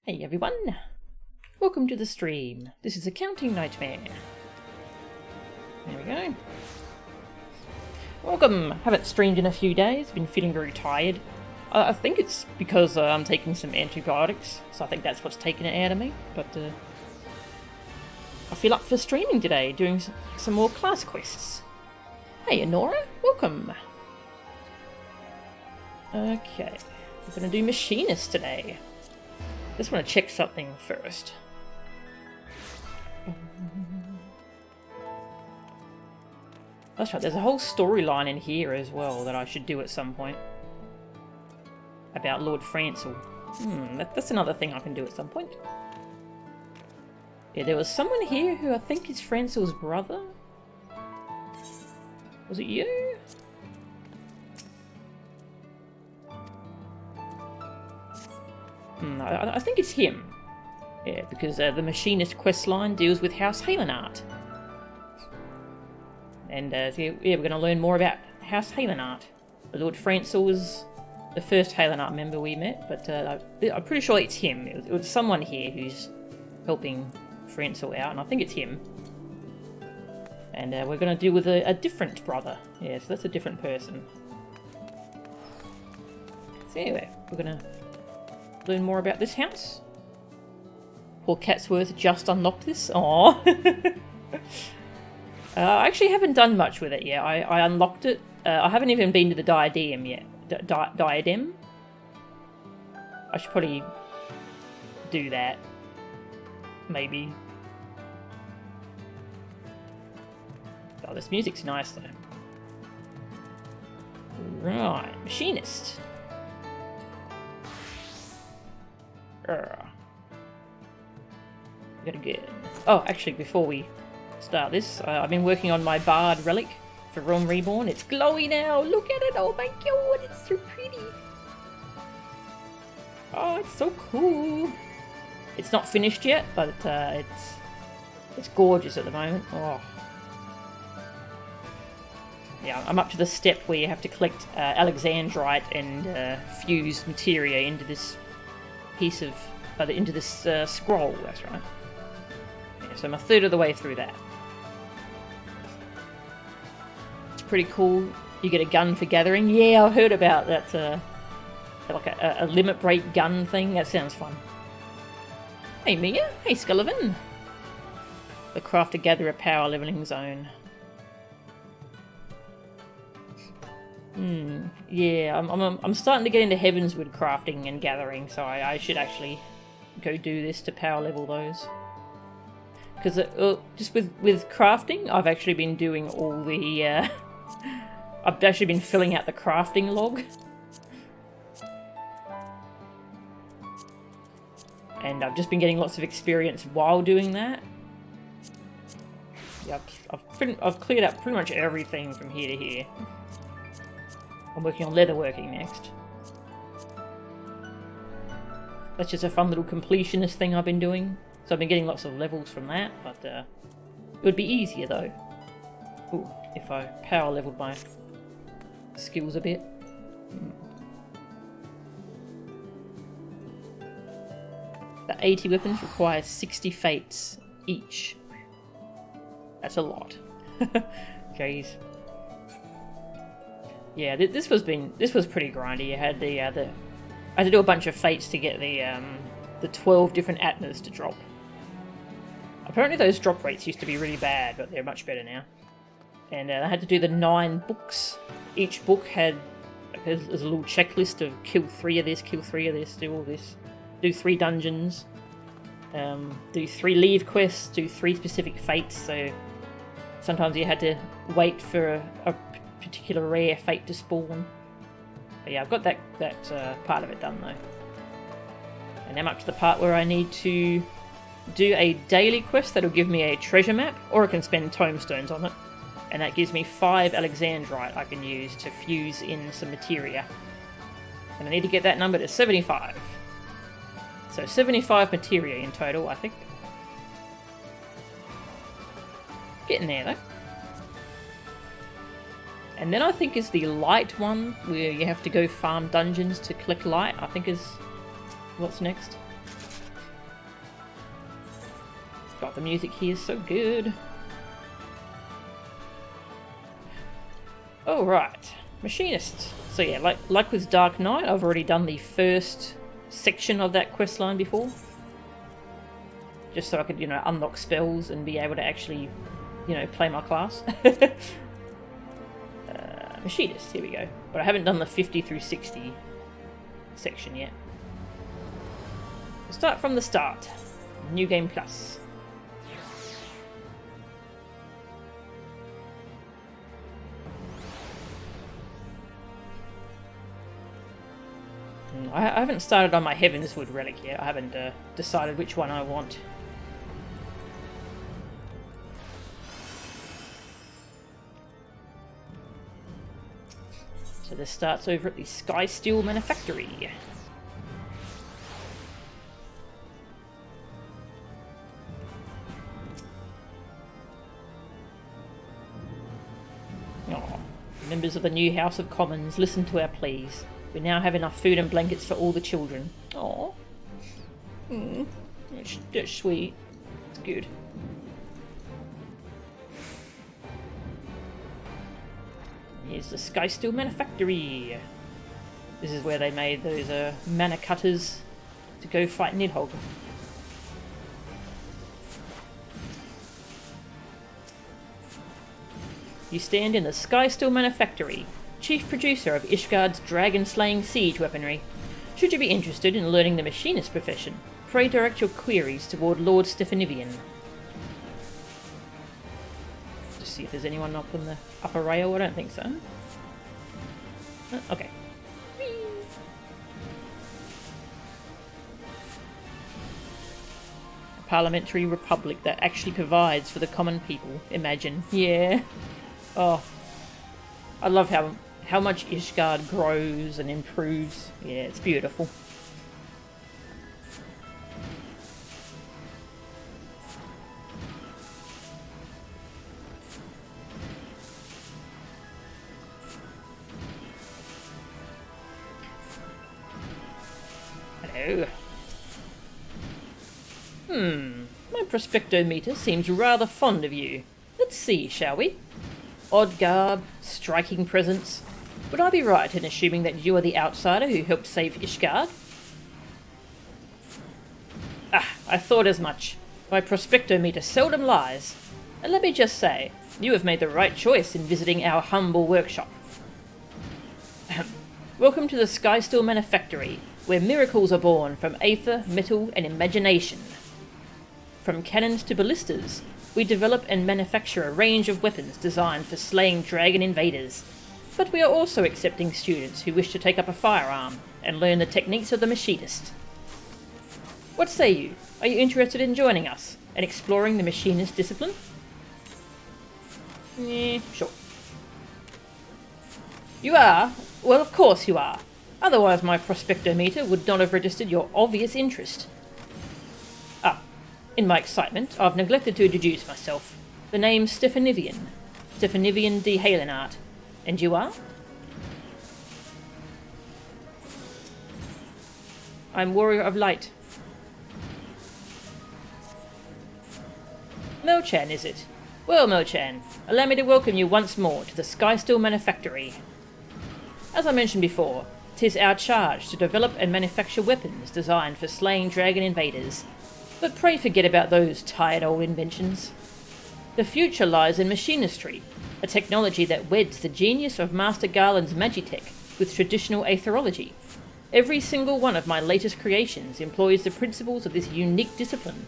Hey everyone, welcome to the stream. This is Accounting Nightmare. There we go. Welcome. Haven't streamed in a few days, been feeling very tired. I think it's because I'm taking some antibiotics, so I think that's what's taken it out of me. But I feel up for streaming today, doing some more class quests. Hey Honora, welcome. Okay, we're going to do Machinist today. Just want to check something first. That's right, there's a whole storyline in here as well that I should do at some point. About Lord Francel. That's another thing I can do at some point. Yeah, there was someone here who I think is Francel's brother. Was it you? I think it's him. Yeah, because the Machinist questline deals with House Helenart. And so yeah, we're going to learn more about House Helenart. Lord Francel was the first Helenart member we met, but I'm pretty sure it's him. It was someone here who's helping Francel out, and I think it's him. And we're going to deal with a different brother. Yeah, so that's a different person. So anyway, we're going to learn more about this house. Poor Catsworth just unlocked this. Aww. I actually haven't done much with it yet. I unlocked it. I haven't even been to the diadem yet. Diadem? I should probably do that. Maybe. Oh, this music's nice though. Right, Machinist. Gotta get. Oh, actually, before we start this, I've been working on my Bard Relic for Realm Reborn. It's glowy now. Look at it. Oh my god, it's so pretty. Oh, it's so cool. It's not finished yet, but it's gorgeous at the moment. Oh. Yeah, I'm up to the step where you have to collect Alexandrite and fuse materia into this piece of into this scroll. That's right. Yeah, so I'm a third of the way through that. It's pretty cool. You get a gun for gathering. Yeah, I've heard about that. Like a limit break gun thing. That sounds fun. Hey Mia. Hey Scullivan. The crafter gatherer power leveling zone. Yeah, I'm starting to get into Heavensward crafting and gathering, so I should actually go do this to power level those. Because just with crafting, I've actually been doing all the... I've actually been filling out the crafting log. And I've just been getting lots of experience while doing that. Yeah, I've cleared up pretty much everything from here to here. I'm working on leatherworking next. That's just a fun little completionist thing I've been doing. So I've been getting lots of levels from that, but it would be easier though. Ooh, if I power leveled my skills a bit. The 80 weapons require 60 fates each. That's a lot. Jeez. Yeah, this was pretty grindy. You had I had to do a bunch of fates to get the 12 different Atmas to drop. Apparently those drop rates used to be really bad, but they're much better now. And I had to do the 9 books. Each book had there's a little checklist of kill 3 of this, kill 3 of this, do all this, do 3 dungeons, do 3 leave quests, do 3 specific fates. So sometimes you had to wait for a particular rare fate to spawn. But yeah, I've got that part of it done though. And I'm up to the part where I need to do a daily quest that'll give me a treasure map, or I can spend tomestones on it. And that gives me 5 Alexandrite I can use to fuse in some materia. And I need to get that number to 75. So 75 materia in total, I think. Getting there though. And then I think is the light one, where you have to go farm dungeons to collect light, I think is what's next. God, the music here is so good. Oh, right. Machinist. So yeah, like with Dark Knight, I've already done the first section of that quest line before. Just so I could, unlock spells and be able to actually, play my class. Machinist, here we go. But I haven't done the 50 through 60 section yet. We'll start from the start. New Game Plus. I haven't started on my Heavensward Relic yet. I haven't decided which one I want. So this starts over at the Sky Steel Manufactory. Oh, members of the new House of Commons, listen to our pleas. We now have enough food and blankets for all the children. Aww. That's sweet. It's good. Here's the Sky Steel Manufactory. This is where they made those mana cutters to go fight Nidhogg. You stand in the Sky Steel Manufactory, chief producer of Ishgard's dragon-slaying siege weaponry. Should you be interested in learning the machinist profession, pray direct your queries toward Lord Stephanivian. Just see if there's anyone up on the upper rail. I don't think so. Okay. Whee! A parliamentary republic that actually provides for the common people. Imagine. Yeah. Oh. I love how much Ishgard grows and improves. Yeah, it's beautiful. Hello. My prospectometer seems rather fond of you. Let's see, shall we? Odd garb, striking presence. Would I be right in assuming that you are the outsider who helped save Ishgard? Ah, I thought as much. My prospectometer seldom lies. And let me just say, you have made the right choice in visiting our humble workshop. Welcome to the Sky Steel Manufactory, where miracles are born from aether, metal, and imagination. From cannons to ballistas, we develop and manufacture a range of weapons designed for slaying dragon invaders. But we are also accepting students who wish to take up a firearm and learn the techniques of the machinist. What say you? Are you interested in joining us and exploring the machinist discipline? Sure. You are? Well, of course you are. Otherwise my prospectometer would not have registered your obvious interest. In my excitement, I've neglected to introduce myself. The name's Stephanivian. Stephanivian de Halenart. And you are? I'm Warrior of Light. Mo-chan, is it? Well, Mo-chan, allow me to welcome you once more to the Sky Steel Manufactory. As I mentioned before, 'tis our charge to develop and manufacture weapons designed for slaying dragon invaders. But pray forget about those tired old inventions. The future lies in Machinistry, a technology that weds the genius of Master Garland's Magitek with traditional aetherology. Every single one of my latest creations employs the principles of this unique discipline.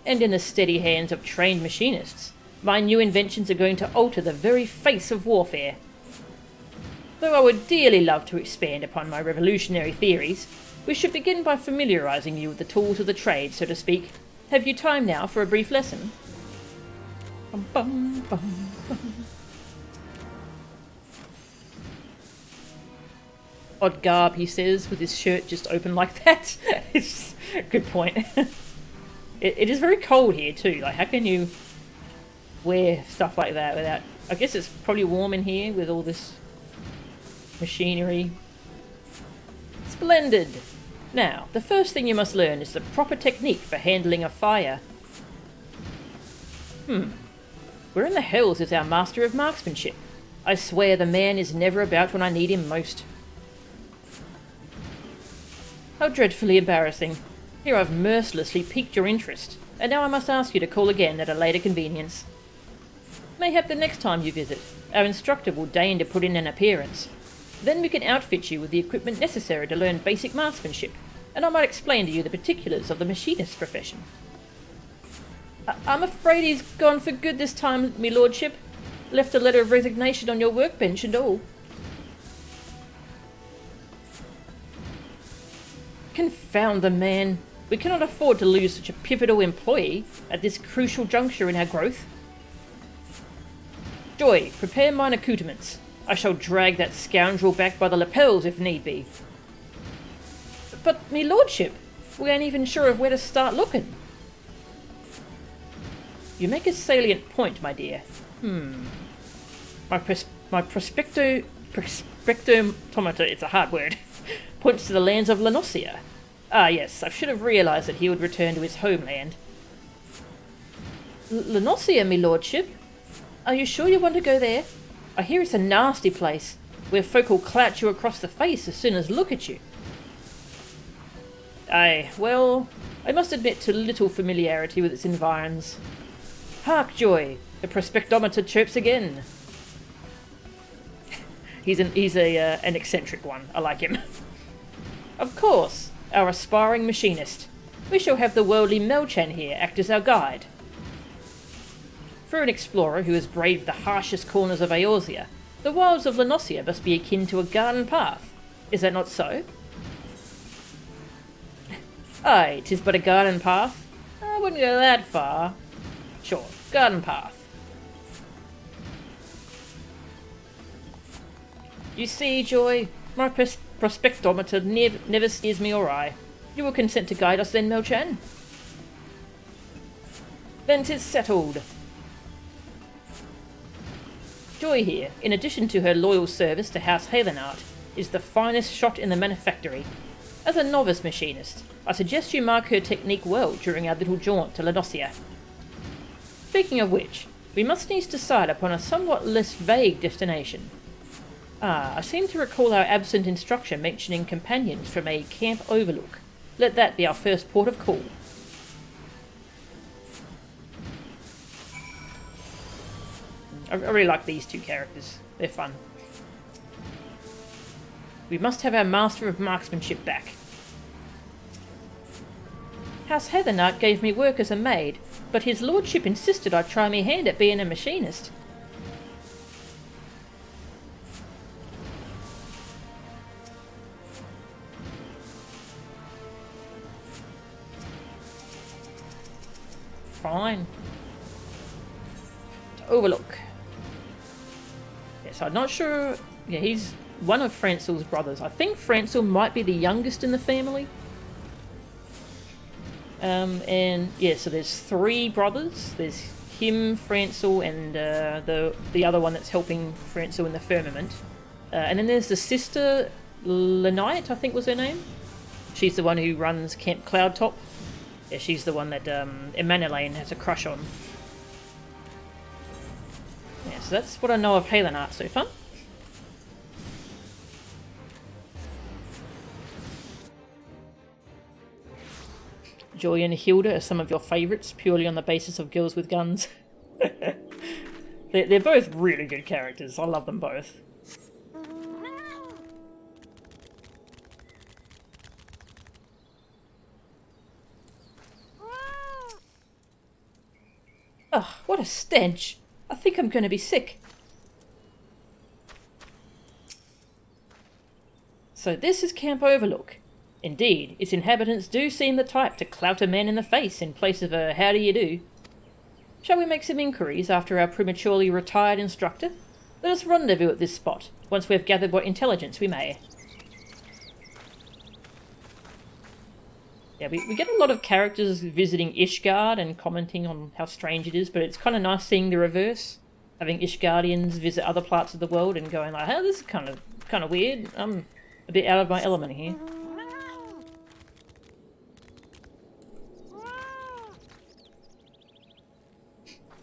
And in the steady hands of trained machinists, my new inventions are going to alter the very face of warfare. Though I would dearly love to expand upon my revolutionary theories, we should begin by familiarising you with the tools of the trade, so to speak. Have you time now for a brief lesson? Bum, bum, bum, bum. Odd garb, he says, with his shirt just open like that. It's a good point. It is very cold here too. Like, how can you wear stuff like that without... I guess it's probably warm in here with all this machinery. Splendid! Now, the first thing you must learn is the proper technique for handling a fire. Where in the hells is our master of marksmanship? I swear the man is never about when I need him most. How dreadfully embarrassing. Here I've mercilessly piqued your interest, and now I must ask you to call again at a later convenience. Mayhap the next time you visit, our instructor will deign to put in an appearance. Then we can outfit you with the equipment necessary to learn basic marksmanship, and I might explain to you the particulars of the machinist profession. I'm afraid he's gone for good this time, me lordship. Left a letter of resignation on your workbench and all. Confound the man. We cannot afford to lose such a pivotal employee at this crucial juncture in our growth. Joy, prepare mine accoutrements. I shall drag that scoundrel back by the lapels if need be. But, me lordship, we ain't even sure of where to start looking. You make a salient point, my dear. My prospectometer, it's a hard word, points to the lands of Lenosia. Ah yes, I should have realised that he would return to his homeland. Lenosia, me lordship? Are you sure you want to go there? I hear it's a nasty place, where folk will clouch you across the face as soon as look at you. Aye, well, I must admit to little familiarity with its environs. Hark, Joy, the prospectometer chirps again. He's an eccentric one. I like him. Of course, our aspiring machinist. We shall have the worldly Melchan here act as our guide. For an explorer who has braved the harshest corners of Eorzea, the wilds of Lenosia must be akin to a garden path. Is that not so? Aye, 'tis but a garden path. I wouldn't go that far. Sure, garden path. You see, Joy, my prospectometer never steers me awry. You will consent to guide us then, Melchan? Then 'tis settled. Joy here, in addition to her loyal service to House Heathenart, is the finest shot in the manufactory. As a novice machinist, I suggest you mark her technique well during our little jaunt to Lenosia. Speaking of which, we must needs decide upon a somewhat less vague destination. I seem to recall our absent instructor mentioning companions from a Camp Overlook. Let that be our first port of call. I really like these two characters. They're fun. We must have our Master of Marksmanship back. House Heathenart gave me work as a maid, but his lordship insisted I try me hand at being a machinist. Fine. To Overlook. Yes, I'm not sure. Yeah, he's one of Francel's brothers. I think Francel might be the youngest in the family. And yeah, so there's 3 brothers. There's him, Francel, and the other one that's helping Francel in the firmament. And then there's the sister, Lenite, I think was her name. She's the one who runs Camp Cloudtop. Yeah, she's the one that Emmanuelaine has a crush on. Yeah, so that's what I know of Heathenart so far. Joy and Hilda are some of your favourites, purely on the basis of girls with guns. They're both really good characters. I love them both. Ugh, what a stench. I think I'm going to be sick. So this is Camp Overlook. Indeed, its inhabitants do seem the type to clout a man in the face in place of a how do you do. Shall we make some inquiries after our prematurely retired instructor? Let us rendezvous at this spot, once we have gathered what intelligence we may. Yeah, we get a lot of characters visiting Ishgard and commenting on how strange it is, but it's kind of nice seeing the reverse. Having Ishgardians visit other parts of the world and going like, oh, this is kind of weird. I'm a bit out of my element here.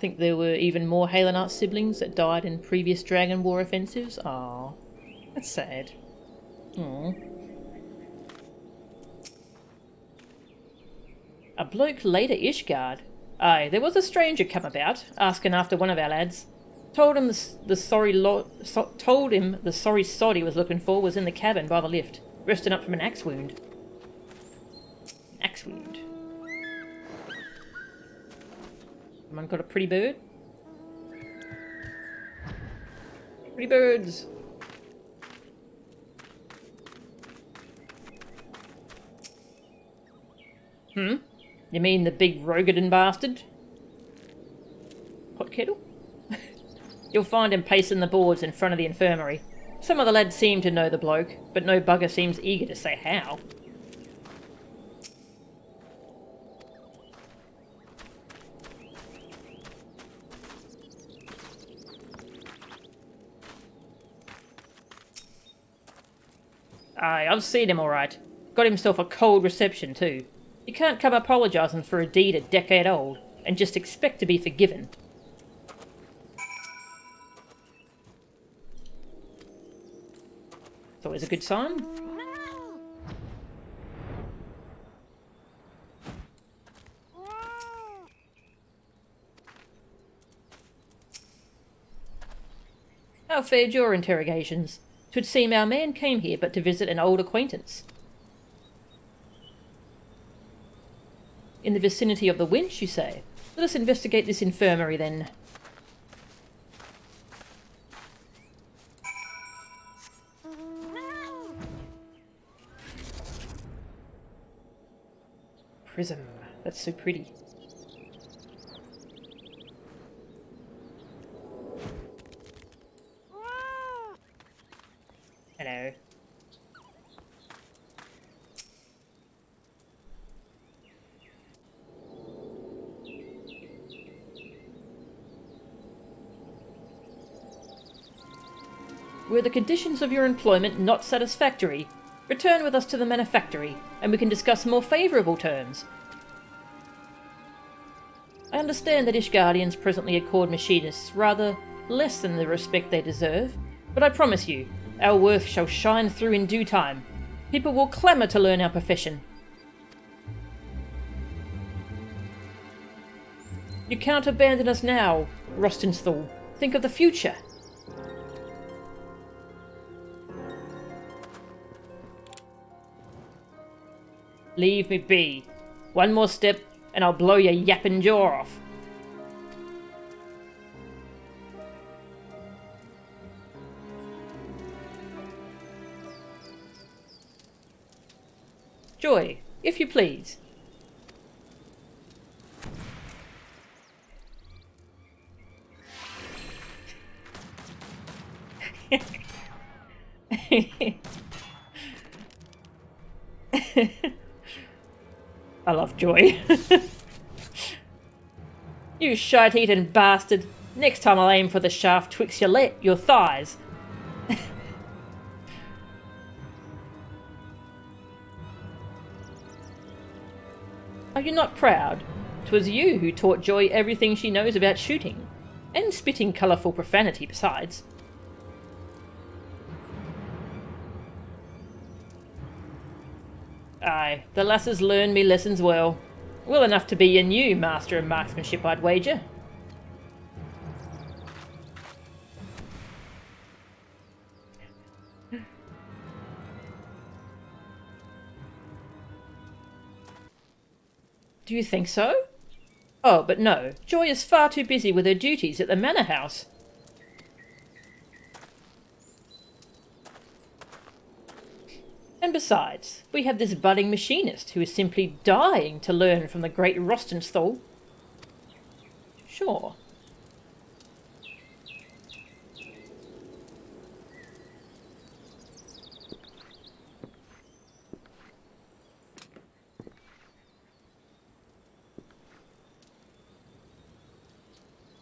Think there were even more Halenart siblings that died in previous Dragon War offensives? Ah, that's sad. Aww. A bloke later Ishgard. Aye, there was a stranger come about, asking after one of our lads. Told him the sorry sod he was looking for was in the cabin by the lift, resting up from an axe wound. Axe wound. Someone got a pretty bird? Pretty birds! Hmm? You mean the big Rogadin bastard? Hot kettle? You'll find him pacing the boards in front of the infirmary. Some of the lads seem to know the bloke, but no bugger seems eager to say how. Aye, I've seen him alright. Got himself a cold reception too. You can't come apologising for a deed a decade old, and just expect to be forgiven. It's always a good sign. How fared your interrogations? 'Twould seem our man came here but to visit an old acquaintance. In the vicinity of the winch, you say? Let us investigate this infirmary, then. Prism. That's so pretty. Hello. Were the conditions of your employment not satisfactory, return with us to the manufactory, and we can discuss more favourable terms. I understand that Ishgardians presently accord machinists rather less than the respect they deserve, but I promise you, our worth shall shine through in due time. People will clamour to learn our profession. You cannot abandon us now, Rostenthal. Think of the future. Leave me be. One more step, and I'll blow your yapping jaw off. Joy, if you please. I love Joy. You shite-eating bastard. Next time I'll aim for the shaft twixt your thighs. Are you not proud? 'Twas you who taught Joy everything she knows about shooting, and spitting colourful profanity besides. Aye, the lasses learned me lessons well. Well enough to be your new master of marksmanship, I'd wager. Do you think so? Oh, but no. Joy is far too busy with her duties at the manor house. And besides, we have this budding machinist who is simply dying to learn from the great Rostenthal. Sure.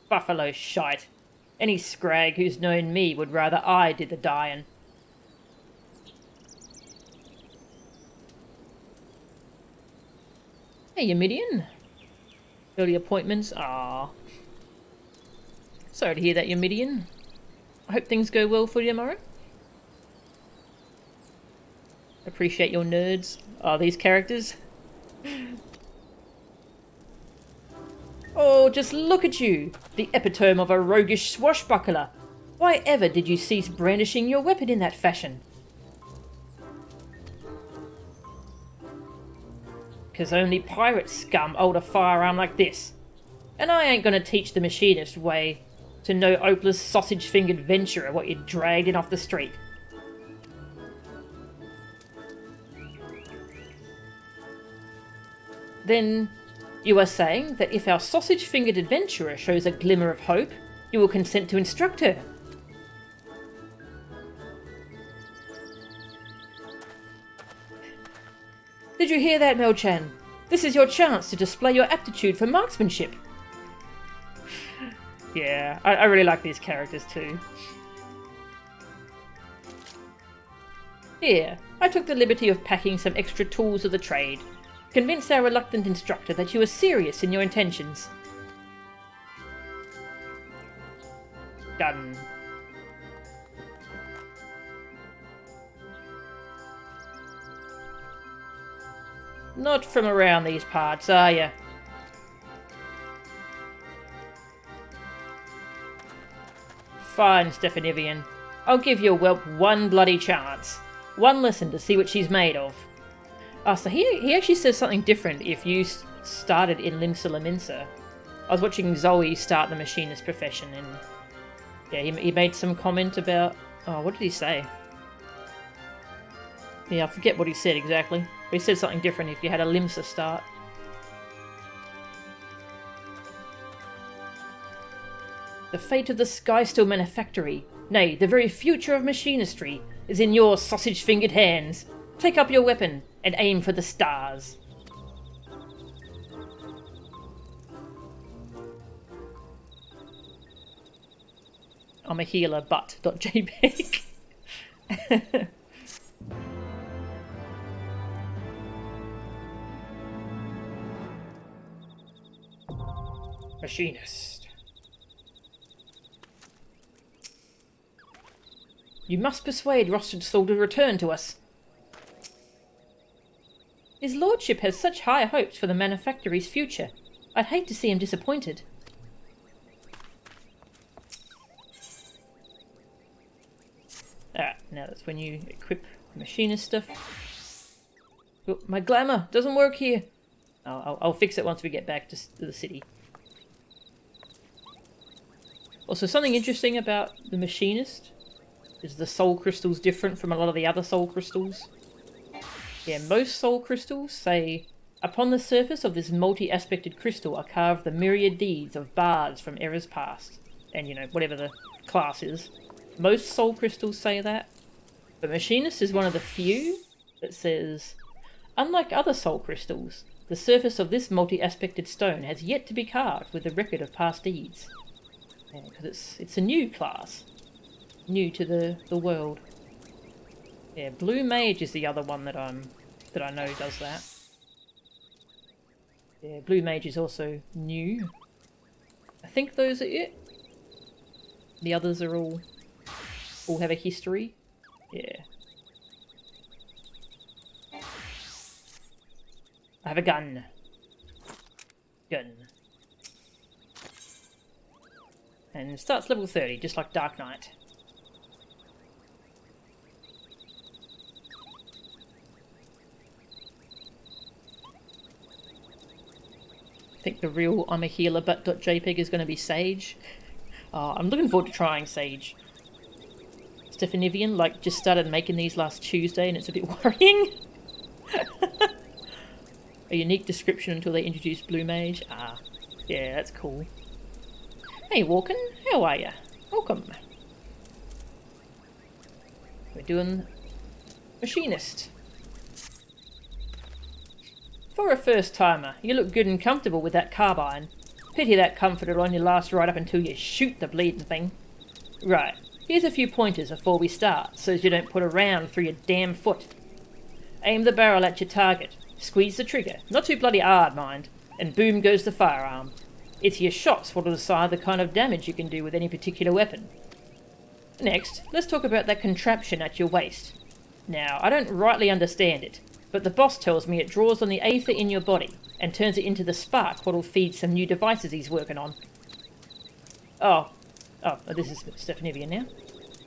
Buffalo shite. Any scrag who's known me would rather I did the dying. Hey, you Midian. Early appointments? Ah. Sorry to hear that, Midian. I hope things go well for you tomorrow. Appreciate your nerds. Oh, these characters. Oh, just look at you! The epitome of a roguish swashbuckler! Why ever did you cease brandishing your weapon in that fashion? Because only pirate scum hold a firearm like this. And I ain't gonna teach the machinist way to no hopeless sausage-fingered venturer what you dragged in off the street. Then you are saying that if our sausage-fingered adventurer shows a glimmer of hope, you will consent to instruct her? Did you hear that, Mel-chan? This is your chance to display your aptitude for marksmanship. Yeah, I really like these characters too. Here, I took the liberty of packing some extra tools of the trade. Convince our reluctant instructor that you are serious in your intentions. Done. Not from around these parts, are ya? Fine, Stephanivian. I'll give your whelp one bloody chance. One lesson to see what she's made of. Oh, so he actually says something different if you started in Limsa Laminsa. I was watching Zoe start the machinist profession, and yeah, he made some comment about... Oh, what did he say? Yeah, I forget what he said exactly. But he said something different if you had a Limsa start. The fate of the Skysteel Manufactory, nay, the very future of machinistry, is in your sausage-fingered hands. Take up your weapon and aim for the stars. I'm a healer, but.jpg. Machinist. You must persuade Rostedstall to return to us. His lordship has such high hopes for the manufactory's future. I'd hate to see him disappointed. Alright, now that's when you equip machinist stuff. Oh, my glamour doesn't work here. I'll fix it once we get back to the city. Also, something interesting about the machinist is the soul crystals different from a lot of the other soul crystals. Yeah, most soul crystals say, upon the surface of this multi-aspected crystal are carved the myriad deeds of bards from eras past. And, you know, whatever the class is. Most soul crystals say that. But Machinist is one of the few that says, unlike other soul crystals, the surface of this multi-aspected stone has yet to be carved with the record of past deeds. Because it's a new class. New to the world. Yeah, Blue Mage is the other one that I know does that. Yeah, Blue Mage is also new. I think those are it. The others are all have a history. Yeah. I have a gun. And it starts level 30, just like Dark Knight. I think the real I'm a healer but.jpg is going to be Sage. I'm looking forward to trying Sage. Stephanivian, like, just started making these last Tuesday and it's a bit worrying. A unique description until they introduced Blue Mage. Ah, yeah, that's cool. Hey Walken, how are ya? Welcome. We're doing Machinist. For a first timer, you look good and comfortable with that carbine. Pity that comfort'll only last right up until you shoot the bleeding thing. Right, here's a few pointers before we start, so as you don't put a round through your damn foot. Aim the barrel at your target, squeeze the trigger, not too bloody hard mind, and boom goes the firearm. It's your shots what will decide the kind of damage you can do with any particular weapon. Next, let's talk about that contraption at your waist. Now, I don't rightly understand it, but the boss tells me it draws on the aether in your body and turns it into the spark what'll feed some new devices he's working on. Oh, this is Stephanivian now.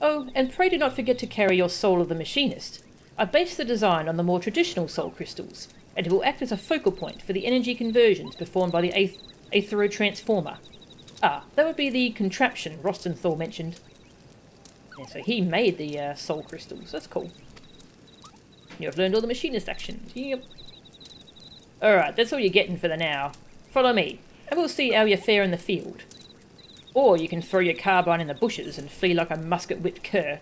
Oh, and pray do not forget to carry your Soul of the Machinist. I base the design on the more traditional soul crystals, and it will act as a focal point for the energy conversions performed by the Aetherotransformer. Ah, that would be the contraption Rostenthal mentioned. Yeah, so he made the soul crystals. That's cool. You have learned all the Machinist actions. Yep. Alright, that's all you're getting for the now. Follow me, and we'll see how you fare in the field. Or you can throw your carbine in the bushes and flee like a musket-whipped cur.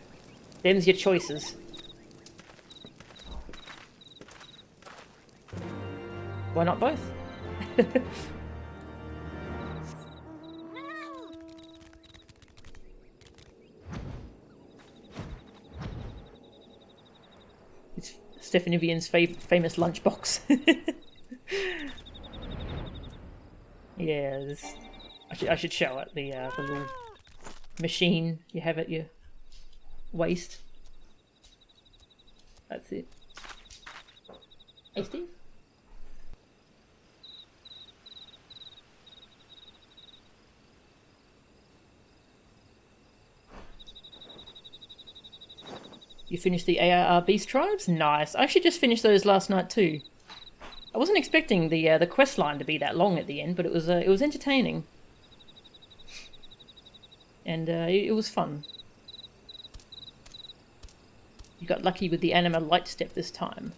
Them's your choices. Why not both? It's Stephanivian's famous lunchbox. Yeah, this... I should show it, the little machine you have at your waist. That's it. Hey, Steve? You finished the ARR Beast Tribes? Nice. I actually just finished those last night too. I wasn't expecting the quest line to be that long at the end, but it was entertaining. And it was fun. You got lucky with the Anima Light Step this time.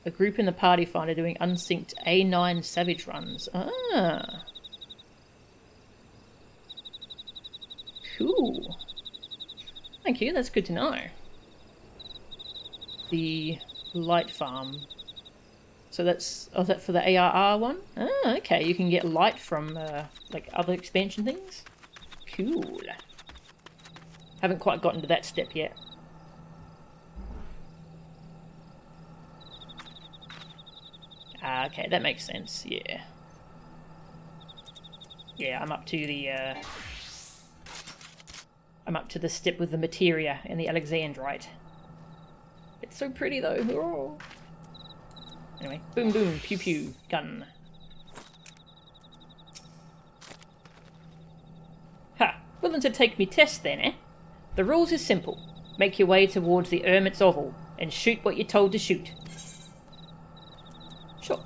A group in the party finder doing unsynced A9 Savage runs. Ah. Cool. Thank you, that's good to know. The light farm. So that's... Oh, is that for the ARR one? Ah, okay. You can get light from, like, other expansion things? Cool. Haven't quite gotten to that step yet. Ah, okay, that makes sense, yeah. Yeah, I'm up to the step with the materia and the Alexandrite. It's so pretty though. Oh. Anyway, boom boom, pew pew, gun. Ha! Willing to take me test then, eh? The rules is simple. Make your way towards the Hermit's Oval and shoot what you're told to shoot. Sure.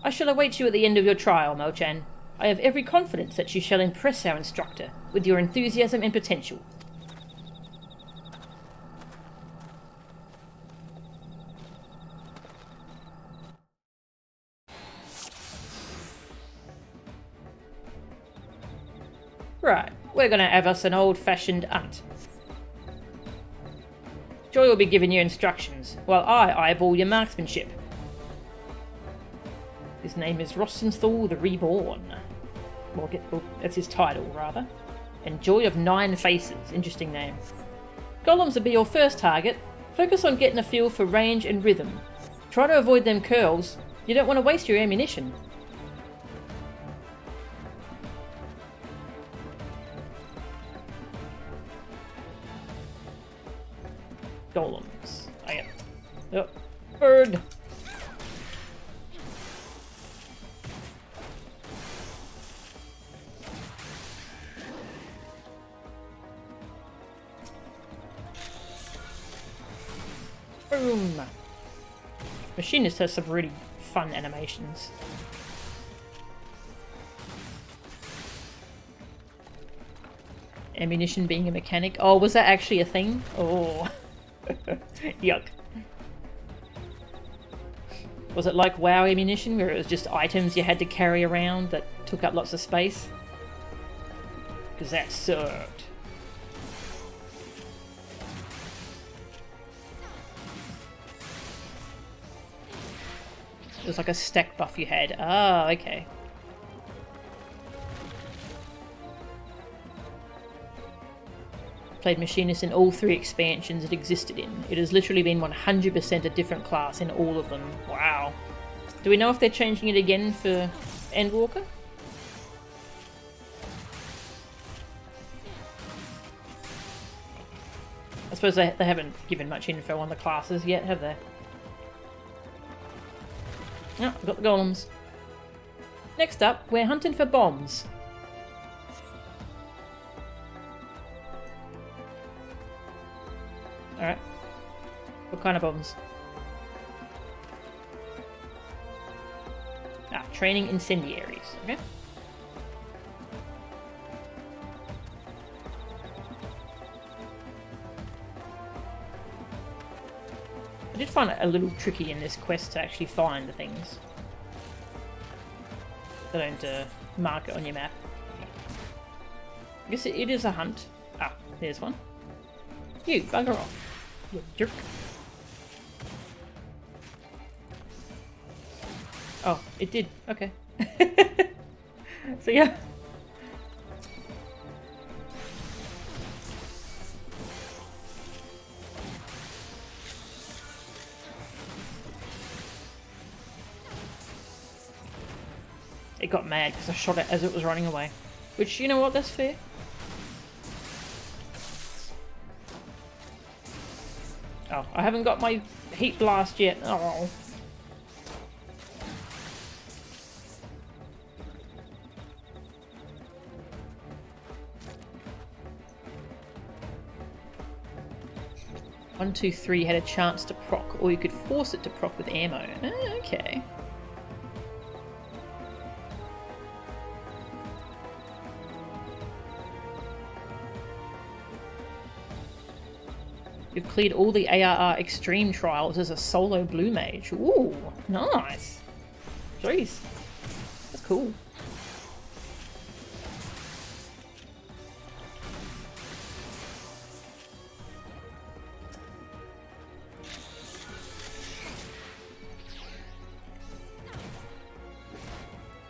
I shall await you at the end of your trial, Mo-chan. I have every confidence that you shall impress our instructor with your enthusiasm and potential. Right, we're gonna have us an old-fashioned hunt. Joy will be giving you instructions, while I eyeball your marksmanship. His name is Rostenthal the Reborn. Well, that's his title, rather. And Joy of 9 Faces. Interesting name. Golems will be your first target. Focus on getting a feel for range and rhythm. Try to avoid them curls. You don't want to waste your ammunition. Golems. Oh, bird! Boom! Machinist has some really fun animations. Ammunition being a mechanic. Oh, was that actually a thing? Oh. Yuck. Was it like WoW ammunition, where it was just items you had to carry around that took up lots of space? Because that sucked. It was like a stack buff you had. Ah, okay. Played Machinist in all 3 expansions it existed in. It has literally been 100% a different class in all of them. Wow. Do we know if they're changing it again for Endwalker. I suppose they haven't given much info on the classes yet, have they? Oh, I've got the golems. Next up, we're hunting for bombs. Alright. What kind of bombs? Ah, training incendiaries. Okay. I did find it a little tricky in this quest to actually find the things. They don't mark it on your map. I guess it is a hunt. Ah, there's one. You, bugger off. You jerk. Oh, it did. Okay. So yeah. It got mad because I shot it as it was running away. Which, you know what, that's fair. Oh, I haven't got my heat blast yet. Oh. One, two, three had a chance to proc, or you could force it to proc with ammo. Oh, okay. You've cleared all the ARR Extreme trials as a solo blue mage. Ooh, nice. Jeez. That's cool.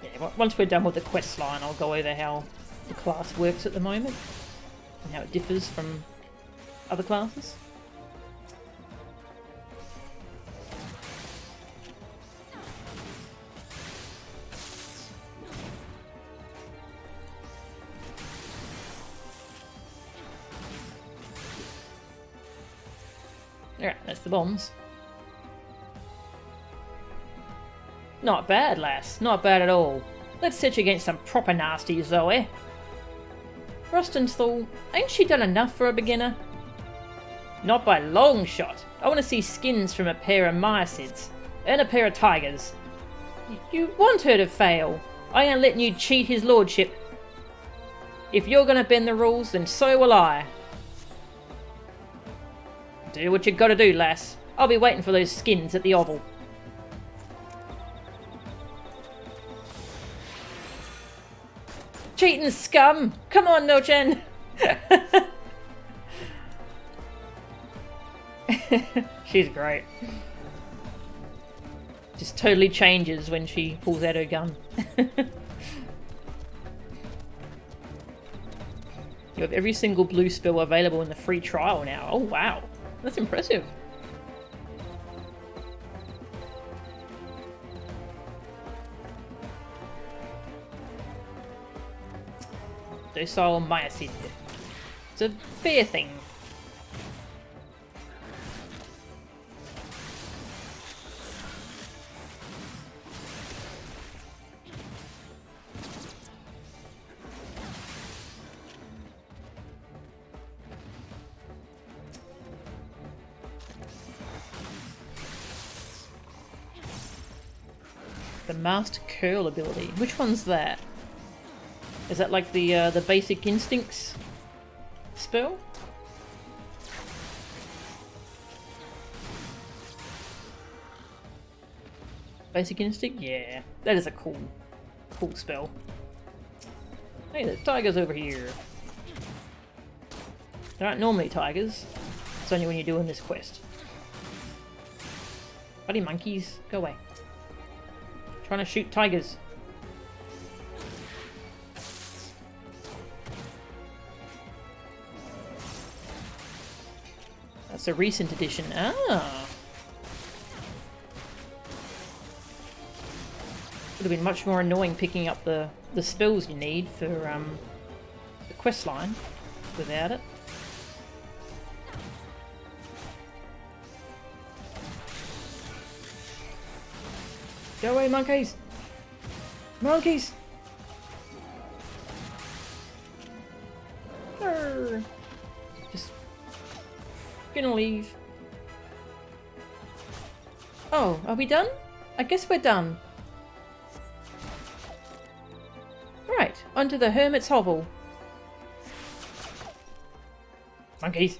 Yeah, once we're done with the quest line, I'll go over how the class works at the moment and how it differs from other classes. Alright, that's the bombs. Not bad, lass. Not bad at all. Let's set you against some proper nasties, though, eh? Rostenthal, ain't she done enough for a beginner? Not by long shot. I want to see skins from a pair of Myosids and a pair of tigers. You want her to fail. I ain't letting you cheat his lordship. If you're gonna bend the rules, then so will I. Do what you gotta do, lass. I'll be waiting for those skins at the oval. Cheating scum! Come on, Nochan! She's great. Just totally changes when she pulls out her gun. You have every single blue spell available in the free trial now. Oh wow, that's impressive. Docile Myosid. It's a fair thing. The Master Curl ability. Which one's that? Is that like the basic instincts spell? Basic instinct? Yeah, that is a cool spell. Hey, there's tigers over here. There aren't normally tigers. It's only when you're doing this quest. Bloody monkeys, go away. Trying to shoot tigers. That's a recent edition. Ah. Would have been much more annoying picking up the spells you need for the quest line without it. Go away, monkeys! Monkeys! Arr. Just gonna leave. Oh, are we done? I guess we're done. Right, onto the Hermit's Hovel. Monkeys.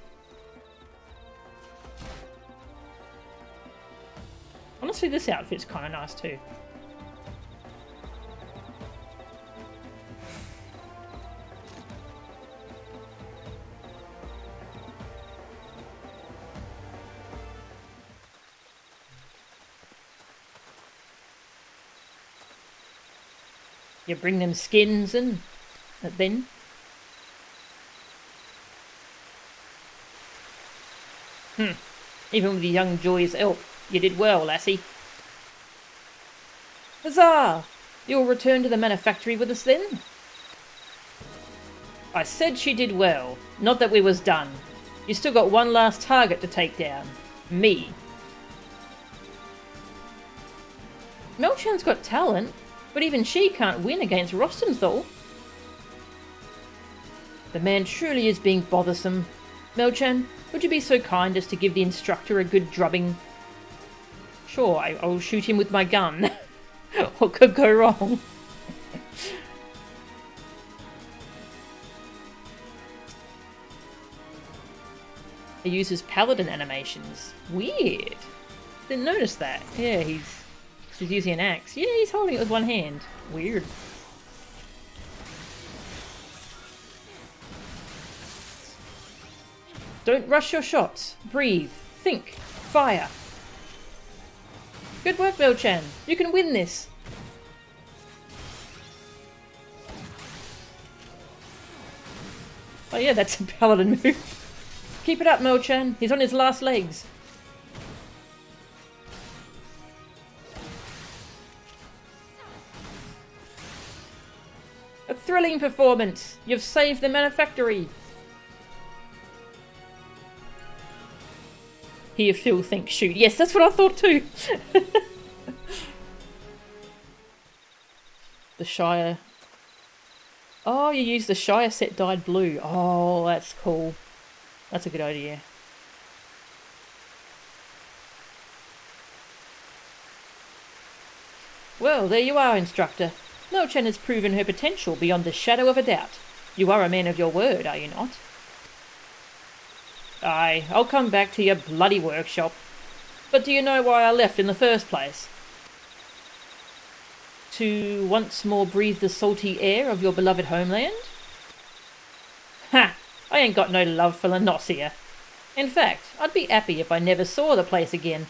Honestly, this outfit's kind of nice too. You bring them skins and then? Even with your young joy's help, you did well, lassie. Huzzah! You'll return to the manufactory with us then? I said she did well, not that we was done. You still got one last target to take down. Me. Melchan's got talent, but even she can't win against Rostenthal. The man truly is being bothersome. Melchan, would you be so kind as to give the instructor a good drubbing? Sure, I'll shoot him with my gun. What could go wrong? He uses paladin animations. Weird. Didn't notice that. Yeah, he's using an axe. Yeah, he's holding it with one hand. Weird. Don't rush your shots. Breathe. Think. Fire. Good work, Melchan. You can win this. Oh yeah, that's a paladin move. Keep it up, Melchan. He's on his last legs. A thrilling performance. You've saved the manufactory. Here, Phil, think, shoot. Yes, that's what I thought too. The Shire. Oh, you use the Shire set dyed blue. Oh, that's cool. That's a good idea. Well, there you are, instructor. Melchan has proven her potential beyond the shadow of a doubt. You are a man of your word, are you not? Aye, I'll come back to your bloody workshop. But do you know why I left in the first place? To once more breathe the salty air of your beloved homeland? Ha! I ain't got no love for Lanosia. In fact, I'd be happy if I never saw the place again.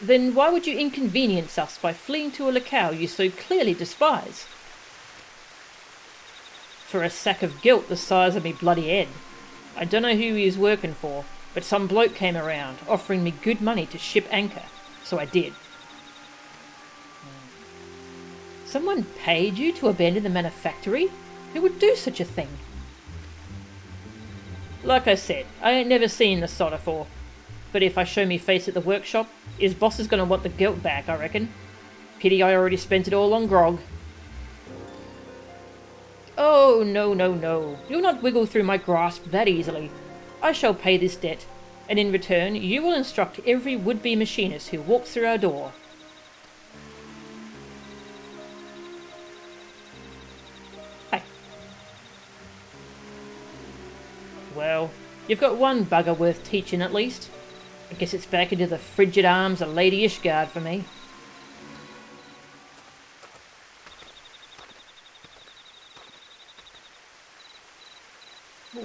Then why would you inconvenience us by fleeing to a locale you so clearly despise? For a sack of guilt the size of me bloody head. I don't know who he is working for, but some bloke came around, offering me good money to ship anchor, so I did. Someone paid you to abandon the manufactory? Who would do such a thing? Like I said, I ain't never seen the sod afore, but if I show me face at the workshop, his boss is gonna want the guilt back, I reckon. Pity I already spent it all on grog. Oh, no, no, no. You'll not wiggle through my grasp that easily. I shall pay this debt, and in return you will instruct every would-be machinist who walks through our door. Hey. Well, you've got one bugger worth teaching at least. I guess it's back into the frigid arms of Lady Ishgard for me.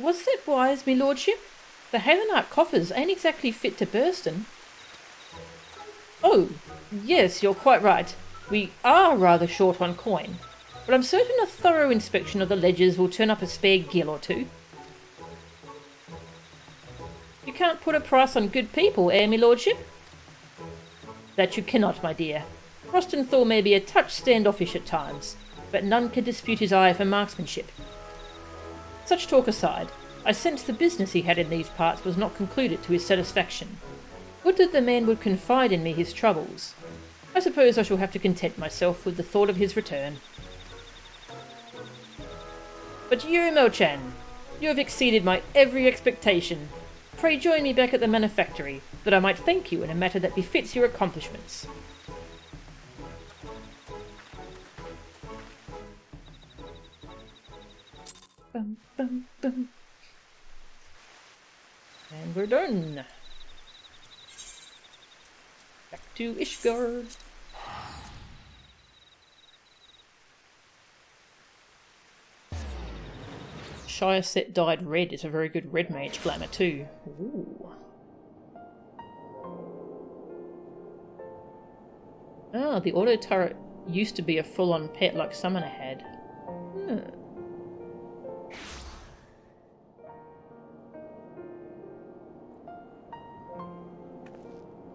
Was that wise, me lordship? The Halenart coffers ain't exactly fit to bursten. Oh, yes, you're quite right. We are rather short on coin, but I'm certain a thorough inspection of the ledgers will turn up a spare gil or two. You can't put a price on good people, me lordship? That you cannot, my dear. Rostenthal may be a touch standoffish at times, but none can dispute his eye for marksmanship. Such talk aside, I sensed the business he had in these parts was not concluded to his satisfaction. Would that the man would confide in me his troubles. I suppose I shall have to content myself with the thought of his return. But you, Melchan, you have exceeded my every expectation. Pray join me back at the manufactory, that I might thank you in a matter that befits your accomplishments. Bum, bum, bum. And we're done. Back to Ishgard. Shire set dyed red is a very good red mage glamour too. Ooh. Ah, the auto turret used to be a full-on pet like Summoner had.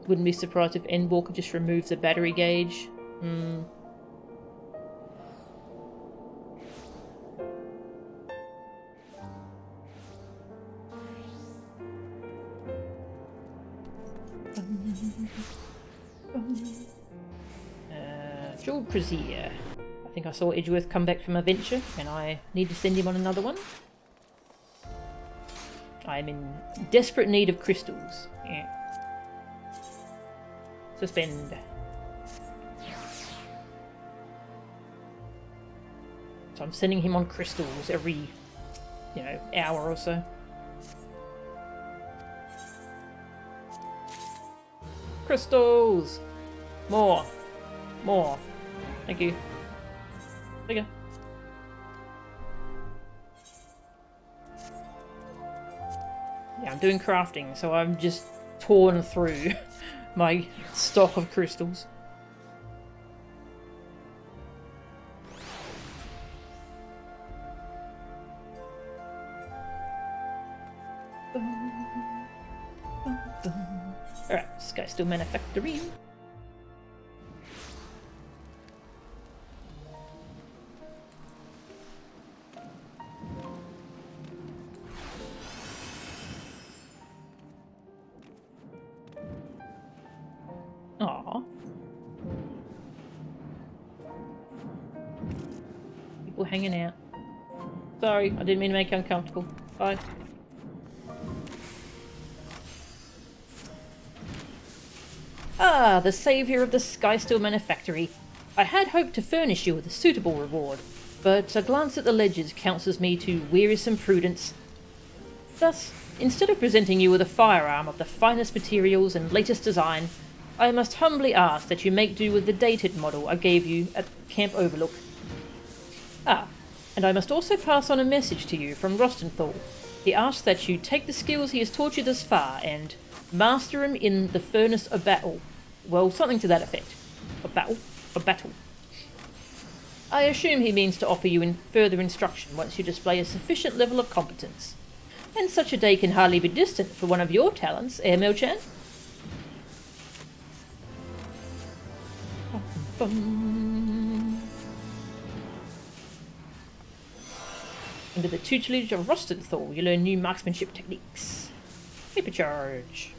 Wouldn't be surprised if Endwalker just removes the battery gauge. Jewel Brazier. I think I saw Edgeworth come back from a venture, and I need to send him on another one. I'm in desperate need of crystals. Yeah. Suspend. So I'm sending him on crystals every, hour or so. Crystals! More. More. Thank you. There you go. Yeah, I'm doing crafting, so I'm just torn through my stock of crystals. Alright, this guy's still manufacturing. Aww. People hanging out. Sorry, I didn't mean to make you uncomfortable. Bye. Ah, the saviour of the Skysteel Manufactory. I had hoped to furnish you with a suitable reward, but a glance at the ledgers counsels me to wearisome prudence. Thus, instead of presenting you with a firearm of the finest materials and latest design, I must humbly ask that you make do with the dated model I gave you at Camp Overlook. Ah, and I must also pass on a message to you from Rostenthal. He asks that you take the skills he has taught you thus far and master him in the furnace of battle. Well, something to that effect. Of battle? Of battle. I assume he means to offer you further instruction once you display a sufficient level of competence. And such a day can hardly be distant for one of your talents, Melchan. Under the tutelage of Rostenthal, you learn new marksmanship techniques. Paper charge.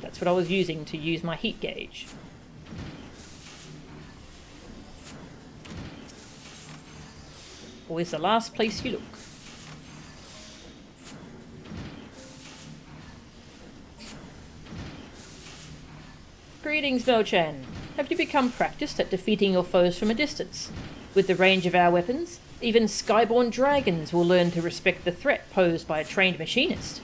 That's what I was using to use my heat gauge. Always the last place you look. Greetings, Melchan. Have you become practiced at defeating your foes from a distance? With the range of our weapons, even skyborn dragons will learn to respect the threat posed by a trained machinist.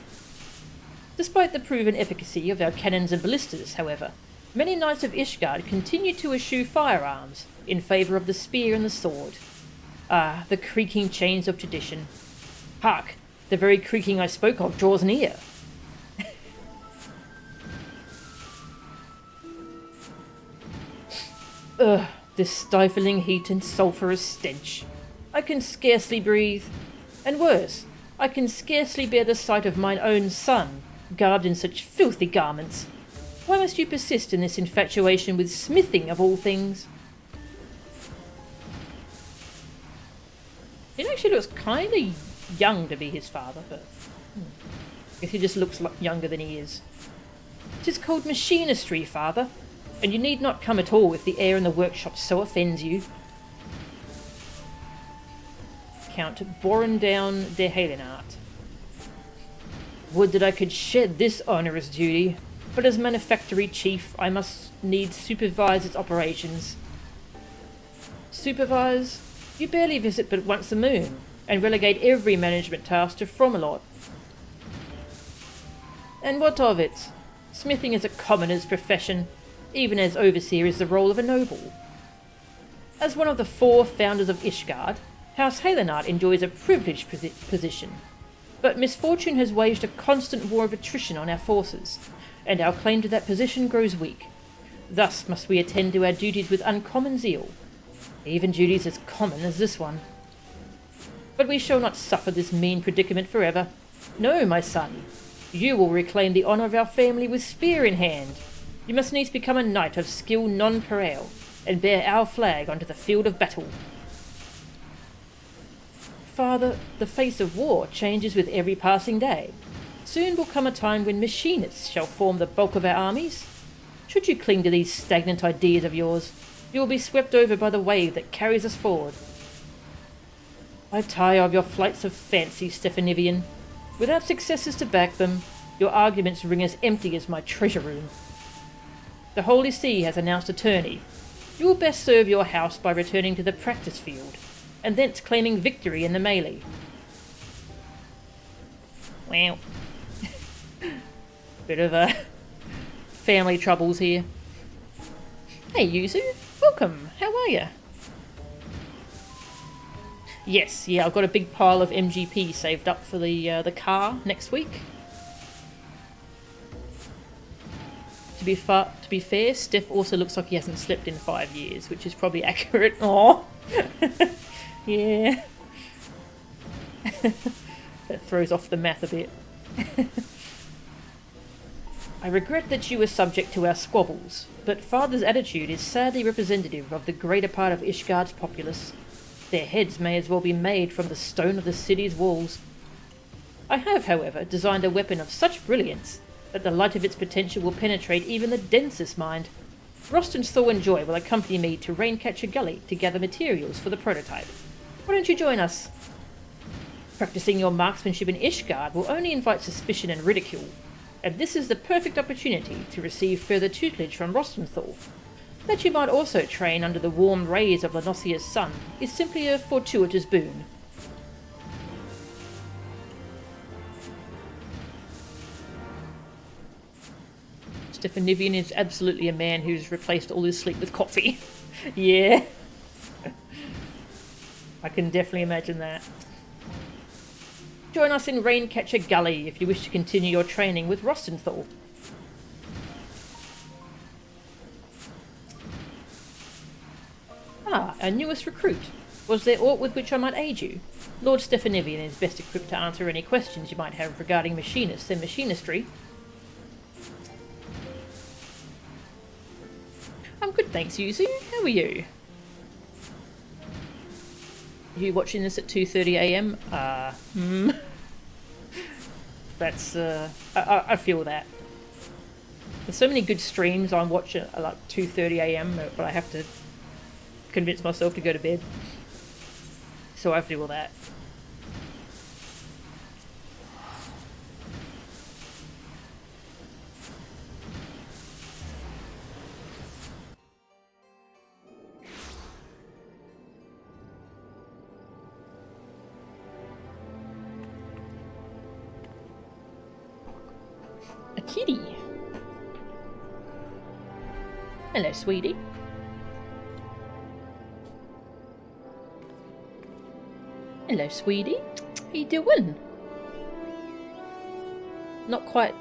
Despite the proven efficacy of our cannons and ballistas, however, many Knights of Ishgard continue to eschew firearms in favour of the spear and the sword. Ah, the creaking chains of tradition. Hark, the very creaking I spoke of draws near. Ugh, this stifling heat and sulphurous stench. I can scarcely breathe. And worse, I can scarcely bear the sight of mine own son, garbed in such filthy garments. Why must you persist in this infatuation with smithing of all things? He actually looks kind of young to be his father, but I guess he just looks younger than he is. It is called Machinistry, father, and you need not come at all if the air in the workshop so offends you. Count Borendown de Helenart. Would that I could shed this onerous duty, but as manufactory chief I must needs supervise its operations. Supervise? You barely visit but once a moon, and relegate every management task to Fromelot. And what of it? Smithing is a commoner's profession, even as overseer is the role of a noble. As one of the 4 founders of Ishgard, House Helenart enjoys a privileged position, but misfortune has waged a constant war of attrition on our forces, and our claim to that position grows weak. Thus must we attend to our duties with uncommon zeal, even duties as common as this one. But we shall not suffer this mean predicament forever. No, my son, you will reclaim the honour of our family with spear in hand. You must needs become a knight of skill nonpareil, and bear our flag onto the field of battle. Father, the face of war changes with every passing day. Soon will come a time when machinists shall form the bulk of our armies. Should you cling to these stagnant ideas of yours, you will be swept over by the wave that carries us forward. I tire of your flights of fancy, Stephanivian. Without successes to back them, your arguments ring as empty as my treasure room. The Holy See has announced a tourney. You will best serve your house by returning to the practice field, and thence claiming victory in the melee. Wow. Bit of family troubles here. Hey Yuzu, welcome. How are you? Yes, yeah, I've got a big pile of MGP saved up for the car next week. To be fair, Steph also looks like he hasn't slept in 5 years, which is probably accurate. Aww. Yeah. That throws off the math a bit. I regret that you were subject to our squabbles, but Father's attitude is sadly representative of the greater part of Ishgard's populace. Their heads may as well be made from the stone of the city's walls. I have, however, designed a weapon of such brilliance that the light of its potential will penetrate even the densest mind. Roston Thor and Joy will accompany me to Raincatcher Gully to gather materials for the prototype. Why don't you join us? Practicing your marksmanship in Ishgard will only invite suspicion and ridicule, and this is the perfect opportunity to receive further tutelage from Roston Thor. That you might also train under the warm rays of Lanosia's sun is simply a fortuitous boon. Stephanivian is absolutely a man who's replaced all his sleep with coffee. Yeah. I can definitely imagine that. Join us in Raincatcher Gully if you wish to continue your training with Rostenthal. Ah, our newest recruit. Was there aught with which I might aid you? Lord Stephanivian is best equipped to answer any questions you might have regarding machinists and machinistry. I'm good, thanks, Yuzu. How are you? You watching this at 2:30 AM? That's, I feel that. There's so many good streams I watch at like 2:30 AM, but I have to convince myself to go to bed. So I feel that. A kitty. Hello, sweetie. Hello, sweetie. How you doing? Not quite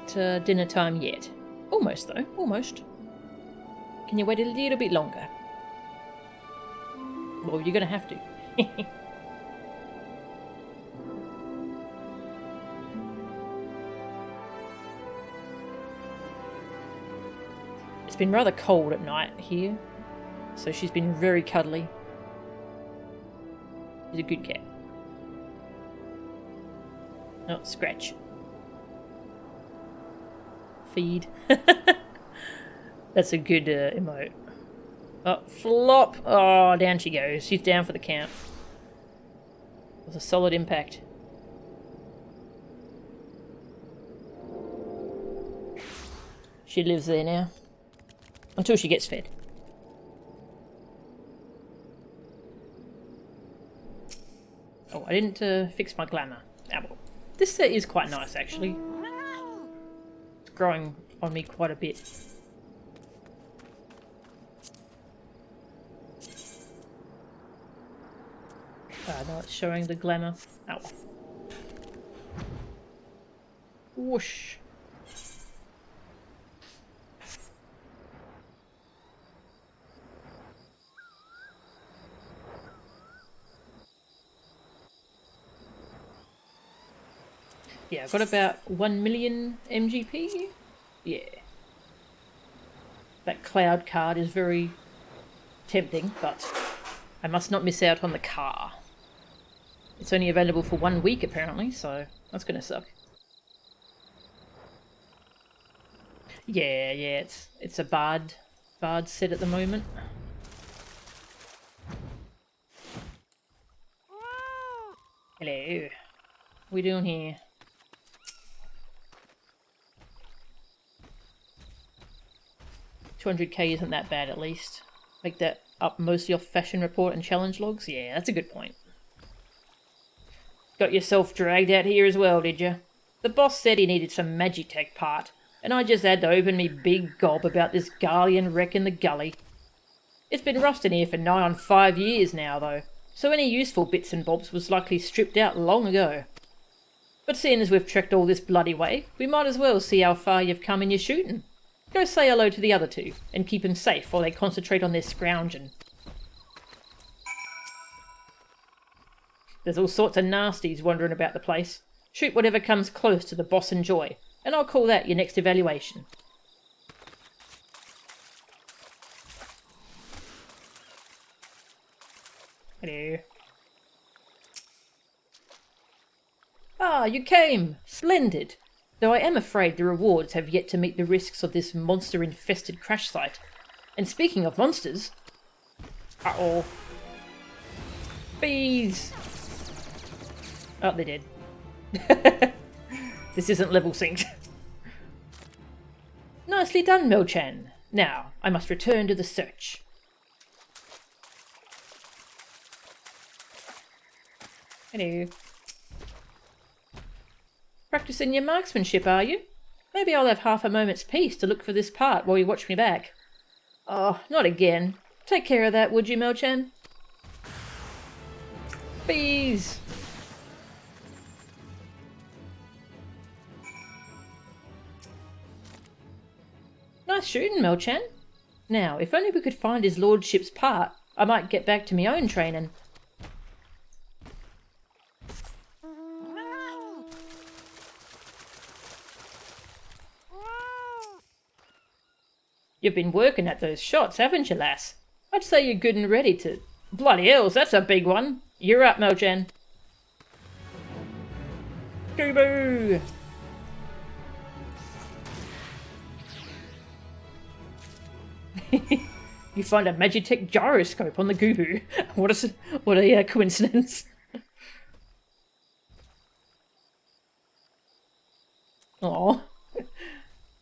dinner time yet. Almost, though. Almost. Can you wait a little bit longer? Well, you're going to have to. It's been rather cold at night here, so she's been very cuddly. She's a good cat. Oh, scratch. Feed. That's a good emote. Oh, flop! Oh, down she goes. She's down for the count. It was a solid impact. She lives there now. Until she gets fed. Oh, I didn't fix my glamour. Ah, well. This set is quite nice, actually. It's growing on me quite a bit. No, it's showing the glamour. Oh. Whoosh. Yeah, I've got about 1 million MGP. Yeah. That cloud card is very tempting, but I must not miss out on the car. It's only available for 1 week apparently, so that's gonna suck. Yeah, it's a bard set at the moment. Hello. What are we doing here? $200k isn't that bad at least. Make that up mostly off fashion report and challenge logs? Yeah, that's a good point. Got yourself dragged out here as well, did you? The boss said he needed some Magitek part, and I just had to open me big gob about this Garlean wreck in the gully. It's been rusting here for nigh on 5 years now, though, so any useful bits and bobs was likely stripped out long ago. But seeing as we've trekked all this bloody way, we might as well see how far you've come in your shooting. Go say hello to the other two, and keep them safe while they concentrate on their scrounging. There's all sorts of nasties wandering about the place. Shoot whatever comes close to the boss and Joy, and I'll call that your next evaluation. Hello. Ah, you came! Splendid! Though I am afraid the rewards have yet to meet the risks of this monster-infested crash site. And speaking of monsters... Uh-oh. Bees! Oh, they did. This isn't level synced. Nicely done, Mo-chan. Now, I must return to the search. Hello. Practicing your marksmanship, are you? Maybe I'll have half a moment's peace to look for this part while you watch me back. Oh, not again. Take care of that, would you, Mo-chan? Bees! Nice shooting, Mo-chan. Now, if only we could find his lordship's part, I might get back to my own training. You've been working at those shots, haven't you, lass? I'd say you're good and ready to... Bloody hells, that's a big one. You're up, Mo-chan. Goobo! You find a Magitek Gyroscope on the Goobo. What a coincidence. Aw.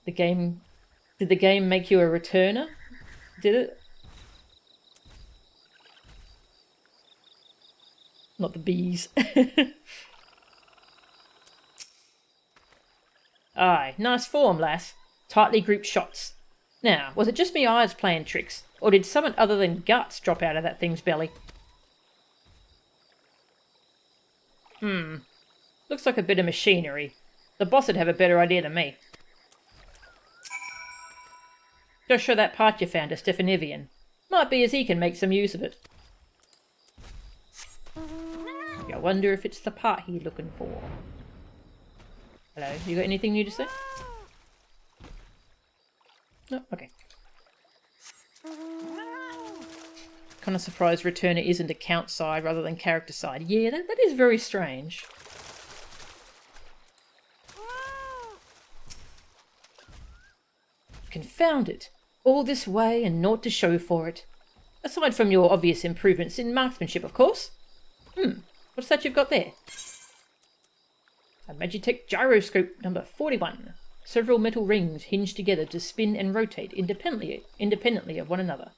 Did the game make you a returner? Did it? Not the bees. Aye, nice form, lass. Tightly grouped shots. Now, was it just me eyes playing tricks, or did something other than guts drop out of that thing's belly? Looks like a bit of machinery. The boss would have a better idea than me. Go show that part you found to Stefanivian. Might be as he can make some use of it. I wonder if it's the part he's looking for. Hello, you got anything new to say? No? Okay. Kind of surprised Returner isn't account side rather than character side. Yeah, that is very strange. Confound it. All this way and naught to show for it. Aside from your obvious improvements in marksmanship, of course. What's that you've got there? A Magitek Gyroscope number 41. Several metal rings hinged together to spin and rotate independently of one another.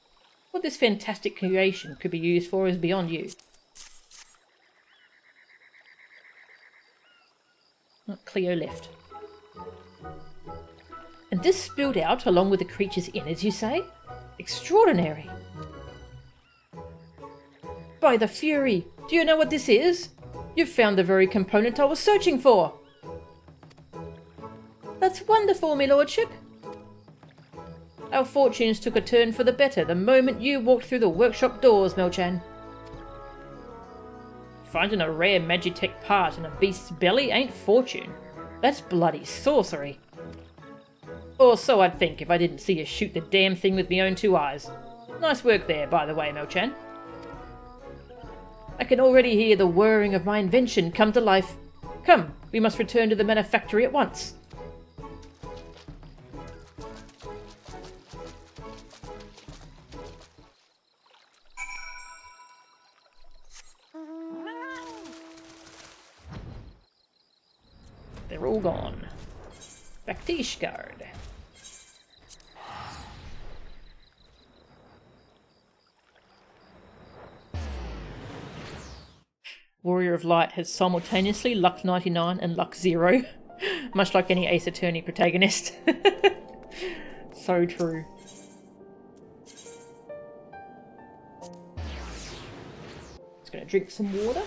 What this fantastic creation could be used for is beyond you. Cleo left. And this spilled out along with the creature's innards, you say? Extraordinary. By the Fury, do you know what this is? You've found the very component I was searching for. That's wonderful, me lordship. Our fortunes took a turn for the better the moment you walked through the workshop doors, Melchan. Finding a rare Magitek part in a beast's belly ain't fortune. That's bloody sorcery. Or so I'd think if I didn't see you shoot the damn thing with my own 2 eyes. Nice work there, by the way, Melchan. I can already hear the whirring of my invention come to life. Come, we must return to the manufactory at once. They're all gone. Back to Ishgard. Warrior of Light has simultaneously luck 99 and luck 0, much like any Ace Attorney protagonist. So true. Just gonna drink some water.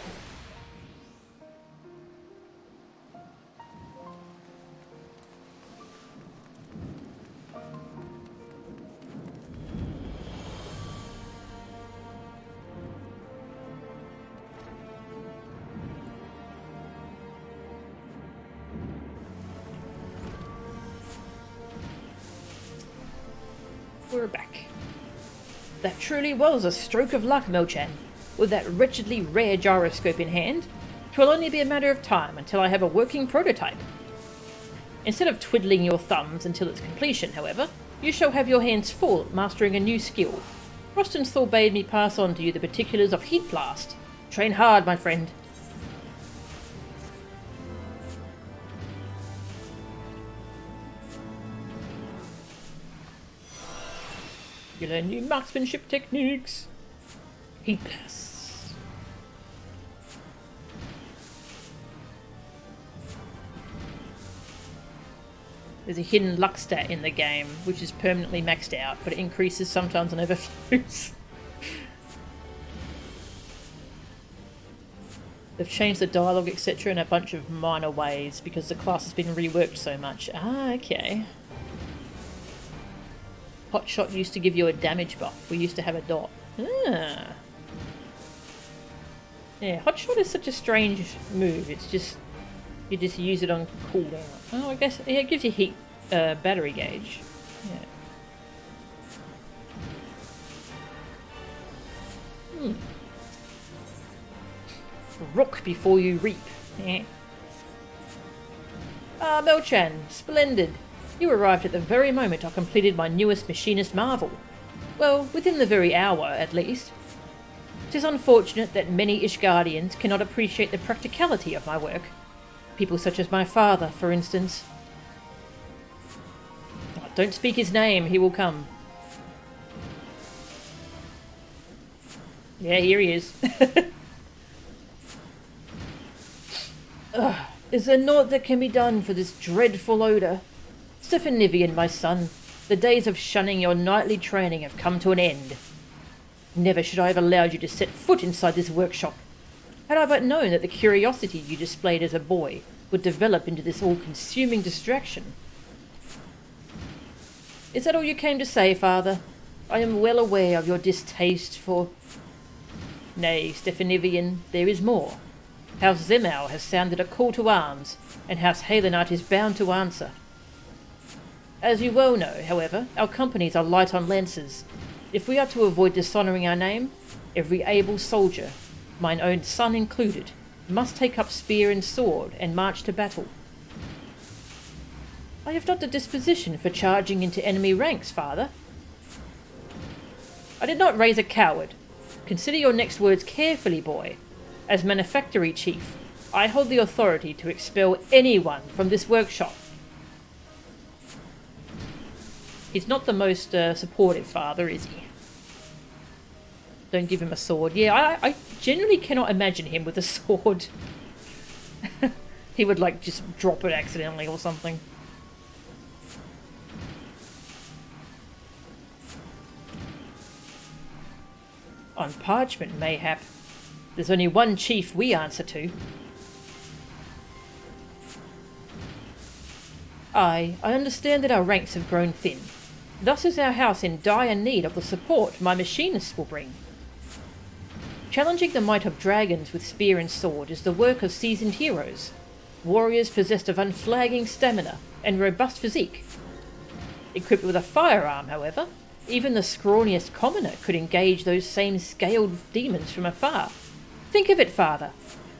We're back. That truly was a stroke of luck, Melchan. With that wretchedly rare gyroscope in hand, 'twill only be a matter of time until I have a working prototype. Instead of twiddling your thumbs until its completion, however, you shall have your hands full at mastering a new skill. Frostenthal bade me pass on to you the particulars of Heat Blast. Train hard, my friend. You learn new marksmanship techniques. Heat Blast. There's a hidden luck stat in the game, which is permanently maxed out, but it increases sometimes on overflows. They've changed the dialogue, etc. in a bunch of minor ways because the class has been reworked so much. Ah, okay. Hotshot used to give you a damage buff. We used to have a dot. Ah. Yeah, Hotshot is such a strange move. It's just... you just use it on cooldown. Oh, I guess... yeah, it gives you heat battery gauge. Yeah. Rock before you reap. Yeah. Ah, Melchan, splendid. You arrived at the very moment I completed my newest machinist marvel. Well, within the very hour, at least. 'Tis unfortunate that many Ishgardians cannot appreciate the practicality of my work. People such as my father, for instance. Oh, don't speak his name, he will come. Yeah, here he is. Ugh, is there naught that can be done for this dreadful odour? Stephanivian, my son, the days of shunning your nightly training have come to an end. Never should I have allowed you to set foot inside this workshop. Had I but known that the curiosity you displayed as a boy would develop into this all-consuming distraction. Is that all you came to say, father? I am well aware of your distaste for... Nay, Stephanivian, there is more. House Zemau has sounded a call to arms, and House Halenite is bound to answer. As you well know, however, our companies are light on lances, If we are to avoid dishonouring our name, every able soldier, mine own son included, must take up spear and sword and march to battle. I have not the disposition for charging into enemy ranks, father. I did not raise a coward. Consider your next words carefully, boy. As Manufactory Chief, I hold the authority to expel anyone from this workshop. He's not the most supportive father, is he? Don't give him a sword. Yeah, I generally cannot imagine him with a sword. He would, like, just drop it accidentally or something. On parchment, mayhap. There's only one chief we answer to. I understand that our ranks have grown thin. Thus is our house in dire need of the support my machinists will bring. Challenging the might of dragons with spear and sword is the work of seasoned heroes, warriors possessed of unflagging stamina and robust physique. Equipped with a firearm, however, even the scrawniest commoner could engage those same scaled demons from afar. Think of it, father.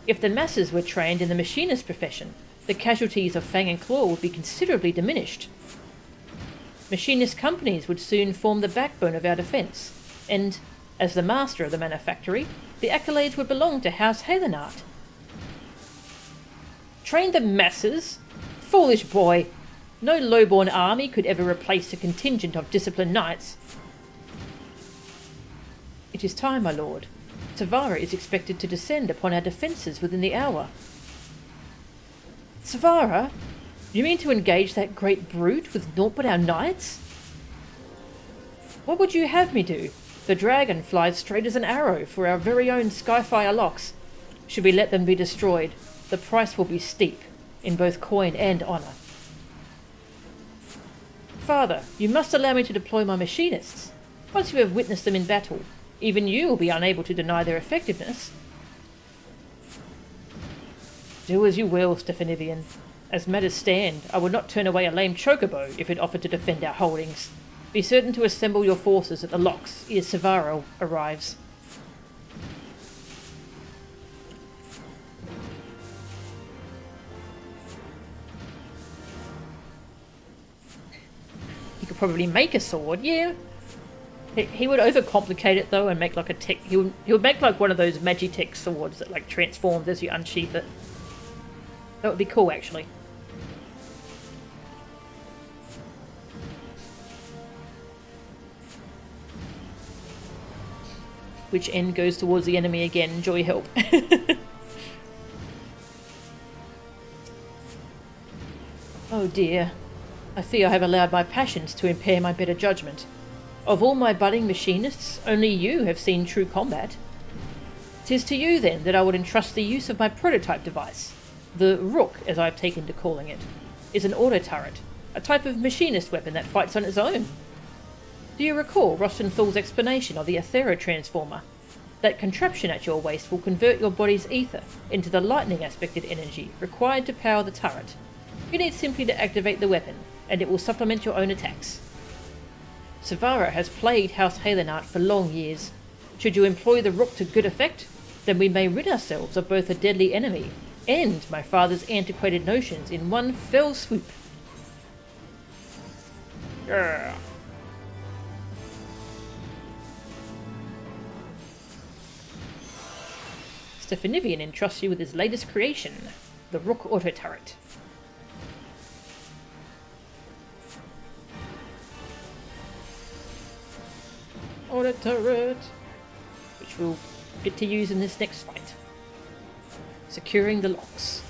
If the masses were trained in the machinist profession, the casualties of fang and claw would be considerably diminished. Machinist companies would soon form the backbone of our defence, and, as the master of the manufactory, the accolades would belong to House Helenart. Train the masses? Foolish boy! No low-born army could ever replace a contingent of disciplined knights. It is time, my lord. Savara is expected to descend upon our defences within the hour. Savara? You mean to engage that great brute with naught but our knights? What would you have me do? The dragon flies straight as an arrow for our very own Skyfire locks. Should we let them be destroyed, the price will be steep, in both coin and honour. Father, you must allow me to deploy my machinists. Once you have witnessed them in battle, even you will be unable to deny their effectiveness. Do as you will, Stephanivian. As matters stand, I would not turn away a lame chocobo if it offered to defend our holdings. Be certain to assemble your forces at the locks ere Savara arrives. He could probably make a sword, yeah. He would overcomplicate it though and make like a tech. He would make like one of those Magitek swords that like transforms as you unsheath it. That would be cool, actually. Which end goes towards the enemy again? Joy help. Oh dear. I fear I have allowed my passions to impair my better judgment. Of all my budding machinists, only you have seen true combat. 'Tis to you, then, that I would entrust the use of my prototype device. The Rook, as I've taken to calling it, is an auto turret, a type of machinist weapon that fights on its own. Do you recall Rostenthal's explanation of the Aethera transformer? That contraption at your waist will convert your body's ether into the lightning-aspected energy required to power the turret. You need simply to activate the weapon, and it will supplement your own attacks. Savara has plagued House Helenart for long years. Should you employ the Rook to good effect, then we may rid ourselves of both a deadly enemy and my father's antiquated notions in one fell swoop. Yeah. Stephanivian entrusts you with his latest creation, the Rook Auto Turret. Auto Turret, which we'll get to use in this next fight. Securing the locks.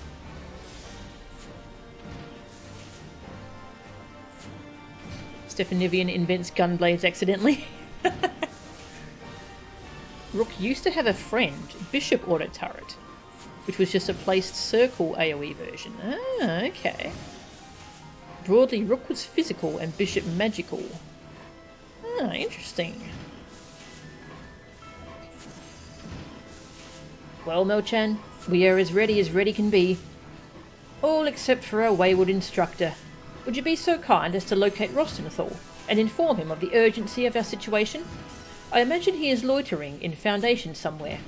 Stephanivian invents gunblades accidentally. Rook used to have a friend, Bishop Auto Turret, which was just a placed circle AoE version. Ah, okay. Broadly, Rook was physical and Bishop magical. Ah, interesting. Well, Melchan, we are as ready can be. All except for our wayward instructor. Would you be so kind as to locate Rostenthal? and inform him of the urgency of our situation? I imagine he is loitering in Foundation somewhere,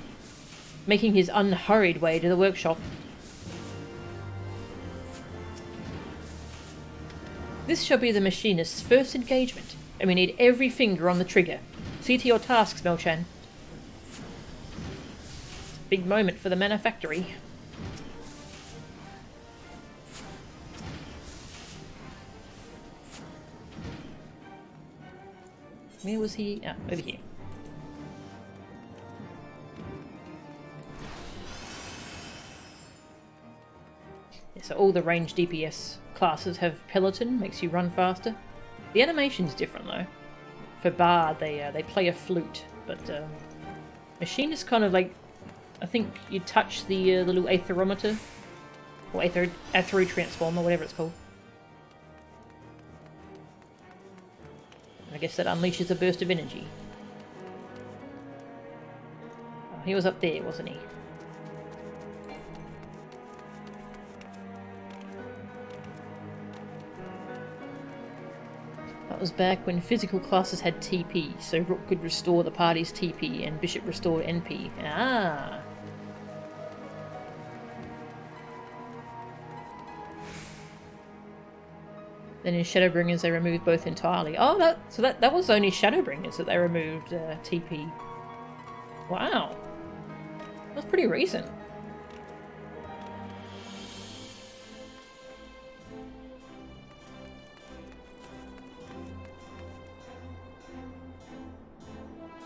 making his unhurried way to the workshop. This shall be the Machinist's first engagement, and we need every finger on the trigger. See to your tasks, Melchan. Big moment for the manufactory. Where was he? Ah, over here. Yeah, so all the ranged DPS classes have Peloton, makes you run faster. The animation's different though. For Bard, they play a flute, but Machinist kind of like, I think you touch the little aetherometer, or aethero transformer, whatever it's called. I guess that unleashes a burst of energy. Oh, he was up there, wasn't he? That was back when physical classes had TP, so Rook could restore the party's TP and Bishop restored NP. Ah! Then in Shadowbringers they removed both entirely. Oh, that was only Shadowbringers that they removed TP. Wow. That's pretty recent.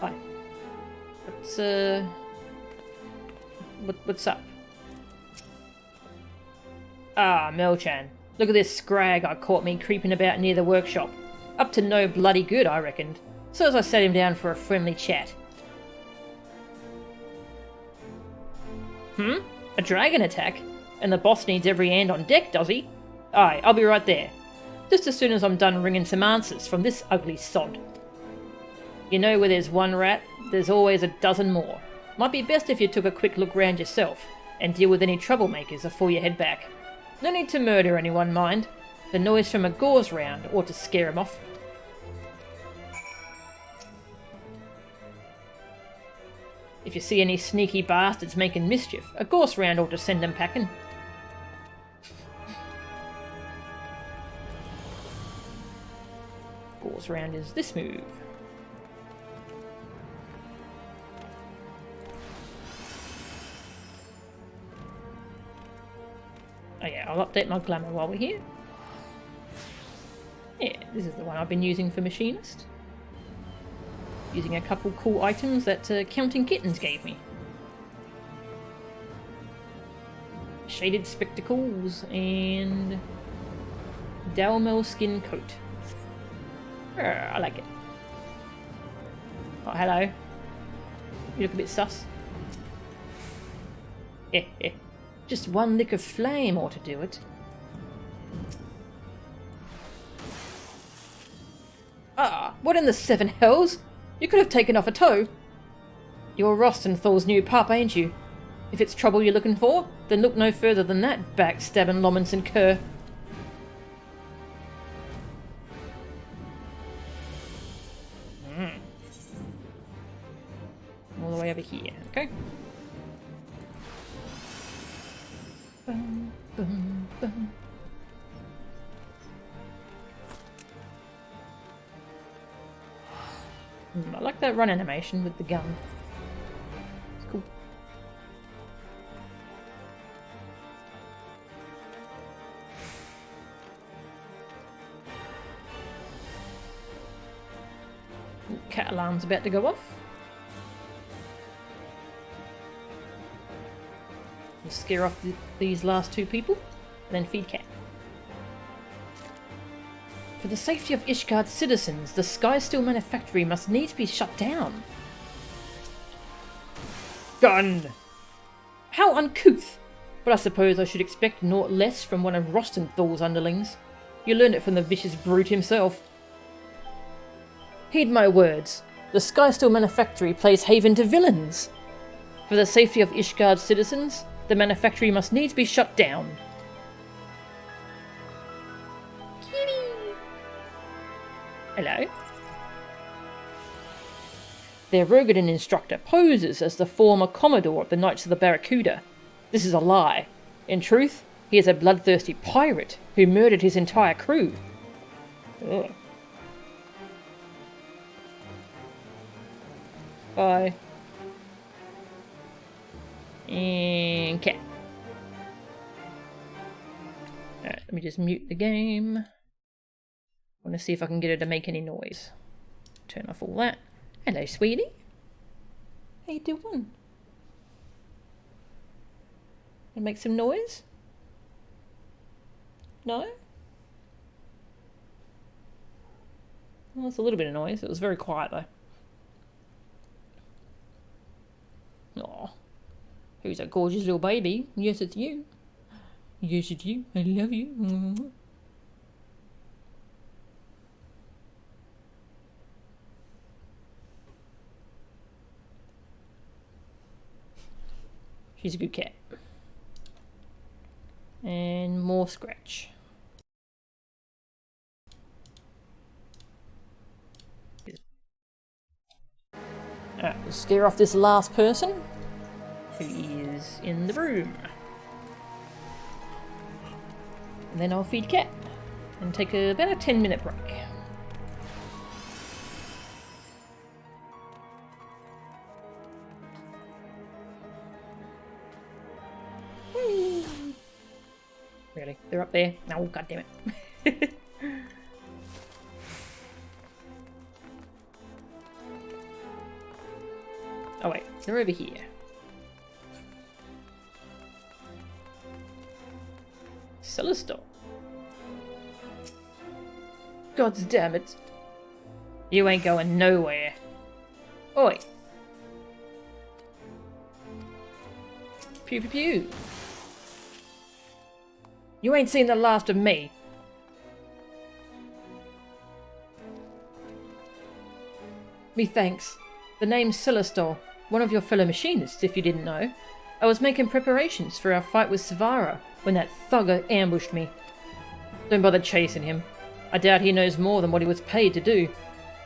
Hi. What's up? Ah, Melchan. Look at this scrag I caught me creeping about near the workshop. Up to no bloody good, I reckoned. So as I sat him down for a friendly chat. A dragon attack? And the boss needs every hand on deck, does he? Aye, I'll be right there. Just as soon as I'm done wringing some answers from this ugly sod. You know where there's one rat, there's always a dozen more. Might be best if you took a quick look round yourself, and deal with any troublemakers before you head back. No need to murder anyone, mind. The noise from a gauze round ought to scare him off. If you see any sneaky bastards making mischief, a gauze round ought to send them packing. Gauze round is this move. Oh yeah, I'll update my glamour while we're here. Yeah, this is the one I've been using for Machinist. Using a couple cool items that Counting Kittens gave me. Shaded spectacles and Dalmel skin coat. I like it. Oh, hello. You look a bit sus. Just one lick of flame ought to do it. Ah, what in the seven hells? You could have taken off a toe. You're Rostenthal's new pup, ain't you? If it's trouble you're looking for, then look no further than that backstabbing Lommonson cur. All the way over here, okay? Boom, boom, boom. I like that run animation with the gun. It's cool. Cat alarm's about to go off. We'll scare off these last two people, and then feed Cat. For the safety of Ishgard's citizens, the Skysteel Manufactory must needs be shut down. Gun! How uncouth! But I suppose I should expect naught less from one of Rostenthal's underlings. You learned it from the vicious brute himself. Heed my words. The Skysteel Manufactory plays haven to villains. For the safety of Ishgard's citizens, the manufactory must needs be shut down. Hello. Their Rogadin instructor poses as the former Commodore of the Knights of the Barracuda. This is a lie. In truth, he is a bloodthirsty pirate who murdered his entire crew. Ugh. Bye. And cat. Alright, let me just mute the game. I want to see if I can get her to make any noise. Turn off all that. Hello, sweetie. How you doing? Want to make some noise? No? Well, it's a little bit of noise. It was very quiet though. Aw. Who's that gorgeous little baby? Yes, it's you. Yes, it's you. I love you. She's a good cat. And more scratch. Alright, we'll scare off this last person who is in the room. And then I'll feed cat and take about a 10-minute break. Really? They're up there? Oh, god damn it. Oh wait, they're over here. Celestor. God damn it. You ain't going nowhere. Oi. Pew pew pew. You ain't seen the last of me. Me thanks. The name's Celestor, one of your fellow machinists, if you didn't know. I was making preparations for our fight with Savara when that thugger ambushed me. Don't bother chasing him. I doubt he knows more than what he was paid to do.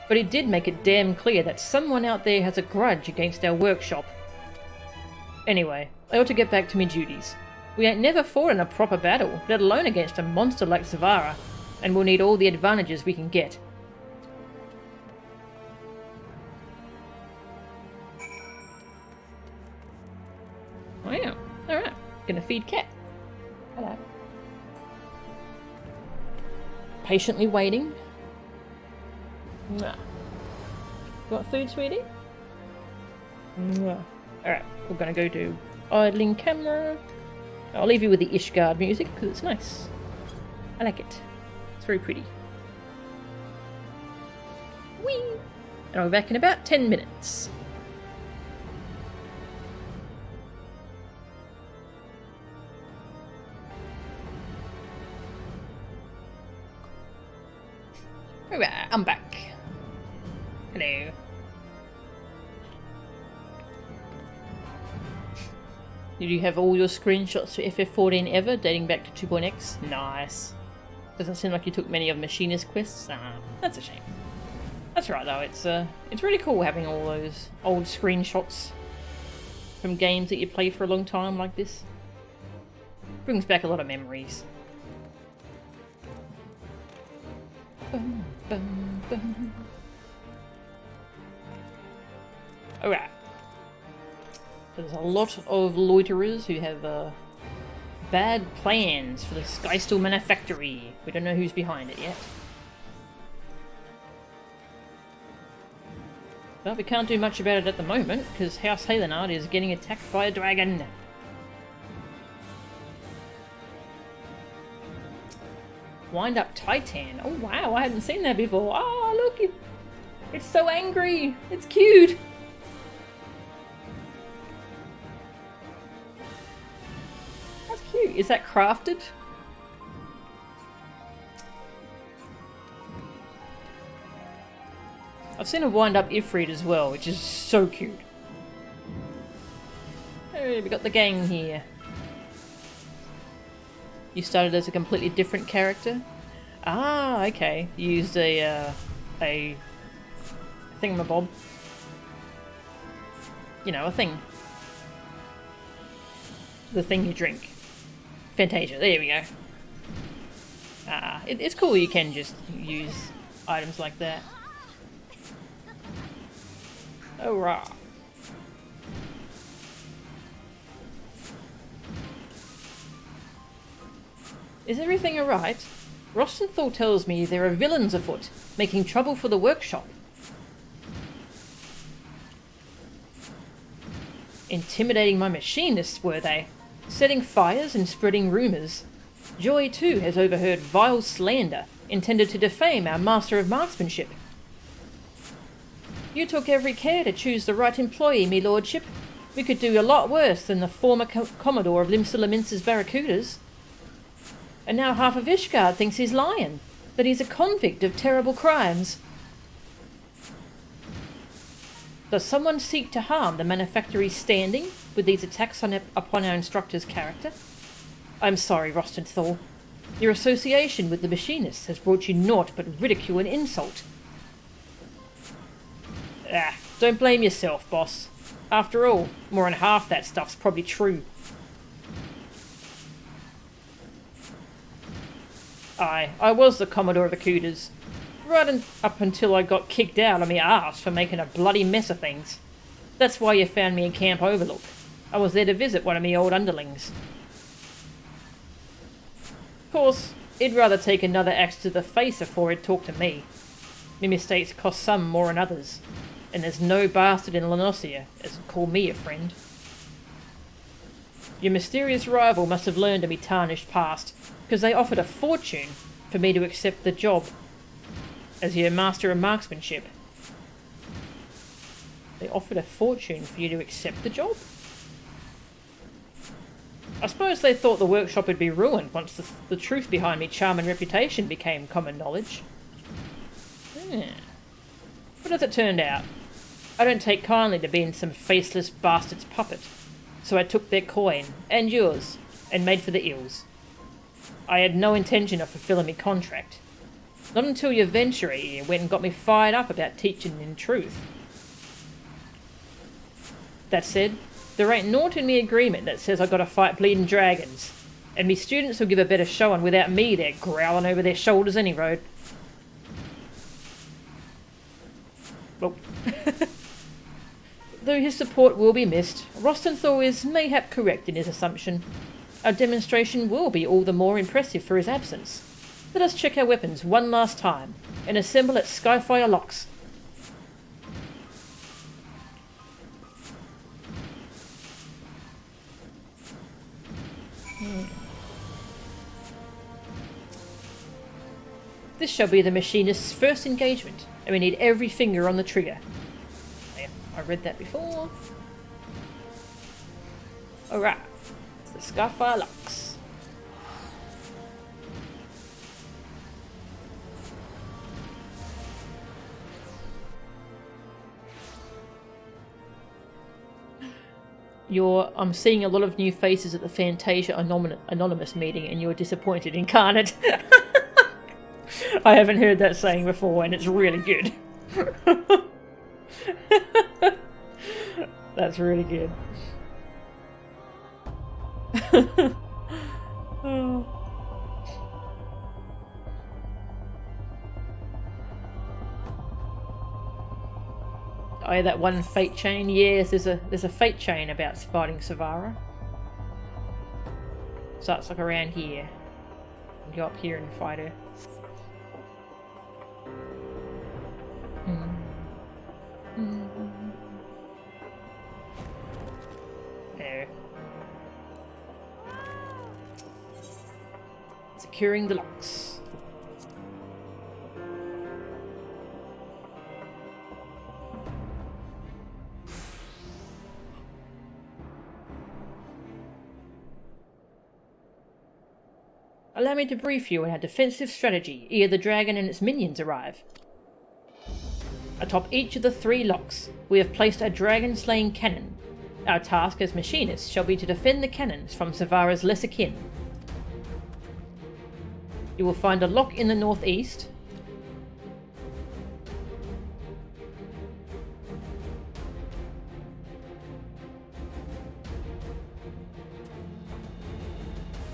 But he did make it damn clear that someone out there has a grudge against our workshop. Anyway, I ought to get back to me duties. We ain't never fought in a proper battle, let alone against a monster like Savara, and we'll need all the advantages we can get. Wow, alright, gonna feed cat. Hello. Patiently waiting. Mwah. You want food, sweetie? Mwah. Alright, we're gonna go to idling camera. I'll leave you with the Ishgard music because it's nice. I like it. It's very pretty. Whee! And I'll be back in about 10 minutes. Alright, I'm back. Hello. Did you have all your screenshots for FF14 ever, dating back to 2.x? Nice. Doesn't seem like you took many of Machinist quests. That's a shame. That's right though, it's really cool having all those old screenshots from games that you play for a long time like this. Brings back a lot of memories. Bum, bum, bum. Alright. There's a lot of loiterers who have bad plans for the Skysteel Manufactory. We don't know who's behind it yet. But we can't do much about it at the moment, because House Halenard is getting attacked by a dragon. Wind Up Titan. Oh wow, I hadn't seen that before. Oh look, it's so angry. It's cute. That's cute. Is that crafted? I've seen a Wind Up Ifrit as well, which is so cute. Oh, we got the gang here. You started as a completely different character? Ah, okay. You used a a thingamabob. You know, a thing. The thing you drink. Fantasia, there we go. It's cool you can just use items like that. Oh, rah. Is everything alright? Rostenthal tells me there are villains afoot, making trouble for the workshop. Intimidating my machinists, were they? Setting fires and spreading rumours. Joy, too, has overheard vile slander, intended to defame our master of marksmanship. You took every care to choose the right employee, me lordship. We could do a lot worse than the former Commodore of Limsa-Lamince's Barracudas. And now half of Ishgard thinks he's lying, that he's a convict of terrible crimes. Does someone seek to harm the manufactory's standing with these attacks upon our instructor's character? I'm sorry, Rostenthal. Your association with the Machinists has brought you naught but ridicule and insult. Don't blame yourself, boss. After all, more than half that stuff's probably true. I was the Commodore of the Cooters, right up until I got kicked out of my arse for making a bloody mess of things. That's why you found me in Camp Overlook. I was there to visit one of me old underlings. Of course, he'd rather take another axe to the face afore he'd talk to me. Me mistakes cost some more than others, and there's no bastard in Lenosia as'd call me a friend. Your mysterious rival must have learned of me tarnished past, because they offered a fortune for me to accept the job as your master of marksmanship. They offered a fortune for you to accept the job? I suppose they thought the workshop would be ruined once the truth behind me charm and reputation became common knowledge. But as it turned out, I don't take kindly to being some faceless bastard's puppet, so I took their coin, and yours, and made for the Ills. I had no intention of fulfilling my contract. Not until your venturer here went and got me fired up about teaching in truth. That said, there ain't naught in me agreement that says I gotta fight bleeding dragons, and me students will give a better showing without me there growling over their shoulders any road. Oh. Though his support will be missed, Rostenthal is mayhap correct in his assumption. Our demonstration will be all the more impressive for his absence. Let us check our weapons one last time, and assemble at Skyfire Locks. This shall be the Machinist's first engagement, and we need every finger on the trigger. I read that before. Alright, the Skyfire Locks. I'm seeing a lot of new faces at the Fantasia Anonymous meeting, and you're disappointed incarnate. I haven't heard that saying before, and it's really good. That's really good. Oh. Oh, yeah, that one fate chain. Yes, there's a fate chain about fighting Savara. So it's like around here. You go up here and fight her. There. Securing the locks. Allow me to brief you on our defensive strategy ere the dragon and its minions arrive. Atop each of the 3 locks, we have placed a dragon-slaying cannon. Our task as machinists shall be to defend the cannons from Savara's lesser kin. You will find a lock in the northeast,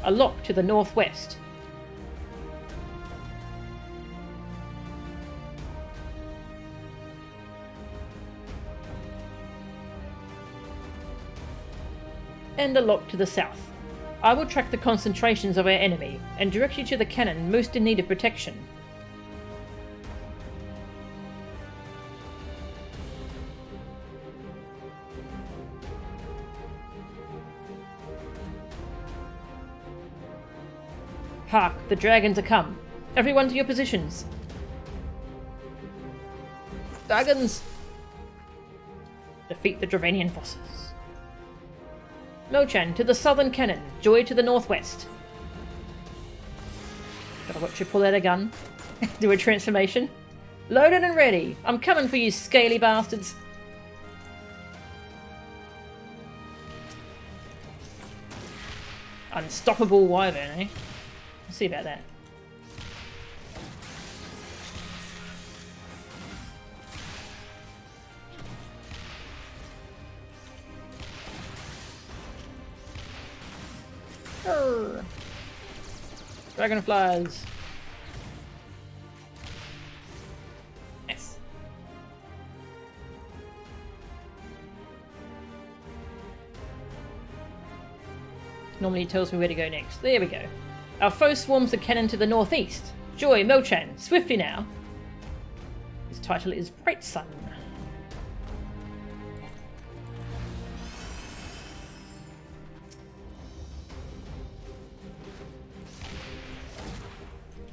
A lock to the northwest. And a lock to the south. I will track the concentrations of our enemy and direct you to the cannon most in need of protection. Hark, the dragons are come. Everyone to your positions. Dragons! Defeat the Dravanian forces. Mochan to the southern cannon, Joy to the northwest. Gotta watch you pull out a gun. Do a transformation. Loaded and ready. I'm coming for you, scaly bastards. Unstoppable wyvern, eh? Let's see about that. Arrgh. Dragonflies. Yes. Normally it tells me where to go next. There we go. Our foe swarms the cannon to the northeast. Joy, Mochan, swiftly now. His title is Bright Sun.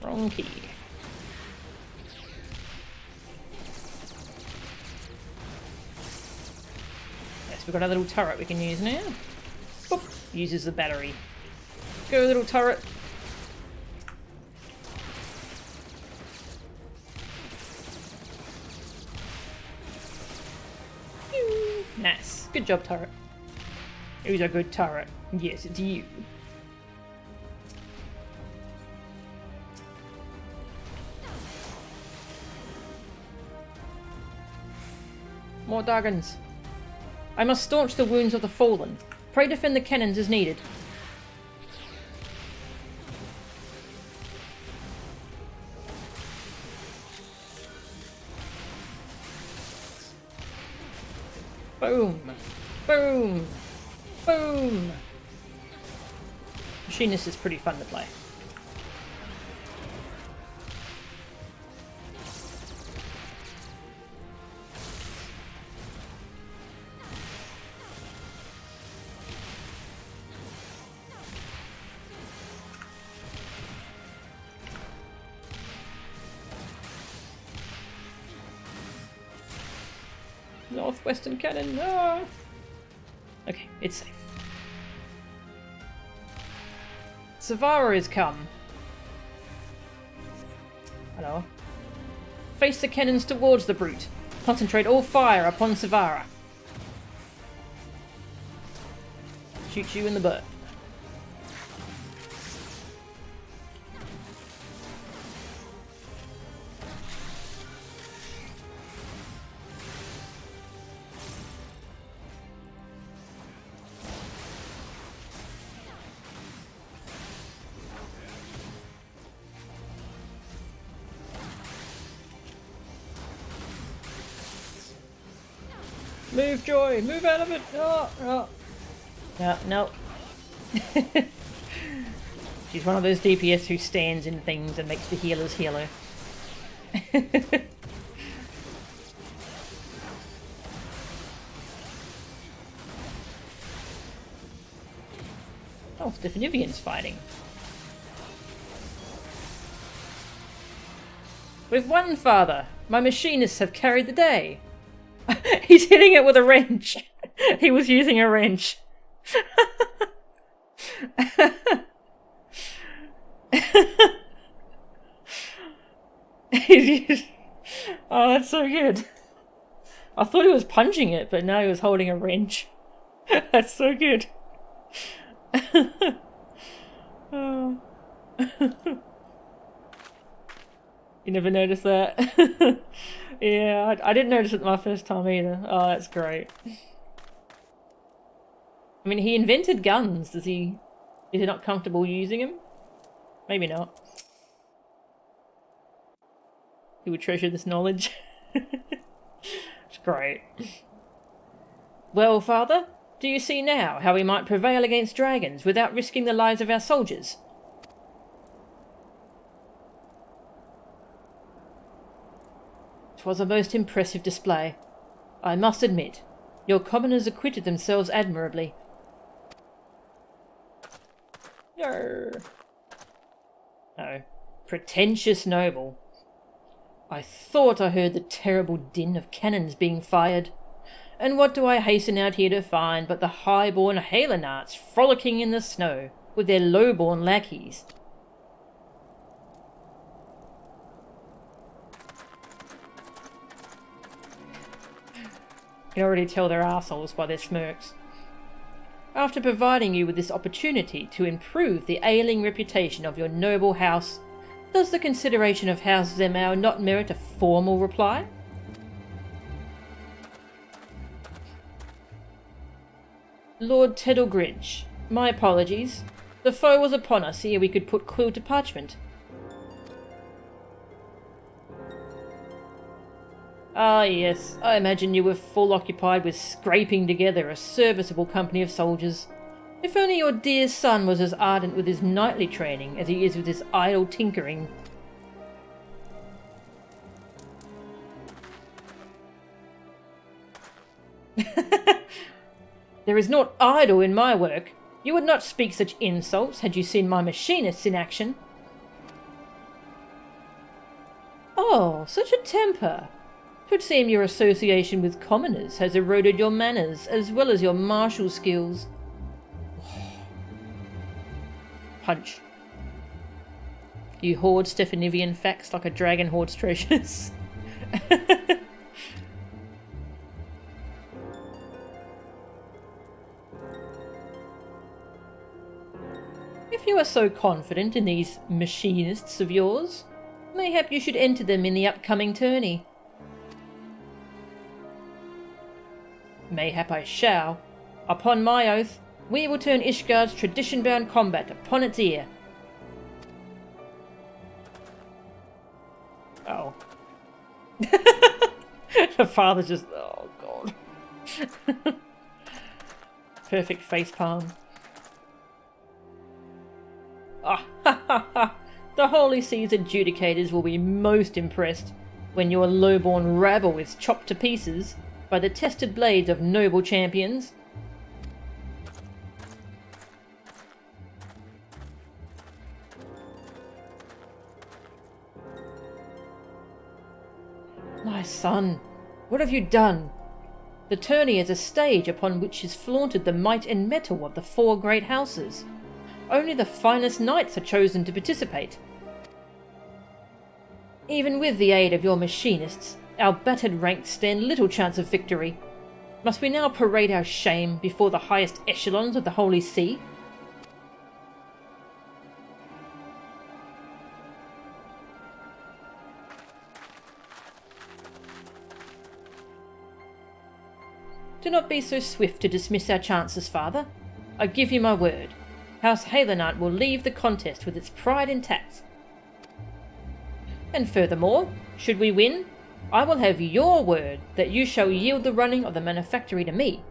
Wrong key. Yes, we've got a little turret we can use now. Boop. Uses the battery. Go, little turret. Nice. Good job, turret. Who's a good turret? Yes, it's you. More dragons. I must staunch the wounds of the fallen. Pray defend the cannons as needed. Boom! Boom! Boom! Machinist is pretty fun to play. Northwestern cannon, no! Okay, it's safe. Savara is come. Hello. Face the cannons towards the brute. Concentrate all fire upon Savara. Shoot you in the butt. Move, Joy! Move out of it! Oh, oh. No, no. She's one of those DPS who stands in things and makes the healers heal her. Oh, Stefanivian's fighting. With one father, my machinists have carried the day. He's hitting it with a wrench. He was using a wrench. Oh, that's so good. I thought he was punching it, but no, he was holding a wrench. That's so good. Oh. You never noticed that? Yeah, I didn't notice it my first time either. Oh, that's great. I mean, he invented guns. Does he Is he not comfortable using him? Maybe not. He would treasure this knowledge. It's great. Well, Father, do you see now how we might prevail against dragons without risking the lives of our soldiers? 'Twas a most impressive display. I must admit, your commoners acquitted themselves admirably. Yarr. Oh, pretentious noble. I thought I heard the terrible din of cannons being fired. And what do I hasten out here to find but the high-born Halenarts frolicking in the snow with their low-born lackeys? You can already tell they're arseholes by their smirks. After providing you with this opportunity to improve the ailing reputation of your noble house, does the consideration of House Zemau not merit a formal reply? Lord Teddlegridge, my apologies. The foe was upon us ere we could put quill to parchment. Ah, yes, I imagine you were full occupied with scraping together a serviceable company of soldiers. If only your dear son was as ardent with his knightly training as he is with his idle tinkering. There is naught idle in my work. You would not speak such insults had you seen my machinists in action. Oh, such a temper! 'Twould seem your association with commoners has eroded your manners as well as your martial skills. Punch. You hoard Stephanivian facts like a dragon hoards treasures. If you are so confident in these machinists of yours, mayhap you should enter them in the upcoming tourney. Mayhap I shall. Upon my oath, we will turn Ishgard's tradition-bound combat upon its ear. Oh. The father just... oh, God. Perfect facepalm. Ah, ha, ha, ha. The Holy See's adjudicators will be most impressed when your low-born rabble is chopped to pieces by the tested blades of noble champions. My son, what have you done? The tourney is a stage upon which is flaunted the might and mettle of the four great houses. Only the finest knights are chosen to participate. Even with the aid of your machinists, our battered ranks stand little chance of victory. Must we now parade our shame before the highest echelons of the Holy See? Do not be so swift to dismiss our chances, Father. I give you my word. House Halenart will leave the contest with its pride intact. And furthermore, should we win, I will have your word that you shall yield the running of the manufactory to me.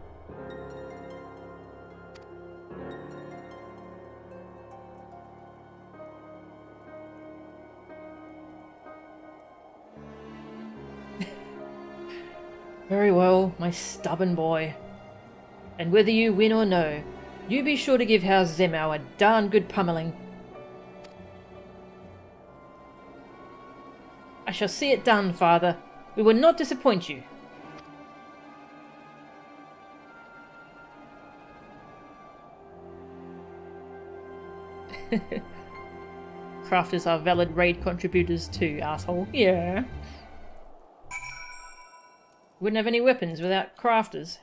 Very well, my stubborn boy. And whether you win or no, you be sure to give House Zemau a darn good pummeling. I shall see it done, Father. We will not disappoint you. Crafters are valid raid contributors too, asshole. Yeah. Wouldn't have any weapons without crafters.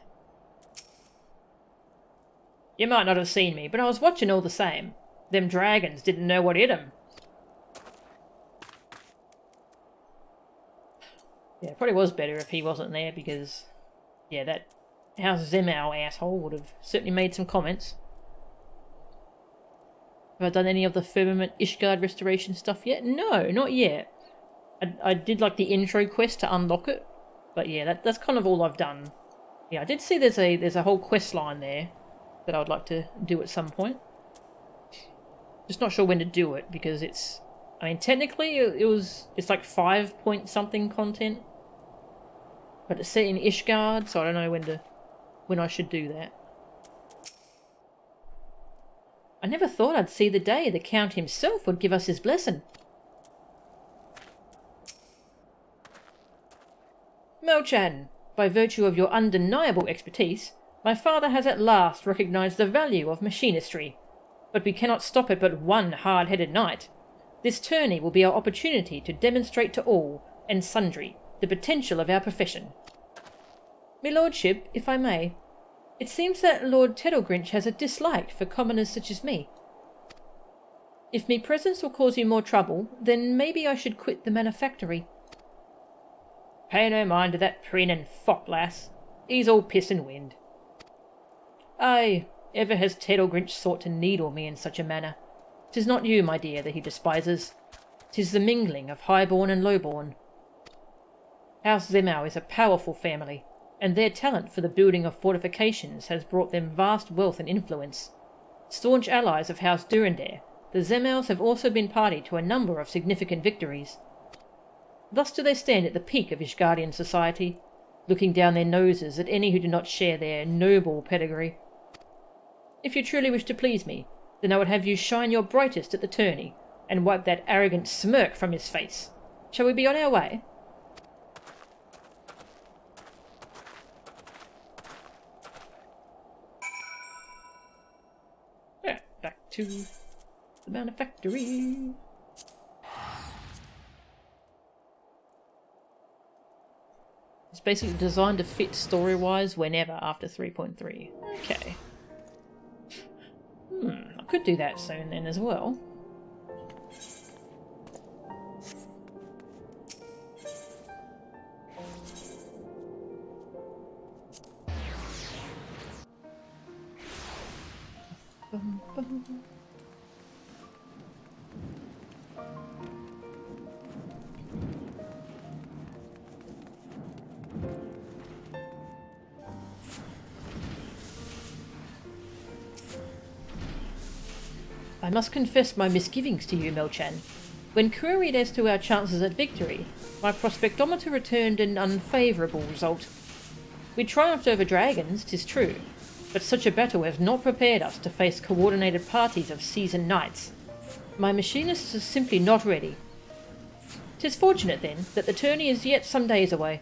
You might not have seen me, but I was watching all the same. Them dragons didn't know what hit them. Yeah, it probably was better if he wasn't there because, yeah, that House Zemau asshole would have certainly made some comments. Have I done any of the Firmament Ishgard restoration stuff yet? No, not yet. I did like the intro quest to unlock it, but yeah, that's kind of all I've done. Yeah, I did see there's a whole quest line there that I would like to do at some point. Just not sure when to do it because it's, I mean, technically it's like 5 point something content, but it's set in Ishgard, so I don't know when I should do that. I never thought I'd see the day the Count himself would give us his blessing. Melchan, by virtue of your undeniable expertise, my father has at last recognized the value of machinistry. But we cannot stop at but one hard-headed knight. This tourney will be our opportunity to demonstrate to all, and sundry, the potential of our profession. Me lordship, if I may, it seems that Lord Tettlegrinch has a dislike for commoners such as me. If me presence will cause you more trouble, then maybe I should quit the manufactory. Pay no mind to that preening fop, lass. He's all piss and wind. Aye, ever has Tettlegrinch sought to needle me in such a manner. 'Tis not you, my dear, that he despises. 'Tis the mingling of highborn and lowborn. House Zemau is a powerful family, and their talent for the building of fortifications has brought them vast wealth and influence. Staunch allies of House Durandare, the Zemaus have also been party to a number of significant victories. Thus do they stand at the peak of Ishgardian society, looking down their noses at any who do not share their noble pedigree. If you truly wish to please me, then I would have you shine your brightest at the tourney, and wipe that arrogant smirk from his face. Shall we be on our way? Yeah, back to the manufactory. It's basically designed to fit story-wise whenever after 3.3. Okay. I could do that soon then as well. Bum, bum. I must confess my misgivings to you, Melchan. When queried as to our chances at victory, my prospectometer returned an unfavourable result. We triumphed over dragons, 'tis true, but such a battle has not prepared us to face coordinated parties of seasoned knights. My machinists are simply not ready. 'Tis fortunate, then, that the tourney is yet some days away.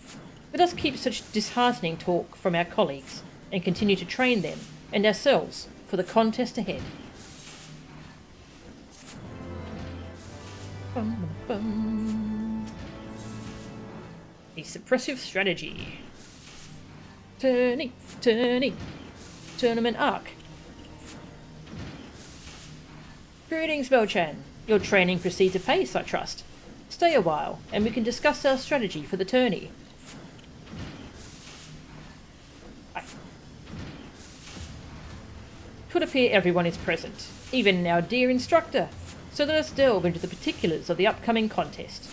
Let us keep such disheartening talk from our colleagues, and continue to train them, and ourselves, for the contest ahead. Bum, bum. A suppressive strategy. Tourney, tournament arc. Greetings, Melchan. Your training proceeds apace, I trust. Stay a while, and we can discuss our strategy for the tourney. Twould appear everyone is present, even our dear instructor. So let us delve into the particulars of the upcoming contest.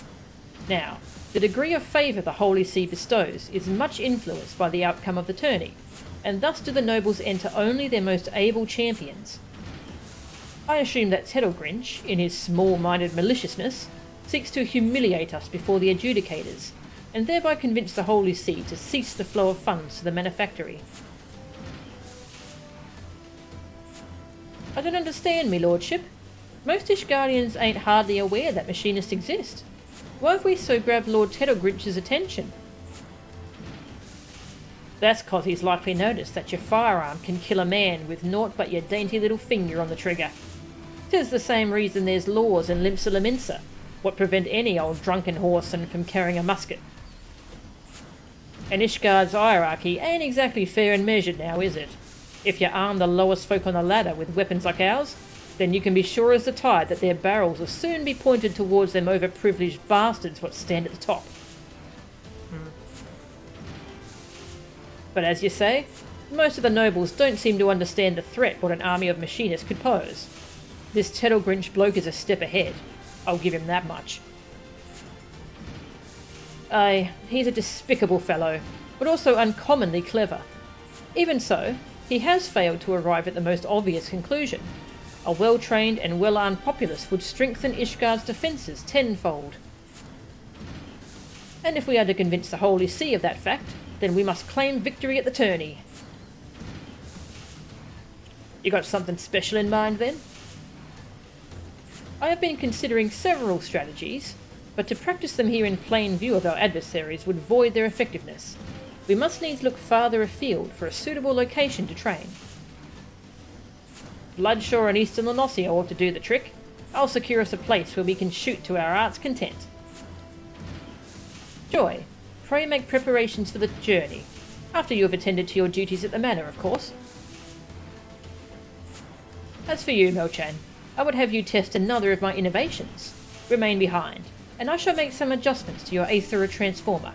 Now, the degree of favour the Holy See bestows is much influenced by the outcome of the tourney, and thus do the nobles enter only their most able champions. I assume that Tettlegrinch, in his small-minded maliciousness, seeks to humiliate us before the adjudicators, and thereby convince the Holy See to cease the flow of funds to the manufactory. I don't understand, me lordship. Most Ishgardians ain't hardly aware that machinists exist. Why have we so grabbed Lord Tettlegrinch's attention? That's 'cause he's likely noticed that your firearm can kill a man with naught but your dainty little finger on the trigger. 'Tis the same reason there's laws in Limsa, what prevent any old drunken horseman from carrying a musket. And Ishgard's hierarchy ain't exactly fair and measured now, is it? If you arm the lowest folk on the ladder with weapons like ours, then you can be sure as the tide that their barrels will soon be pointed towards them overprivileged bastards what stand at the top. But as you say, most of the nobles don't seem to understand the threat what an army of machinists could pose. This Tettlegrinch bloke is a step ahead. I'll give him that much. Aye, he's a despicable fellow, but also uncommonly clever. Even so, he has failed to arrive at the most obvious conclusion. A well-trained and well-armed populace would strengthen Ishgard's defences tenfold. And if we are to convince the Holy See of that fact, then we must claim victory at the tourney. You got something special in mind, then? I have been considering several strategies, but to practice them here in plain view of our adversaries would void their effectiveness. We must needs look farther afield for a suitable location to train. Bloodshaw and Eastern Lenosia ought to do the trick. I'll secure us a place where we can shoot to our heart's content. Joy, pray make preparations for the journey, after you have attended to your duties at the manor, of course. As for you, Mo-chan, I would have you test another of my innovations. Remain behind, and I shall make some adjustments to your Aethera transformer.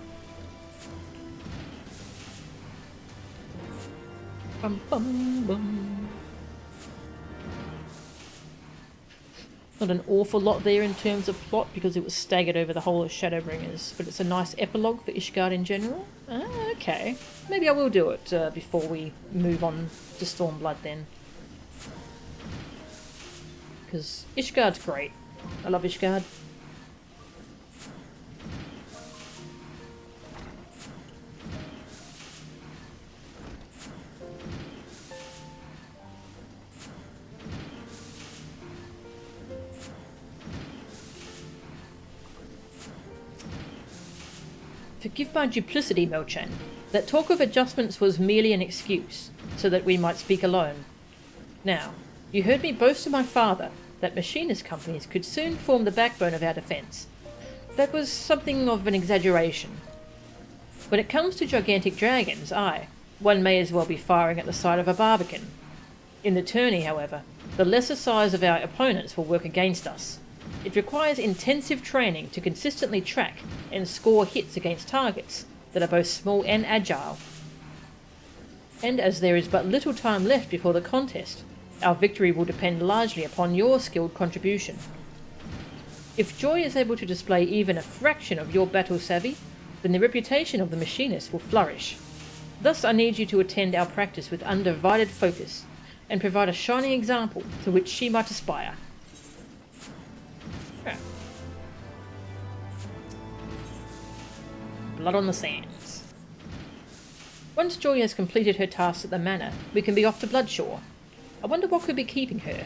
Bum, bum, bum. Not an awful lot there in terms of plot because it was staggered over the whole of Shadowbringers, but it's a nice epilogue for Ishgard in general. Okay, maybe I will do it before we move on to Stormblood then. Because Ishgard's great. I love Ishgard. Forgive my duplicity, Mo-chan. That talk of adjustments was merely an excuse, so that we might speak alone. Now, you heard me boast to my father that machinist companies could soon form the backbone of our defence. That was something of an exaggeration. When it comes to gigantic dragons, one may as well be firing at the sight of a barbican. In the tourney, however, the lesser size of our opponents will work against us. It requires intensive training to consistently track and score hits against targets that are both small and agile. And as there is but little time left before the contest, our victory will depend largely upon your skilled contribution. If Joy is able to display even a fraction of your battle savvy, then the reputation of the Machinist will flourish. Thus I need you to attend our practice with undivided focus, and provide a shining example to which she might aspire. Blood on the sands. Once Joy has completed her tasks at the manor, we can be off to Bloodshaw. I wonder what could be keeping her.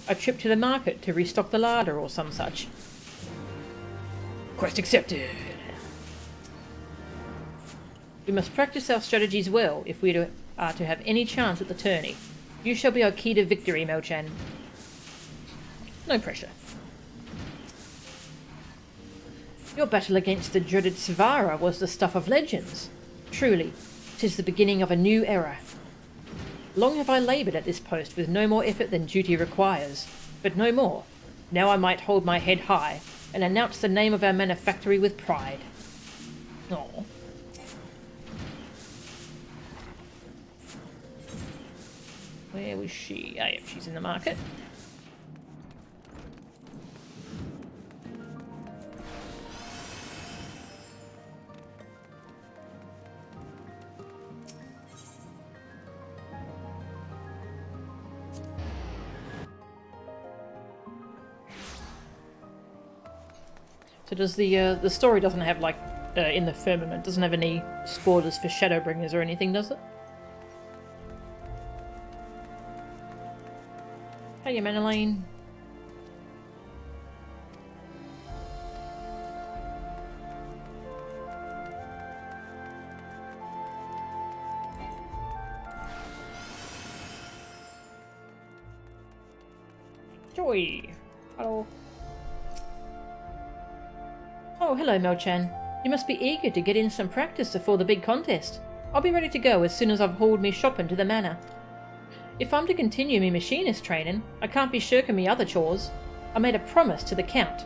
A trip to the market to restock the larder or some such. Quest accepted. We must practice our strategies well if we are to have any chance at the tourney. You shall be our key to victory, Mo-chan. No pressure. Your battle against the dreaded Svara was the stuff of legends. Truly, 'tis the beginning of a new era. Long have I laboured at this post with no more effort than duty requires, but no more. Now I might hold my head high and announce the name of our manufactory with pride. Oh. Where was she? Ah, yep, she's in the market. So does the story doesn't have like in the firmament doesn't have any spoilers for Shadowbringers or anything, does it? Hey, Manaline. Joy. Hello. Oh, hello, Mo-chan. You must be eager to get in some practice before the big contest. I'll be ready to go as soon as I've hauled me shopping to the manor. If I'm to continue me machinist training, I can't be shirking me other chores. I made a promise to the Count.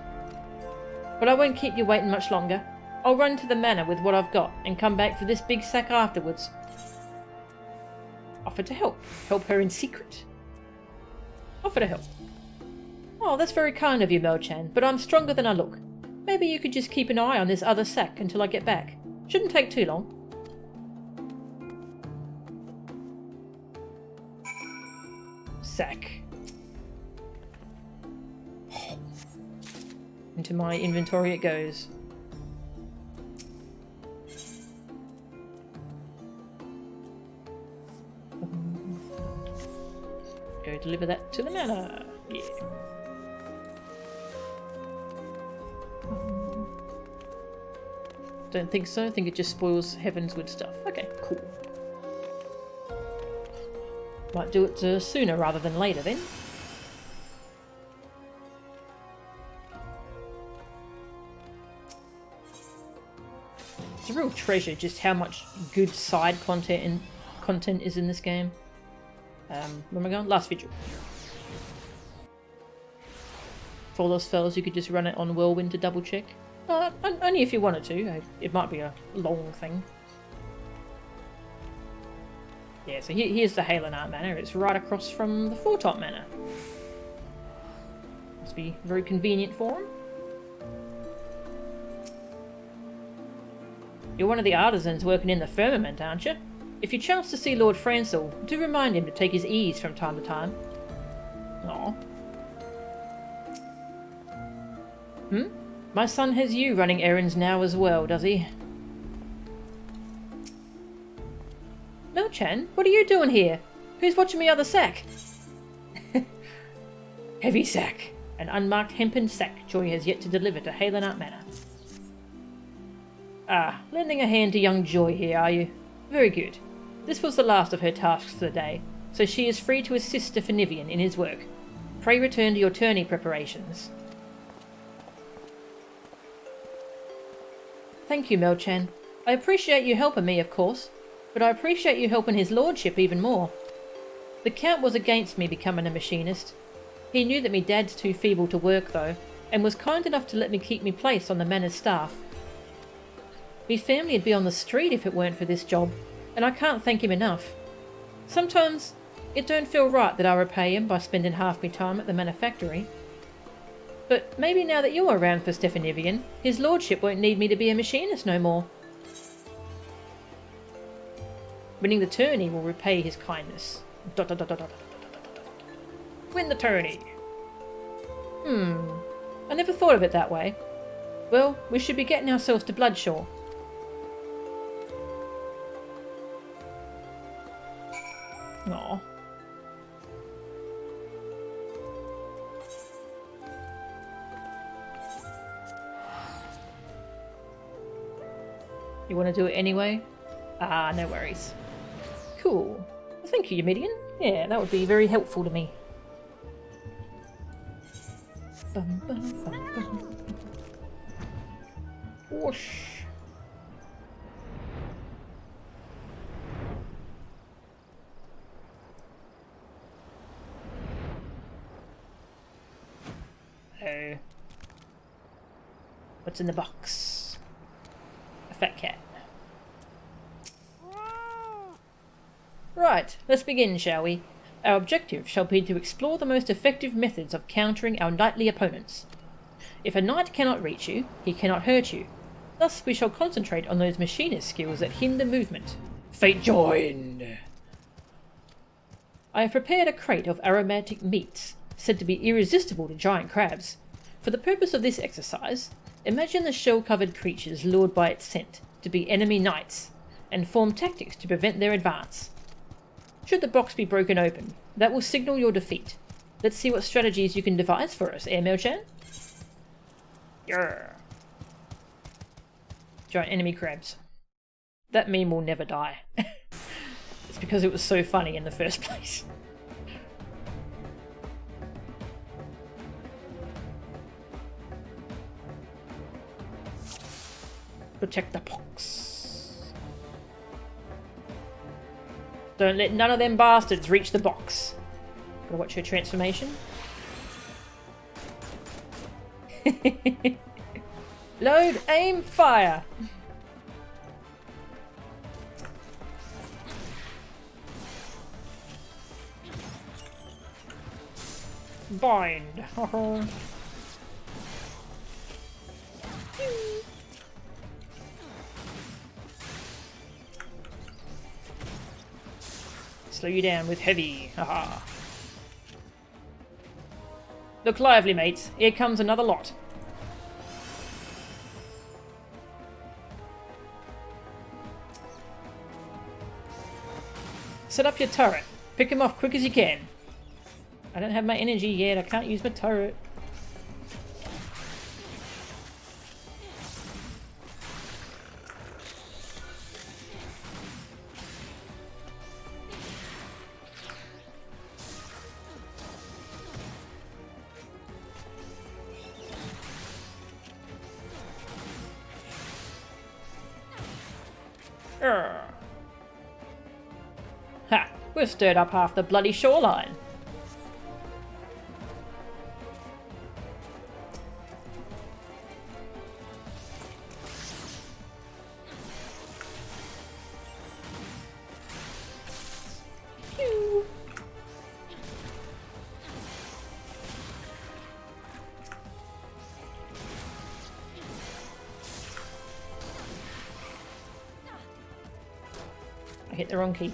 But I won't keep you waiting much longer. I'll run to the manor with what I've got and come back for this big sack afterwards. Offer to help. Help her in secret. Offer to help. Oh, that's very kind of you, Mel-chan, but I'm stronger than I look. Maybe you could just keep an eye on this other sack until I get back. Shouldn't take too long. Sack. Into my inventory it goes. Go deliver that to the manor. Yeah. Don't think so. I think it just spoils Heavensward stuff. Okay, cool. Might do it sooner rather than later then. It's a real treasure just how much good side content is in this game. Where am I going? Last vigil. For those fellas, you could just run it on Whirlwind to double check. Only if you wanted to. It might be a long thing. Yeah, so here's the Halenart Manor. It's right across from the Foretop Manor. Must be very convenient for him. You're one of the artisans working in the firmament, aren't you? If you chance to see Lord Francel, do remind him to take his ease from time to time. Aw. My son has you running errands now as well, does he? Mel-chan, what are you doing here? Who's watching me other sack? Heavy sack. An unmarked hempen sack Joy has yet to deliver to Halenart Manor. Ah, lending a hand to young Joy here, are you? Very good. This was the last of her tasks for the day, so she is free to assist Stefanivian in his work. Pray return to your tourney preparations. Thank you, Mel-chan. I appreciate you helping me, of course, but I appreciate you helping his lordship even more. The Count was against me becoming a machinist. He knew that me dad's too feeble to work, though, and was kind enough to let me keep me place on the manor's staff. Me family'd be on the street if it weren't for this job, and I can't thank him enough. Sometimes it don't feel right that I repay him by spending half my time at the manufactory. But maybe now that you're around for Stefanivian, his lordship won't need me to be a machinist no more. Winning the tourney will repay his kindness. Win the tourney. I never thought of it that way. Well, we should be getting ourselves to Bloodshaw. Aw. You want to do it anyway? Ah, no worries. Cool. Well, thank you, Yamidian. Yeah, that would be very helpful to me. Bum, bum, bum, bum. Whoosh. Oh. What's in the box? A fat cat. Right, let's begin, shall we? Our objective shall be to explore the most effective methods of countering our knightly opponents. If a knight cannot reach you, he cannot hurt you. Thus we shall concentrate on those machinist skills that hinder movement. Fate joined! I have prepared a crate of aromatic meats, said to be irresistible to giant crabs. For the purpose of this exercise, imagine the shell-covered creatures lured by its scent to be enemy knights, and form tactics to prevent their advance. Should the box be broken open, that will signal your defeat. Let's see what strategies you can devise for us, Mel-chan. Grr. Giant enemy crabs. That meme will never die. It's because it was so funny in the first place. Protect the box. Don't let none of them bastards reach the box. Gotta watch her transformation. Load, aim, fire! Bind. Slow you down with heavy. Haha. Look lively, mates. Here comes another lot. Set up your turret. Pick him off quick as you can. I don't have my energy yet. I can't use my turret. Urgh. Ha! We've stirred up half the bloody shoreline. Pew. I hit the wrong key.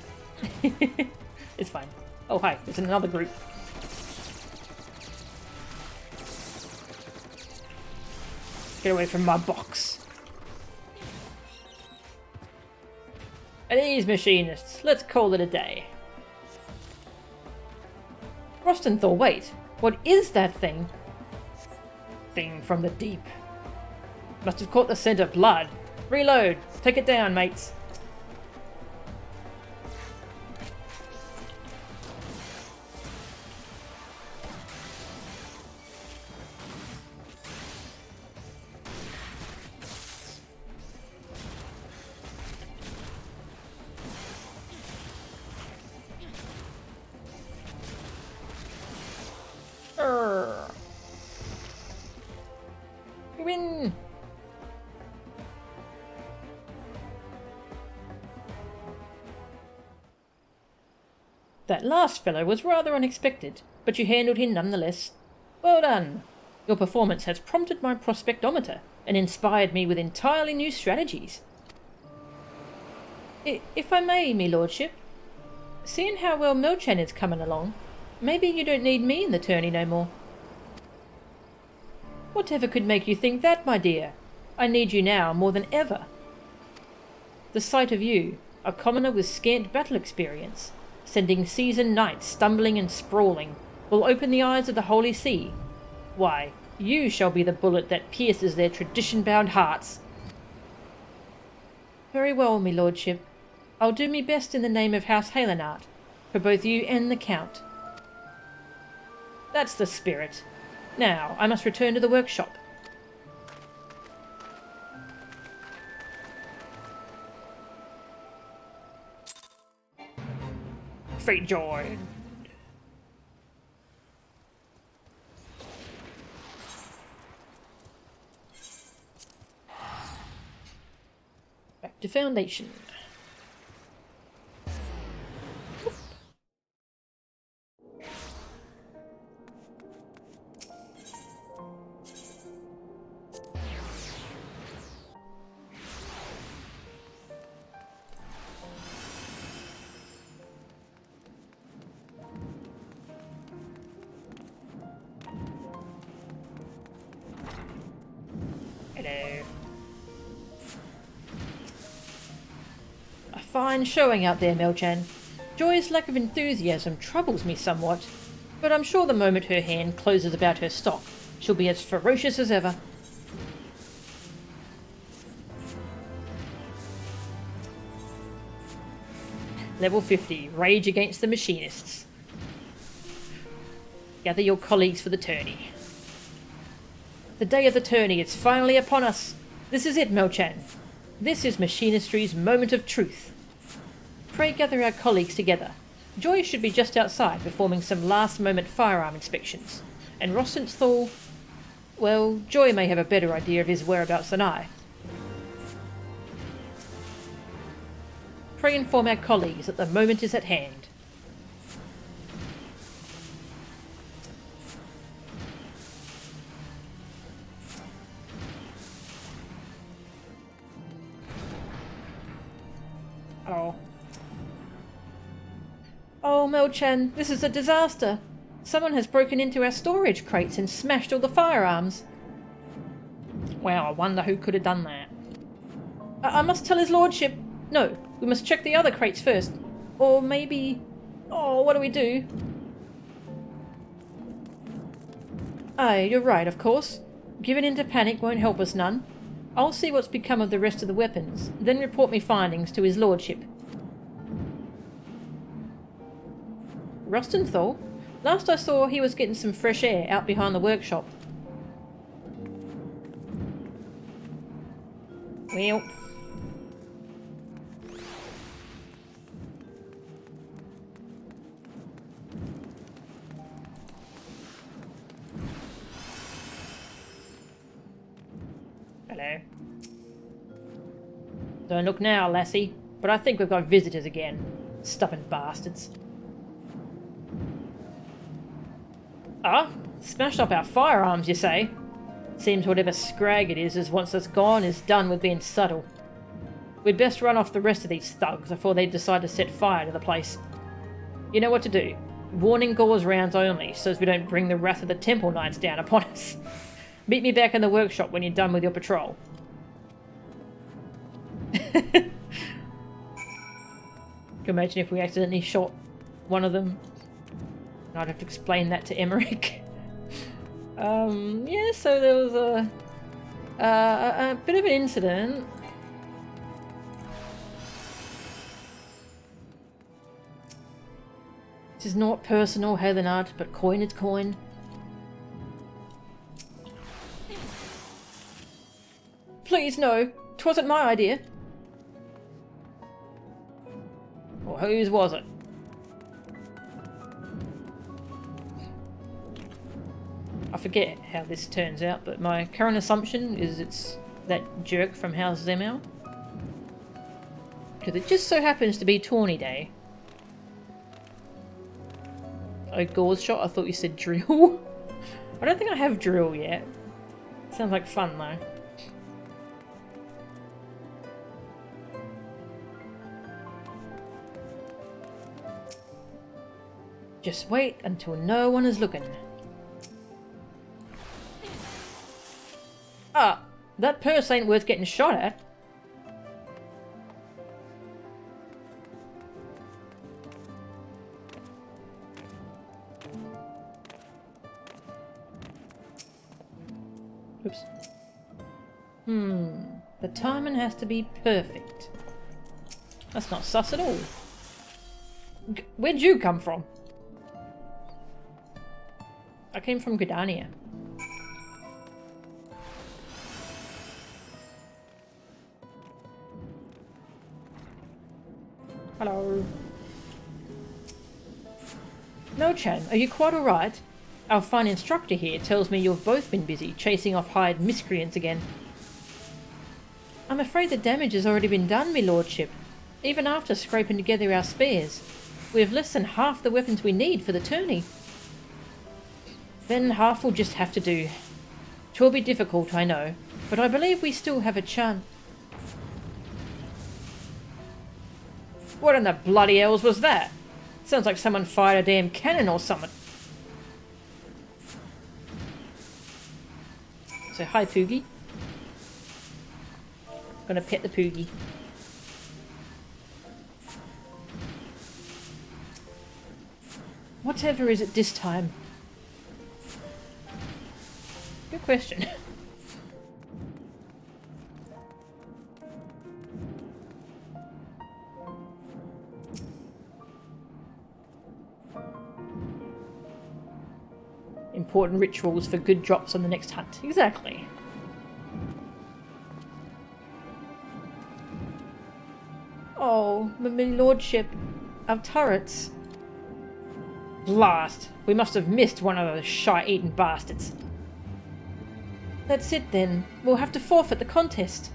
It's fine. Oh, hi. There's another group. Get away from my box. At ease, machinists. Let's call it a day. Rostenthal, wait. What is that thing? Thing from the deep. Must have caught the scent of blood. Reload. Take it down, mates. We win! That last fellow was rather unexpected, but you handled him nonetheless. Well done! Your performance has prompted my prospectometer and inspired me with entirely new strategies. If I may, me lordship, seeing how well Melchan is coming along, maybe you don't need me in the tourney no more. Whatever could make you think that, my dear? I need you now more than ever. The sight of you, a commoner with scant battle experience, sending seasoned knights stumbling and sprawling, will open the eyes of the Holy See. Why, you shall be the bullet that pierces their tradition-bound hearts. Very well, me lordship. I'll do me best in the name of House Halenart, for both you and the Count. That's the spirit. Now, I must return to the workshop. Fate joy. Back to Foundation. Fine showing out there, Melchan. Joy's lack of enthusiasm troubles me somewhat, but I'm sure the moment her hand closes about her stock, she'll be as ferocious as ever. Level 50, Rage against the Machinists. Gather your colleagues for the tourney. The day of the tourney is finally upon us. This is it, Melchan. This is Machinistry's moment of truth. Pray gather our colleagues together. Joy should be just outside performing some last-moment firearm inspections, and Rostenthal, well, Joy may have a better idea of his whereabouts than I. Pray inform our colleagues that the moment is at hand. Oh. Oh, Mel-chan, this is a disaster. Someone has broken into our storage crates and smashed all the firearms. Wow, I wonder who could have done that. I must tell his lordship. No, we must check the other crates first. Or maybe... Oh, what do we do? Aye, you're right, of course. Giving in to panic won't help us none. I'll see what's become of the rest of the weapons, then report me findings to his lordship. Rustenthal? Last I saw, he was getting some fresh air out behind the workshop. Well. Hello. Don't look now, lassie, but I think we've got visitors again. Stubborn bastards. Ah, smashed up our firearms, you say? Seems whatever scrag it is once it's gone is done with being subtle. We'd best run off the rest of these thugs before they decide to set fire to the place. You know what to do. Warning Gauze rounds only, so as we don't bring the wrath of the Temple Knights down upon us. Meet me back in the workshop when you're done with your patrol. Can you imagine if we accidentally shot one of them? I'd have to explain that to Emmerich. Yeah, so there was a bit of an incident. This is not personal, Helenard, but coin is coin. Please, no. 'Twasn't my idea. Well, whose was it? I forget how this turns out, but my current assumption is it's that jerk from House Zemel. Because it just so happens to be Tawny Day. Oh, Gauze shot? I thought you said drill. I don't think I have drill yet. Sounds like fun though. Just wait until no one is looking. Ah, that purse ain't worth getting shot at. Oops. The timing has to be perfect. That's not sus at all. Where'd you come from? I came from Gridania. Hello. No-chan, are you quite alright? Our fine instructor here tells me you've both been busy chasing off hired miscreants again. I'm afraid the damage has already been done, me lordship. Even after scraping together our spares, we have less than half the weapons we need for the tourney. Then half will just have to do. 'Twill be difficult, I know, but I believe we still have a chance. What in the bloody hells was that? Sounds like someone fired a damn cannon or something. So hi, Poogie. Gonna pet the Poogie. Whatever is it this time? Good question. Important rituals for good drops on the next hunt. Exactly. Oh, my lordship. Our turrets. Blast! We must have missed one of those shite-eating bastards. That's it then. We'll have to forfeit the contest.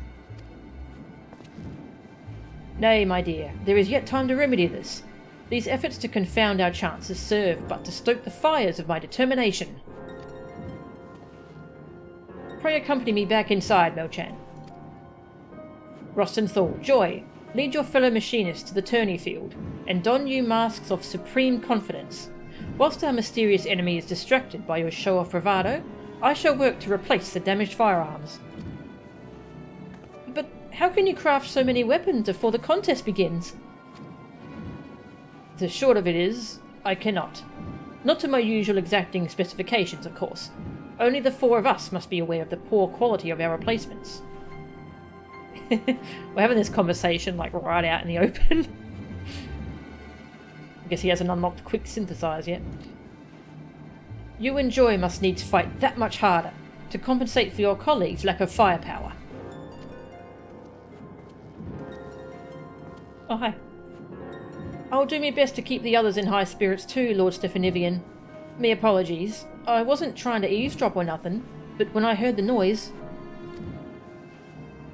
Nay, my dear, there is yet time to remedy this. These efforts to confound our chances serve but to stoke the fires of my determination. Pray accompany me back inside, Mel-chan. Rostenthal, Joy, Lead your fellow machinists to the tourney field, and don you masks of supreme confidence. Whilst our mysterious enemy is distracted by your show of bravado, I shall work to replace the damaged firearms. But how can you craft so many weapons before the contest begins? The short of it is, I cannot. Not to my usual exacting specifications, of course. Only the four of us must be aware of the poor quality of our replacements. We're having this conversation like right out in the open. I guess he hasn't unlocked quick synthesize yet. You and Joy must needs fight that much harder to compensate for your colleagues' lack of firepower. Oh, hi. I'll do my best to keep the others in high spirits too, Lord Stephanivian. Me apologies. I wasn't trying to eavesdrop or nothing, but when I heard the noise...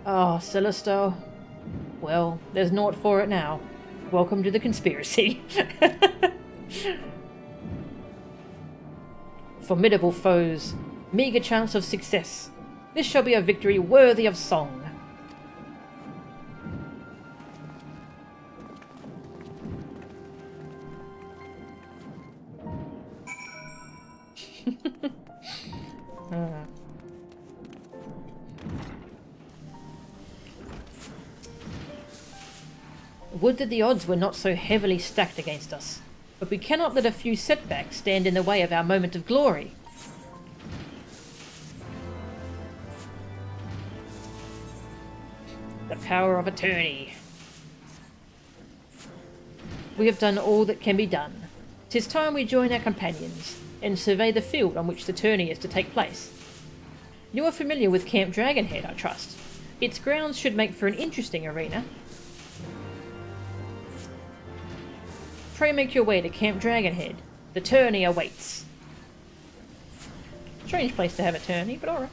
Oh, Celestial. Well, there's naught for it now. Welcome to the conspiracy. Formidable foes. Meagre chance of success. This shall be a victory worthy of song. Would that the odds were not so heavily stacked against us, but we cannot let a few setbacks stand in the way of our moment of glory. The power of attorney. We have done all that can be done. 'Tis time we join our companions, and survey the field on which the tourney is to take place. You are familiar with Camp Dragonhead, I trust. Its grounds should make for an interesting arena. Pray make your way to Camp Dragonhead. The tourney awaits. Strange place to have a tourney, but alright.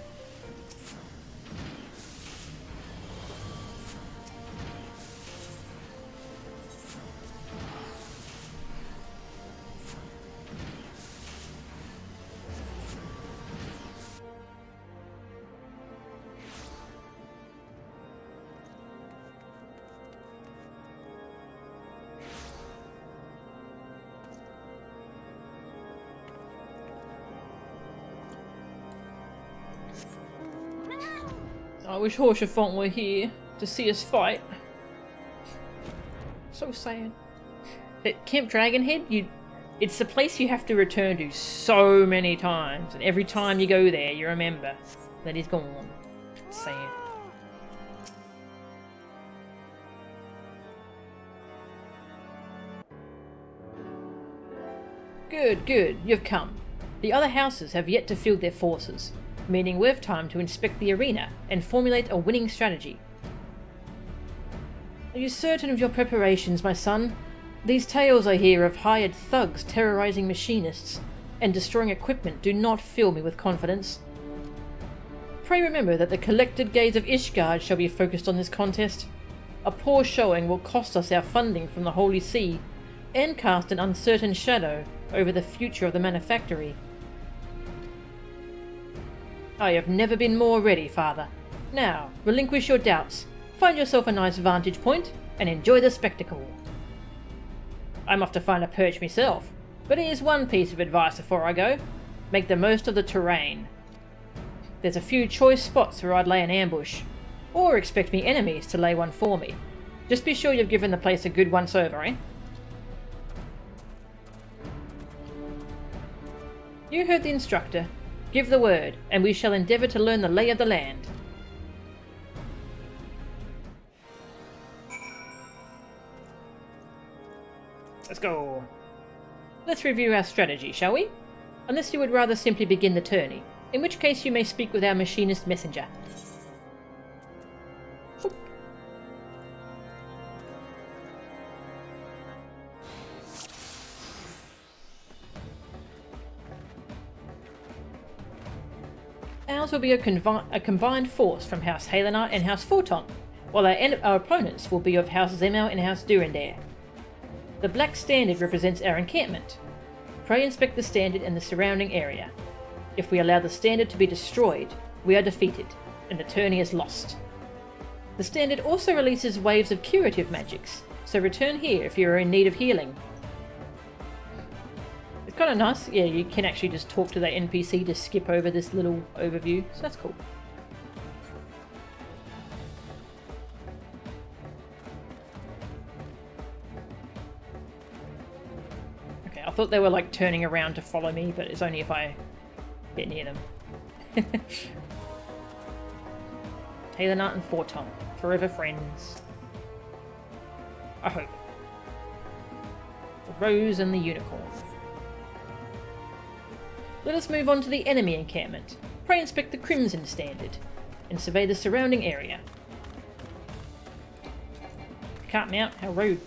I wish Horsefont were here to see us fight. So sad. But Camp Dragonhead, it's the place you have to return to so many times, and every time you go there you remember that he's gone. Sad. Good, good, you've come. The other houses have yet to field their forces, meaning we've time to inspect the arena and formulate a winning strategy. Are you certain of your preparations, my son? These tales I hear of hired thugs terrorizing machinists and destroying equipment do not fill me with confidence. Pray remember that the collected gaze of Ishgard shall be focused on this contest. A poor showing will cost us our funding from the Holy See and cast an uncertain shadow over the future of the manufactory. I have never been more ready, Father. Now, relinquish your doubts, find yourself a nice vantage point, and enjoy the spectacle. I'm off to find a perch myself, but here's one piece of advice before I go. Make the most of the terrain. There's a few choice spots where I'd lay an ambush, or expect me enemies to lay one for me. Just be sure you've given the place a good once-over, eh? You heard the instructor. Give the word, and we shall endeavour to learn the lay of the land. Let's go. Let's review our strategy, shall we? Unless you would rather simply begin the tourney, in which case you may speak with our machinist messenger. Ours will be a combined force from House Halenar and House Forton, while our opponents will be of House Zemel and House Durandare. The black standard represents our encampment. Pray inspect the standard and the surrounding area. If we allow the standard to be destroyed, we are defeated, and the tourney is lost. The standard also releases waves of curative magics, so return here if you are in need of healing. It's kind of nice. Yeah, you can actually just talk to that NPC to skip over this little overview, so that's cool. Okay, I thought they were like turning around to follow me, but it's only if I get near them. Taylor Nut and Fortom, forever friends. I hope. The Rose and the Unicorn. Let us move on to the enemy encampment. Pray inspect the Crimson Standard and survey the surrounding area. Can't mount, how rude.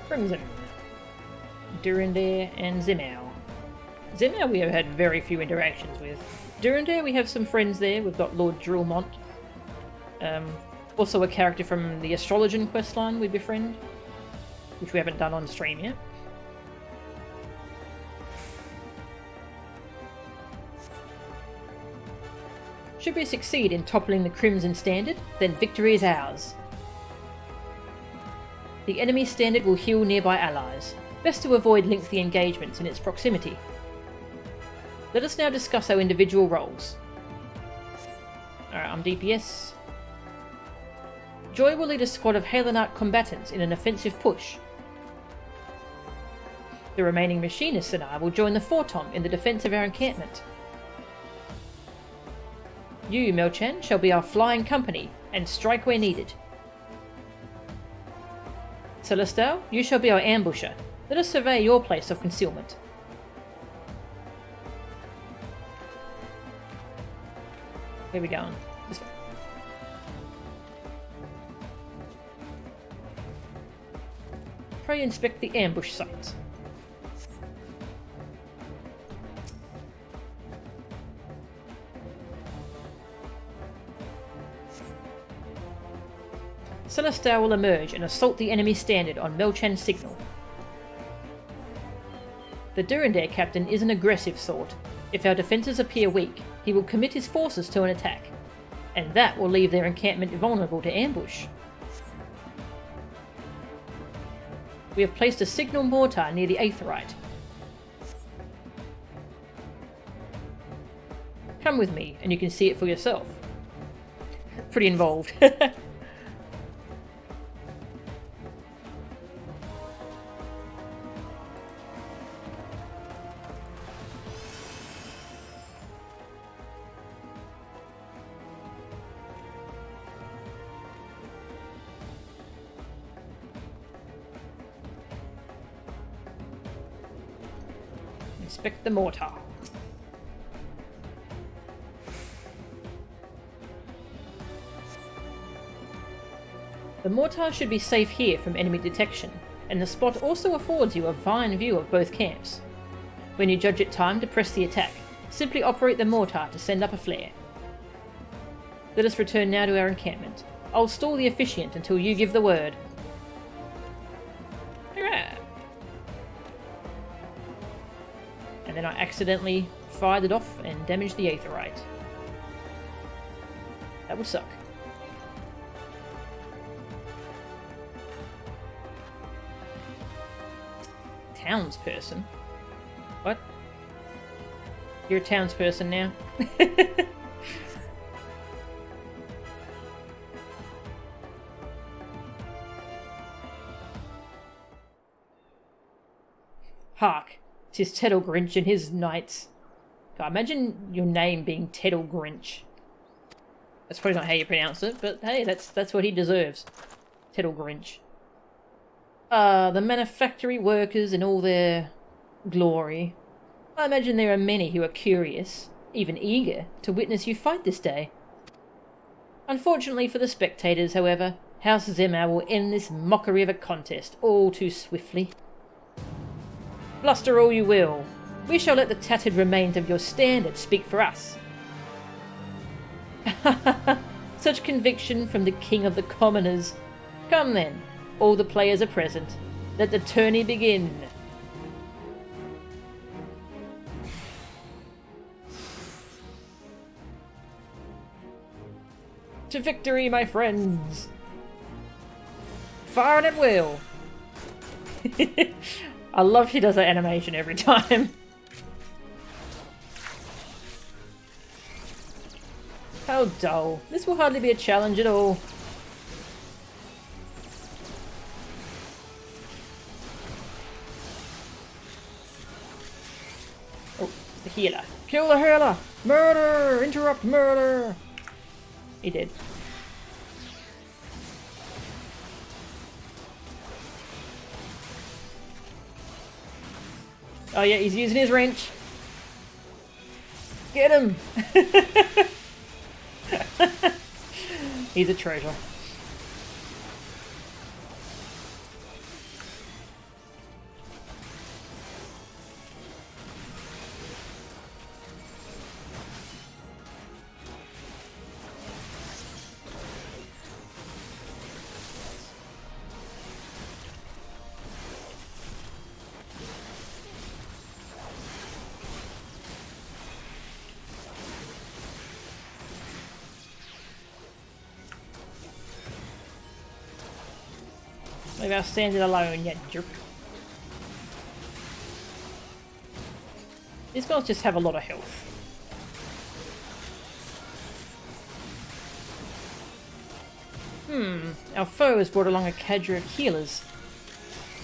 Crimson, Durandare, and Zimau. Zimau we have had very few interactions with. Durandare, we have some friends there. We've got Lord Drillmont. Also a character from the Astrologian questline we befriend, which we haven't done on stream yet. Should we succeed in toppling the Crimson Standard, then victory is ours. The enemy standard will heal nearby allies. Best to avoid lengthy engagements in its proximity. Let us now discuss our individual roles. Alright, I'm DPS. Joy will lead a squad of Halenart combatants in an offensive push. The remaining Machinists and I will join the Fortom in the defence of our encampment. You, Melchan, shall be our flying company and strike where needed. Celestal, you shall be our ambusher. Let us survey your place of concealment. Where are we going? This way. Pray inspect the ambush site. Celestal will emerge and assault the enemy standard on Melchan's signal. The Durandare captain is an aggressive sort. If our defences appear weak, he will commit his forces to an attack, and that will leave their encampment vulnerable to ambush. We have placed a signal mortar near the Aetheryte. Come with me, and you can see it for yourself. Pretty involved. Inspect the mortar. The mortar should be safe here from enemy detection, and the spot also affords you a fine view of both camps. When you judge it time to press the attack, simply operate the mortar to send up a flare. Let us return now to our encampment. I'll stall the efficient until you give the word. Hurrah! And then I accidentally fired it off and damaged the Aetheryte. That would suck. Townsperson? What? You're a townsperson now? Hark! 'Tis Teddle Grinch and his knights. God, imagine your name being Teddle Grinch. That's probably not how you pronounce it, but hey, that's what he deserves. Teddle Grinch. The manufactory workers in all their glory. I imagine there are many who are curious, even eager, to witness you fight this day. Unfortunately for the spectators, however, House Zemar will end this mockery of a contest all too swiftly. Bluster all you will. We shall let the tattered remains of your standard speak for us. Such conviction from the king of the commoners. Come then, All the players are present. Let the tourney begin. To victory, my friends! Firing at will! I love she does that animation every time. How dull. This will hardly be a challenge at all. Oh, the healer. Kill the healer! Murder! Interrupt murder! He did. Oh yeah, he's using his wrench. Get him! He's a treasure. Maybe I'll stand it alone, you jerk. These guys just have a lot of health. Our foe has brought along a cadre of healers.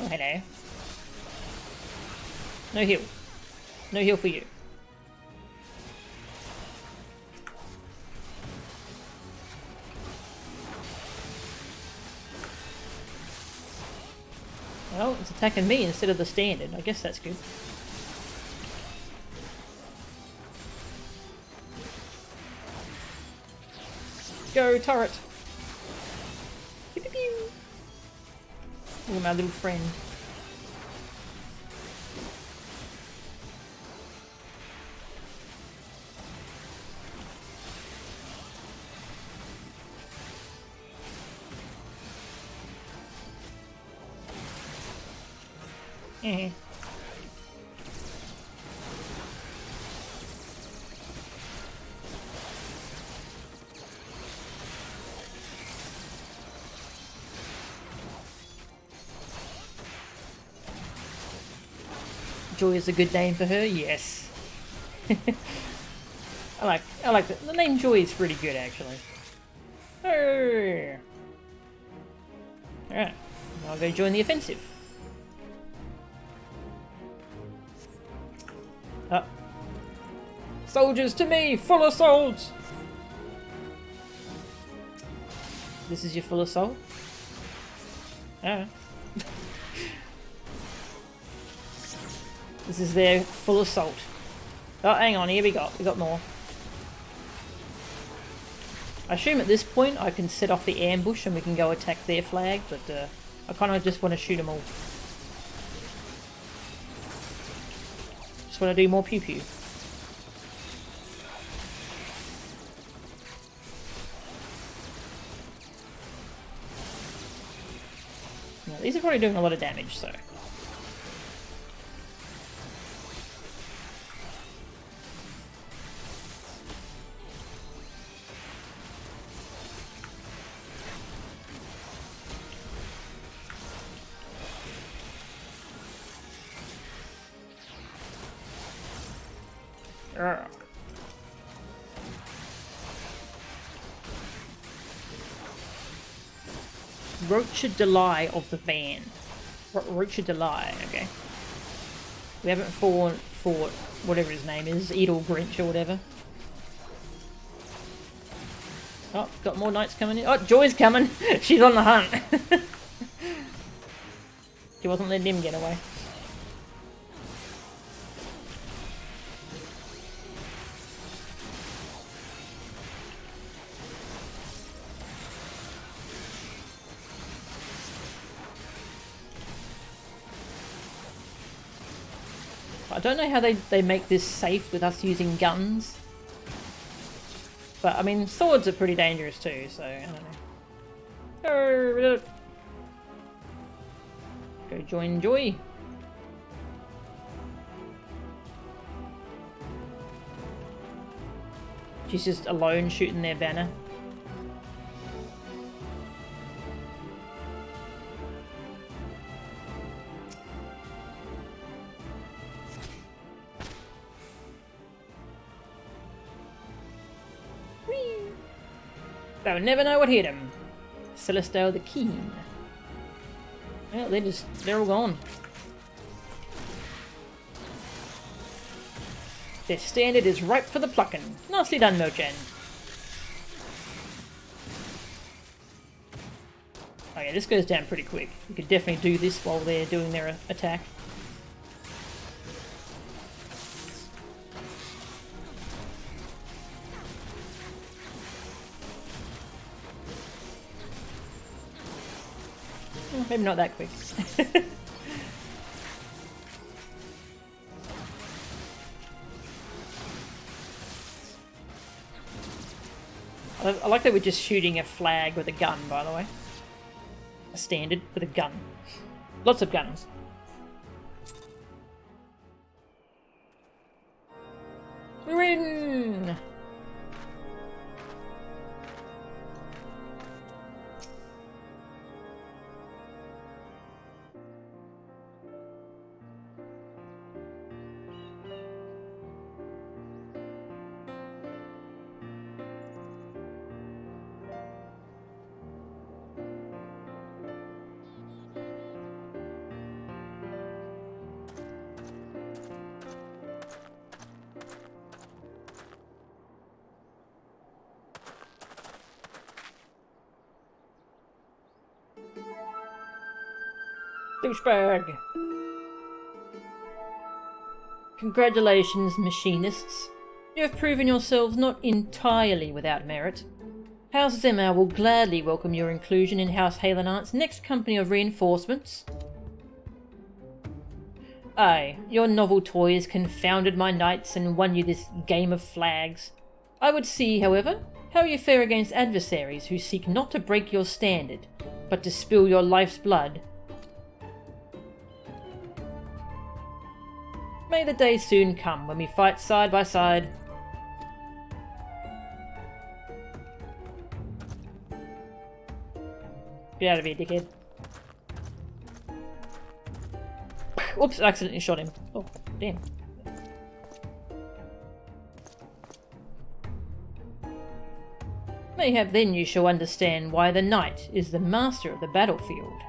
Oh, hello. No heal. No heal for you. Well, it's attacking me instead of the standard. I guess that's good. Go, turret! Pew, pew, pew. Look at my little friend. Eh. Joy is a good name for her, yes. I like the name Joy is pretty good actually. Alright, I'll go join the offensive. Oh. Soldiers to me! Full assault! This is your full assault? Oh. This is their full assault. Oh, hang on, here we got more. I assume at this point I can set off the ambush and we can go attack their flag, but I kind of just want to shoot them all. Just want to do more pew pew. Now, these are probably doing a lot of damage, so. Rocha Delay of the van. Rocha Delay, okay. We haven't fought whatever his name is, Edel Grinch or whatever. Oh, got more knights coming in. Oh, Joy's coming! She's on the hunt! She wasn't letting him get away. I don't know how they make this safe with us using guns. But, I mean, swords are pretty dangerous too, so I don't know. Go join Joy. She's just alone shooting their banner. They'll never know what hit him. Celestial the Keen. Well, they're all gone. Their standard is ripe for the plucking. Nicely done, Mochan. Oh yeah, this goes down pretty quick. You could definitely do this while they're doing their attack. Maybe not that quick. I like that we're just shooting a flag with a gun, by the way. A standard with a gun. Lots of guns. We win! Douchebag! Congratulations, Machinists. You have proven yourselves not entirely without merit. House Zemar will gladly welcome your inclusion in House Halenart's next company of reinforcements. Aye, your novel toys confounded my knights and won you this game of flags. I would see, however, how you fare against adversaries who seek not to break your standard, but to spill your life's blood. May the day soon come when we fight side by side. Get out of here, dickhead. Oops, I accidentally shot him. Oh, damn. Mayhap then you shall understand why the knight is the master of the battlefield.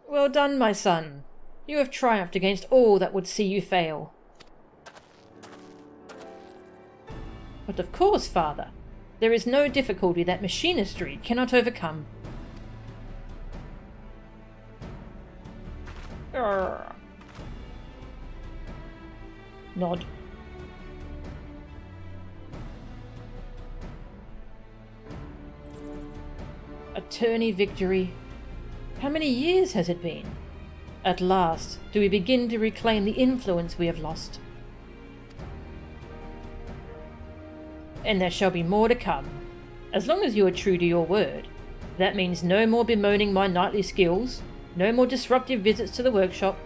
Well done, my son. You have triumphed against all that would see you fail. But of course, father, there is no difficulty that Machinistry cannot overcome. Arrgh. Nod. A tourney victory. How many years has it been? At last do we begin to reclaim the influence we have lost. And there shall be more to come. As long as you are true to your word. That means no more bemoaning my knightly skills, no more disruptive visits to the workshop.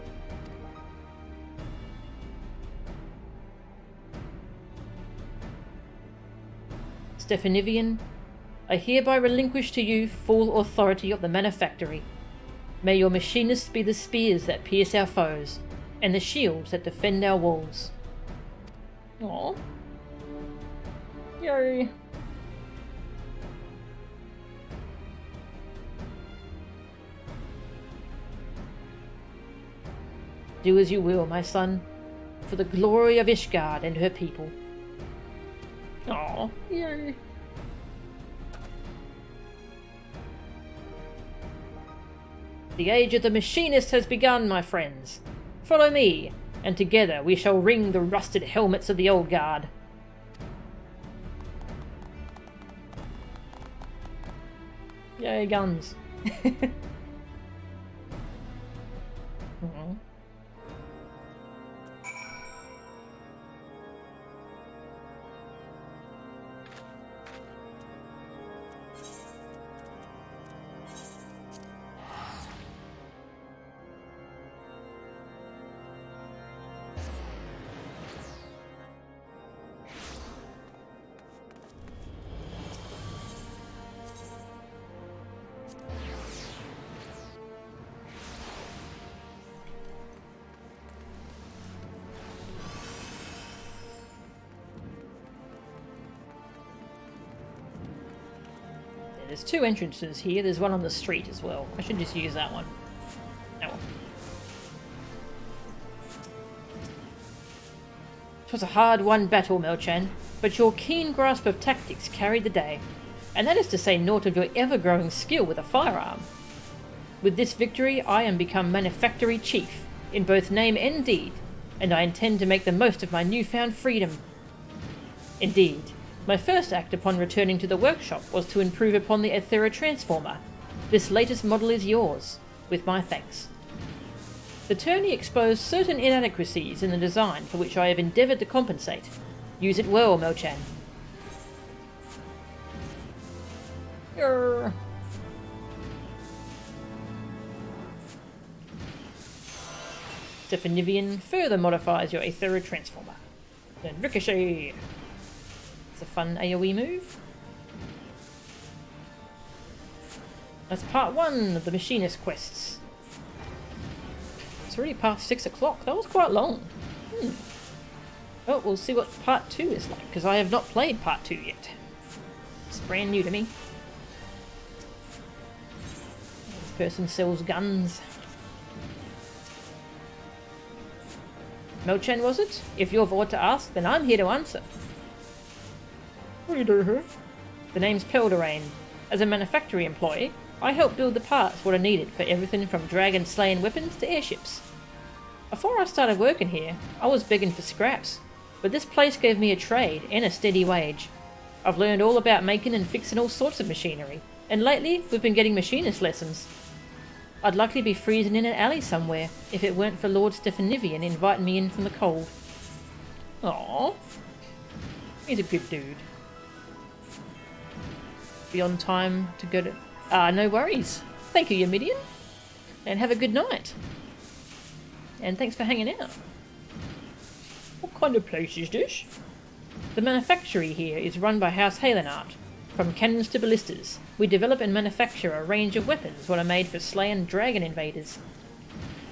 Stephanivian, I hereby relinquish to you full authority of the manufactory. May your machinists be the spears that pierce our foes, and the shields that defend our walls. Aww. Yay. Do as you will, my son, for the glory of Ishgard and her people. Aww. Yay. The age of the Machinist has begun, my friends. Follow me, and together we shall ring the rusted helmets of the old guard. Yay, guns. there's two entrances here. There's one on the street as well. I should just use that one. Oh well. It was a hard-won battle, Melchan, but your keen grasp of tactics carried the day, and that is to say naught of your ever-growing skill with a firearm. With this victory, I am become Manufactory Chief, in both name and deed, and I intend to make the most of my newfound freedom. Indeed, my first act upon returning to the workshop was to improve upon the Aethera Transformer. This latest model is yours, with my thanks. The tourney exposed certain inadequacies in the design for which I have endeavoured to compensate. Use it well, Melchan. Grr. Definivian further modifies your Aethera Transformer. Then Ricochet. It's a fun AoE move. That's part 1 of the Machinist quests. It's already past 6 o'clock. That was quite long. Oh, we'll see what part 2 is like, because I have not played part 2 yet. It's brand new to me. This person sells guns. Melchan, was it? If you're Vord to ask, then I'm here to answer. What do you do here? The name's Peldorain. As a manufactory employee, I help build the parts what are needed for everything from dragon-slaying weapons to airships. Before I started working here, I was begging for scraps, but this place gave me a trade and a steady wage. I've learned all about making and fixing all sorts of machinery, and lately we've been getting machinist lessons. I'd likely be freezing in an alley somewhere if it weren't for Lord Stefanivian inviting me in from the cold. Aww. He's a good dude. Be on time to go to... no worries. Thank you, Yamidian. And have a good night. And thanks for hanging out. What kind of place is this? The manufactory here is run by House Halenart. From cannons to ballistas, we develop and manufacture a range of weapons what are made for slaying dragon invaders.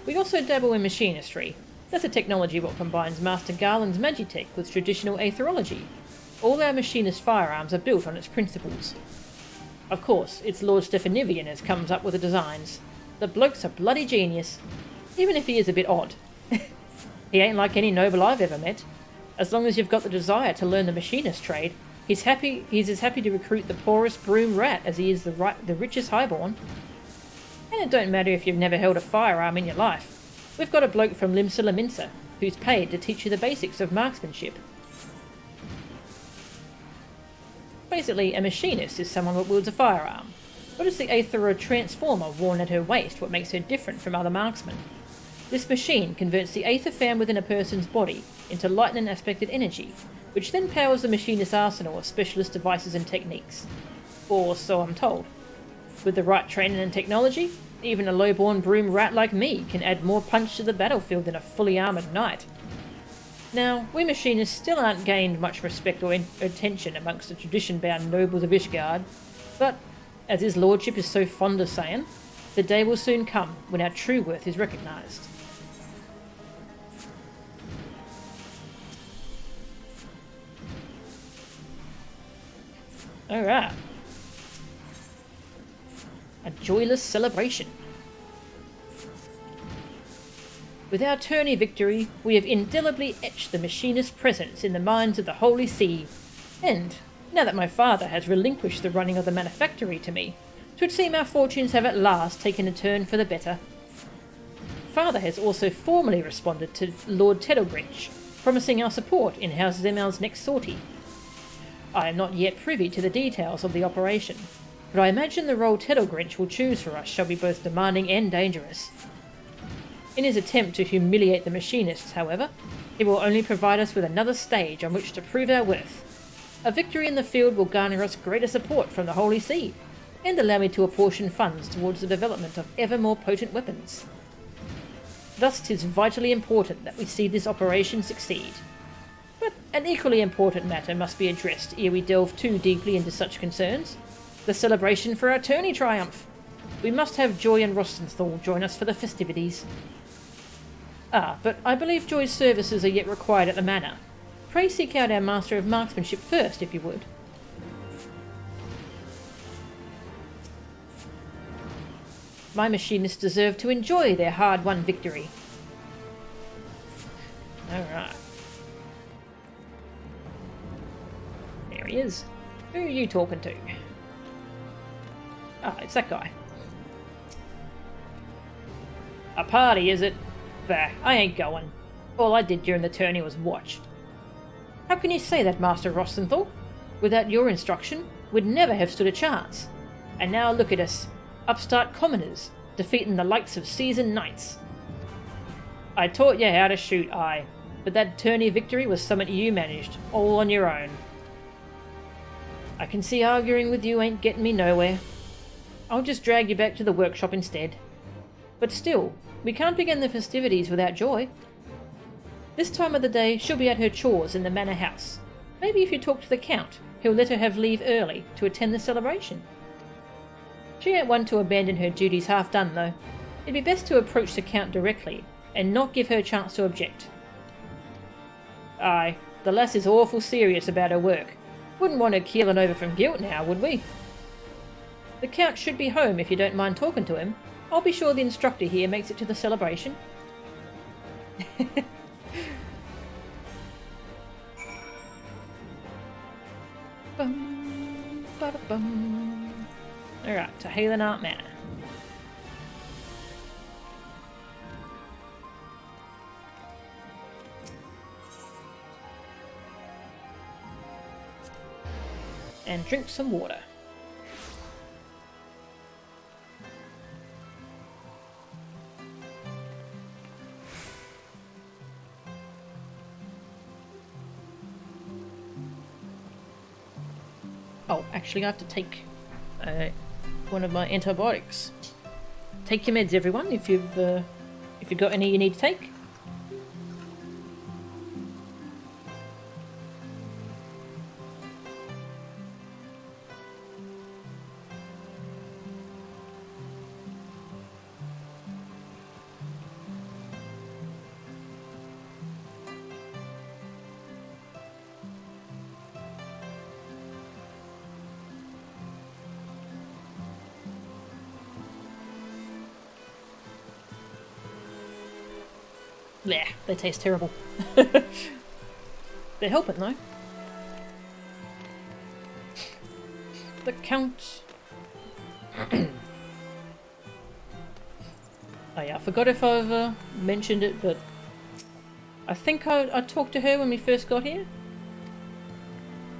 We also dabble in machinistry. That's a technology what combines Master Garland's Magitek with traditional aetherology. All our machinist firearms are built on its principles. Of course, it's Lord Stefanivian as comes up with the designs. The bloke's a bloody genius, even if he is a bit odd. He ain't like any noble I've ever met. As long as you've got the desire to learn the machinist trade, he's as happy to recruit the poorest broom rat as he is the richest highborn. And it don't matter if you've never held a firearm in your life. We've got a bloke from Limsa Laminsa who's paid to teach you the basics of marksmanship. Basically, a machinist is someone what wields a firearm. What is the Aethera Transformer worn at her waist what makes her different from other marksmen? This machine converts the aether found within a person's body into lightning aspected energy, which then powers the machinist's arsenal of specialist devices and techniques. Or so I'm told. With the right training and technology, even a low-born broom rat like me can add more punch to the battlefield than a fully armoured knight. Now, we machinists still aren't gained much respect or attention amongst the tradition-bound nobles of Ishgard, but, as his lordship is so fond of saying, the day will soon come when our true worth is recognised. Alright. A joyless celebration. With our tourney victory, we have indelibly etched the machinist's presence in the minds of the Holy See, and, now that my father has relinquished the running of the manufactory to me, 'twould seem our fortunes have at last taken a turn for the better. Father has also formally responded to Lord Tedelgrinch, promising our support in House Zemel's next sortie. I am not yet privy to the details of the operation, but I imagine the role Tedelgrinch will choose for us shall be both demanding and dangerous. In his attempt to humiliate the machinists, however, he will only provide us with another stage on which to prove our worth. A victory in the field will garner us greater support from the Holy See, and allow me to apportion funds towards the development of ever more potent weapons. Thus 'tis vitally important that we see this operation succeed. But an equally important matter must be addressed ere we delve too deeply into such concerns. The celebration for our tourney triumph. We must have Joy and Rostenthal join us for the festivities. But I believe Joy's services are yet required at the manor. Pray seek out our Master of Marksmanship first, if you would. My machinists deserve to enjoy their hard-won victory. Alright. There he is. Who are you talking to? Ah, it's that guy. A party, is it? Bah, I ain't going. All I did during the tourney was watch. How can you say that, Master Rostenthal? Without your instruction, we'd never have stood a chance. And now look at us, upstart commoners, defeating the likes of seasoned knights. I taught you how to shoot, aye, but that tourney victory was something you managed, all on your own. I can see arguing with you ain't getting me nowhere. I'll just drag you back to the workshop instead. But still, we can't begin the festivities without Joy. This time of the day she'll be at her chores in the manor house. Maybe if you talk to the Count, he'll let her have leave early to attend the celebration. She ain't one to abandon her duties half done, though. It'd be best to approach the Count directly, and not give her a chance to object. Aye, the lass is awful serious about her work. Wouldn't want her keeling over from guilt now, would we? The Count should be home if you don't mind talking to him. I'll be sure the instructor here makes it to the celebration. Bum, bada bum. Alright, to Halenart Manor. And drink some water. Oh, actually I have to take one of my antibiotics. Take your meds, everyone, if you've got any you need to take. Yeah, they taste terrible. They're helping though. The Count. Oh yeah, I forgot if I've mentioned it, but I think I talked to her when we first got here.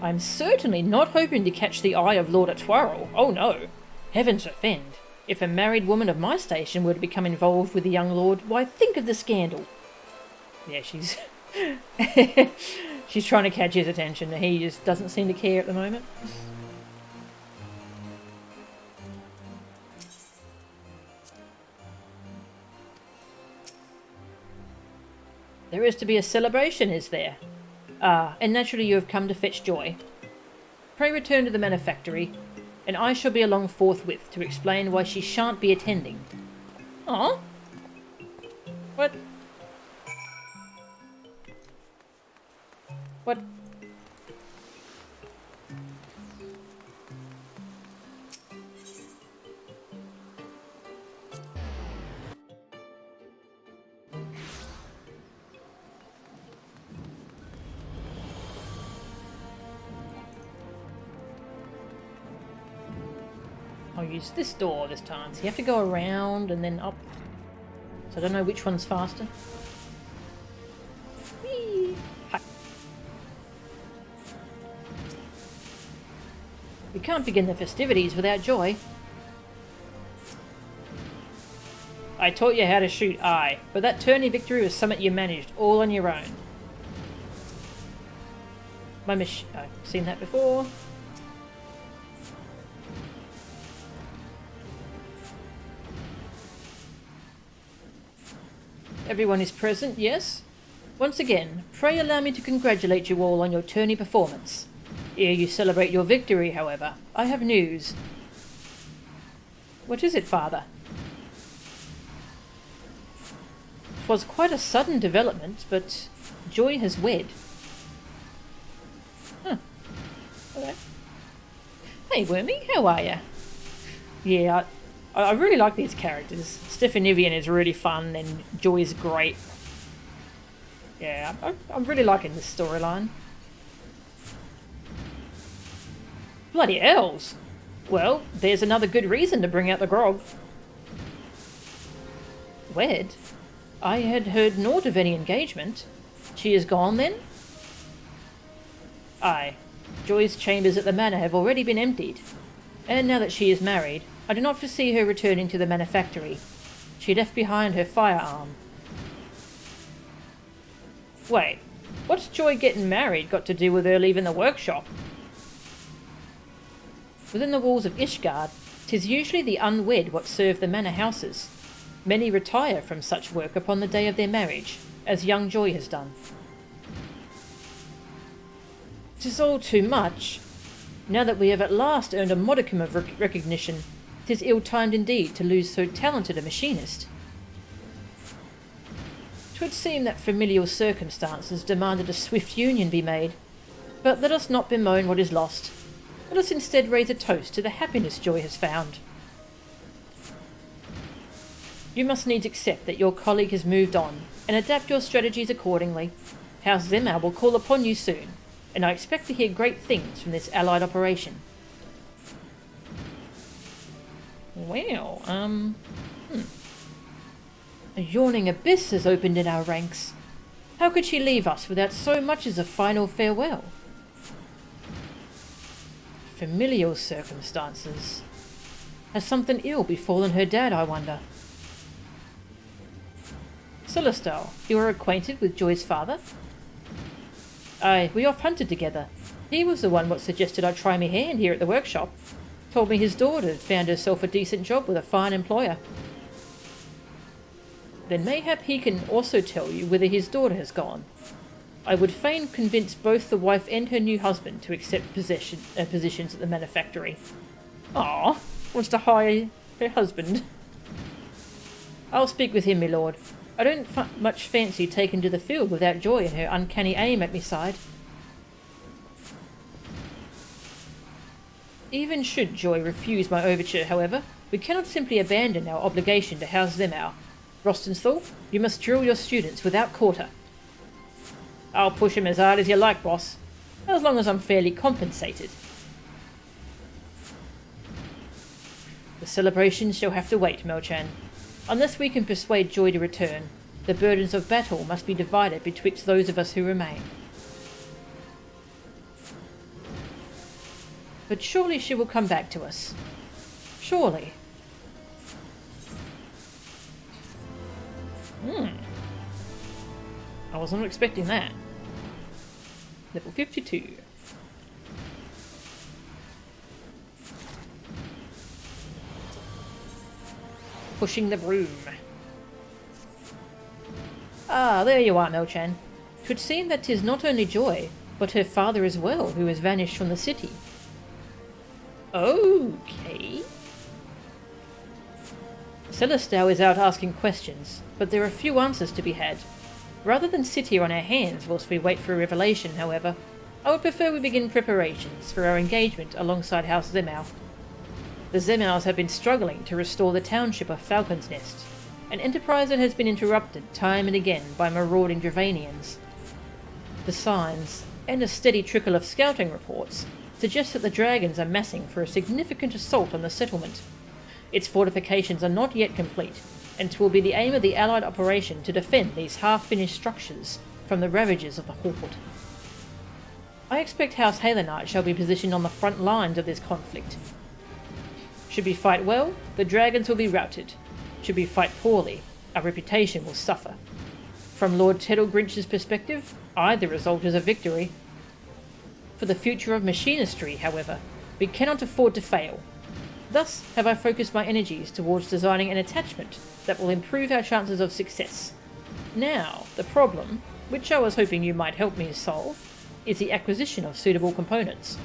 I'm certainly not hoping to catch the eye of Lord Atwarrel. Oh no, heavens defend. If a married woman of my station were to become involved with the young lord, why think of the scandal. Yeah, she's she's trying to catch his attention. He just doesn't seem to care at the moment. There is to be a celebration, is there? Ah, and naturally you have come to fetch Joy. Pray return to the manufactory, and I shall be along forthwith to explain why she shan't be attending. Aw? What? What? I'll use this door this time. So you have to go around and then up. So I don't know which one's faster. Whee! Hi. We can't begin the festivities without Joy. I taught you how to shoot, aye, but that tourney victory was something you managed all on your own. I've seen that before. Everyone is present, yes? Once again, pray allow me to congratulate you all on your tourney performance. Ere you celebrate your victory, however, I have news. What is it, Father? 'Twas quite a sudden development, but Joy has wed. Huh. Hello. Hey, Wormy, how are ya? Yeah, I really like these characters. Stephanivian is really fun and Joy's great. Yeah, I'm really liking this storyline. Bloody elves! Well, there's another good reason to bring out the grog. Wed? I had heard naught of any engagement. She is gone, then? Aye. Joy's chambers at the manor have already been emptied. And now that she is married, I do not foresee her returning to the manufactory. She left behind her firearm. Wait, what's Joy getting married got to do with her leaving the workshop? Within the walls of Ishgard, 'tis usually the unwed what serve the manor houses. Many retire from such work upon the day of their marriage, as young Joy has done. 'Tis all too much. Now that we have at last earned a modicum of recognition, 'tis ill-timed indeed to lose so talented a machinist. 'Twould seem that familial circumstances demanded a swift union be made, but let us not bemoan what is lost. Let us instead raise a toast to the happiness Joy has found. You must needs accept that your colleague has moved on, and adapt your strategies accordingly. House Zemmour will call upon you soon, and I expect to hear great things from this allied operation. Well, A yawning abyss has opened in our ranks. How could she leave us without so much as a final farewell? Familial circumstances. Has something ill befallen her dad, I wonder? Celestal, you are acquainted with Joy's father? Aye, we oft hunted together. He was the one what suggested I try me hand here at the workshop. Told me his daughter had found herself a decent job with a fine employer. Then mayhap he can also tell you whither his daughter has gone. I would fain convince both the wife and her new husband to accept positions at the manufactory. Ah, wants to hire her husband. I'll speak with him, my lord. I don't much fancy taking to the field without Joy and her uncanny aim at me side. Even should Joy refuse my overture, however, we cannot simply abandon our obligation to House Zemmour. Rostenthal, you must drill your students without quarter. I'll push him as hard as you like, boss, as long as I'm fairly compensated. The celebrations shall have to wait, Melchan. Unless we can persuade Joy to return, the burdens of battle must be divided betwixt those of us who remain. But surely she will come back to us. Surely. I wasn't expecting that. Level 52. Pushing the broom. Ah, there you are, Melchan. 'Twould seem that 'tis not only Joy, but her father as well, who has vanished from the city. Okay. Celestal is out asking questions, but there are few answers to be had. Rather than sit here on our hands whilst we wait for a revelation, however, I would prefer we begin preparations for our engagement alongside House Zemmour. The Zemmours have been struggling to restore the township of Falcon's Nest, an enterprise that has been interrupted time and again by marauding Dravanians. The signs, and a steady trickle of scouting reports, suggest that the dragons are massing for a significant assault on the settlement. Its fortifications are not yet complete, and 'twill be the aim of the Allied operation to defend these half-finished structures from the ravages of the Horde. I expect House Halenite shall be positioned on the front lines of this conflict. Should we fight well, the dragons will be routed. Should we fight poorly, our reputation will suffer. From Lord Tettlegrinch's perspective, either result is a victory. For the future of Machinistry, however, we cannot afford to fail. Thus have I focused my energies towards designing an attachment that will improve our chances of success. Now, the problem, which I was hoping you might help me solve, is the acquisition of suitable components.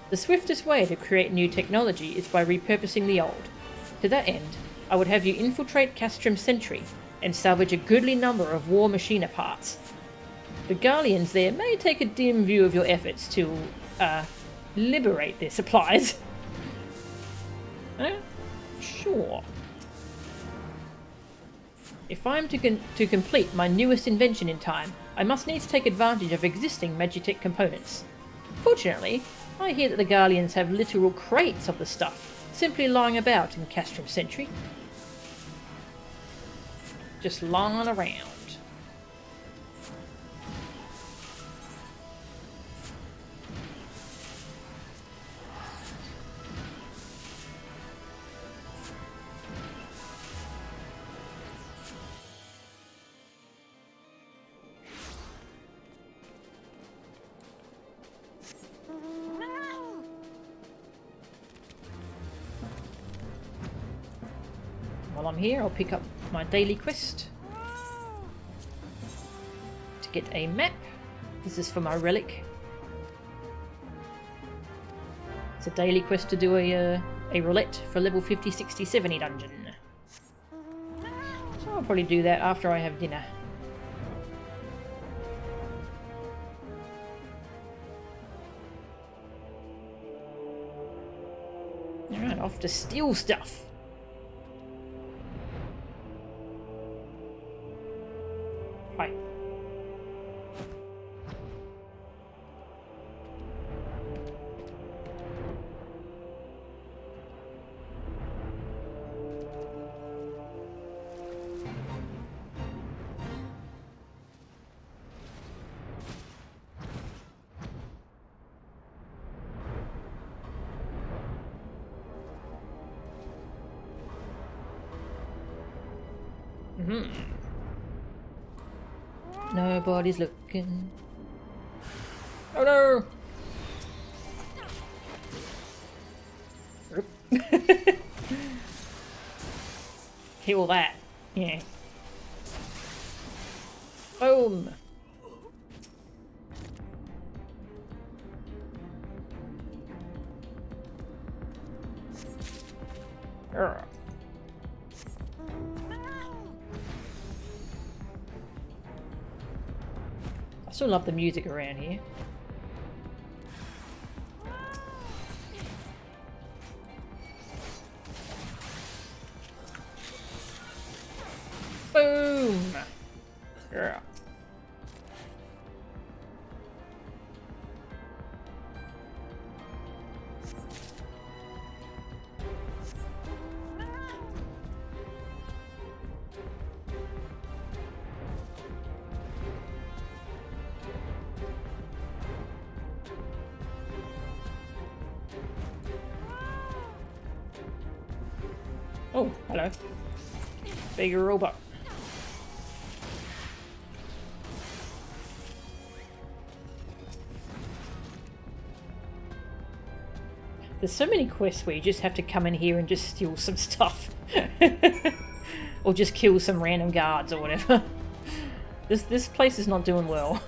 The swiftest way to create new technology is by repurposing the old. To that end, I would have you infiltrate Castrum Sentry and salvage a goodly number of war machiner parts. The Garleans there may take a dim view of your efforts to, liberate their supplies. Sure. If I am to complete my newest invention in time, I must needs take advantage of existing Magitek components. Fortunately, I hear that the Guardians have literal crates of the stuff, simply lying about in Castrum Sentry. Just lying around. While I'm here, I'll pick up my daily quest to get a map. This is for my Relic. It's a daily quest to do a roulette for level 50, 60, 70 dungeon. So I'll probably do that after I have dinner. Alright, off to steal stuff. Hi. Nobody's looking. Oh no! Kill that. Yeah. Boom! Urgh. I still love the music around here. Boom! Yeah. Oh, hello. Bigger robot. There's so many quests where you just have to come in here and just steal some stuff. Or just kill some random guards or whatever. This place is not doing well.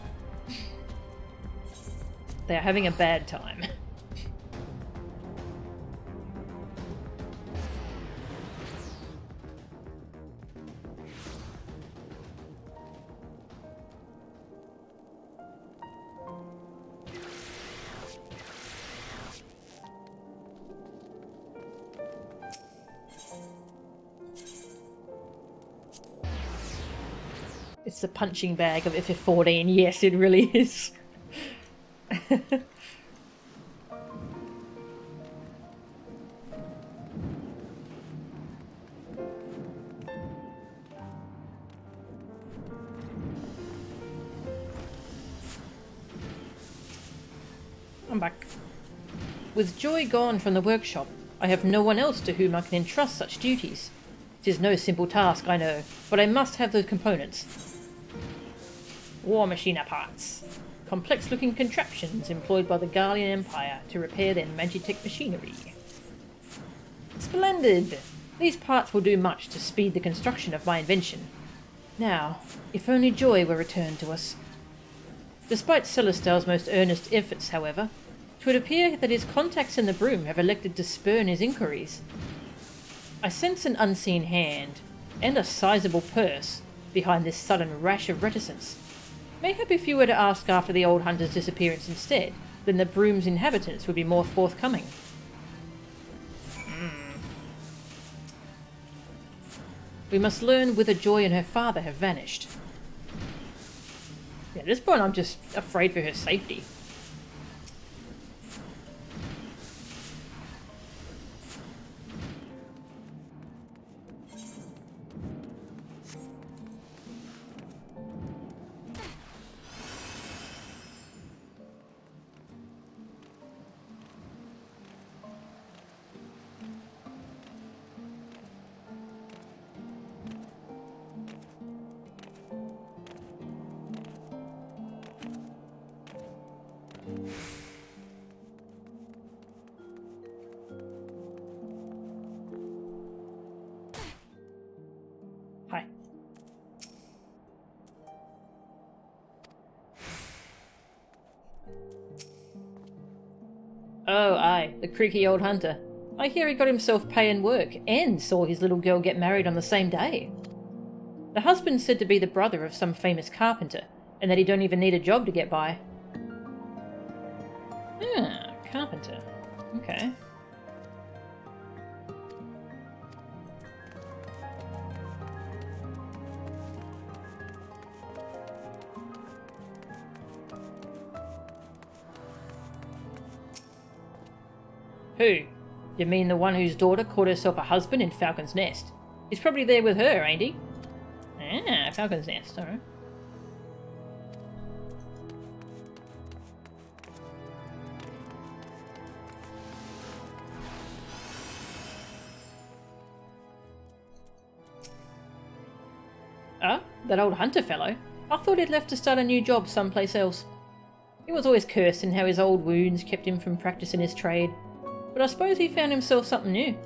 They are having a bad time. It's the punching bag of FF14. Yes, it really is. I'm back. With Joy gone from the workshop, I have no one else to whom I can entrust such duties. It is no simple task, I know, but I must have those components. War machina parts. Complex-looking contraptions employed by the Guardian Empire to repair their Magitek machinery. Splendid! These parts will do much to speed the construction of my invention. Now, if only Joy were returned to us. Despite Celestal's most earnest efforts, however, it would appear that his contacts in the Broom have elected to spurn his inquiries. I sense an unseen hand, and a sizable purse, behind this sudden rash of reticence. Mayhap if you were to ask after the old hunter's disappearance instead, then the Broom's inhabitants would be more forthcoming. We must learn whither Joy and her father have vanished. Yeah, at this point I'm just afraid for her safety. Hi. Oh, aye, the creaky old hunter. I hear he got himself pay and work, and saw his little girl get married on the same day. The husband's said to be the brother of some famous carpenter, and that he don't even need a job to get by. Ah, carpenter. Okay. Who? You mean the one whose daughter caught herself a husband in Falcon's Nest? He's probably there with her, ain't he? Ah, Falcon's Nest, alright. Ah, that old hunter fellow. I thought he'd left to start a new job someplace else. He was always cursing how his old wounds kept him from practicing his trade. But I suppose he found himself something new.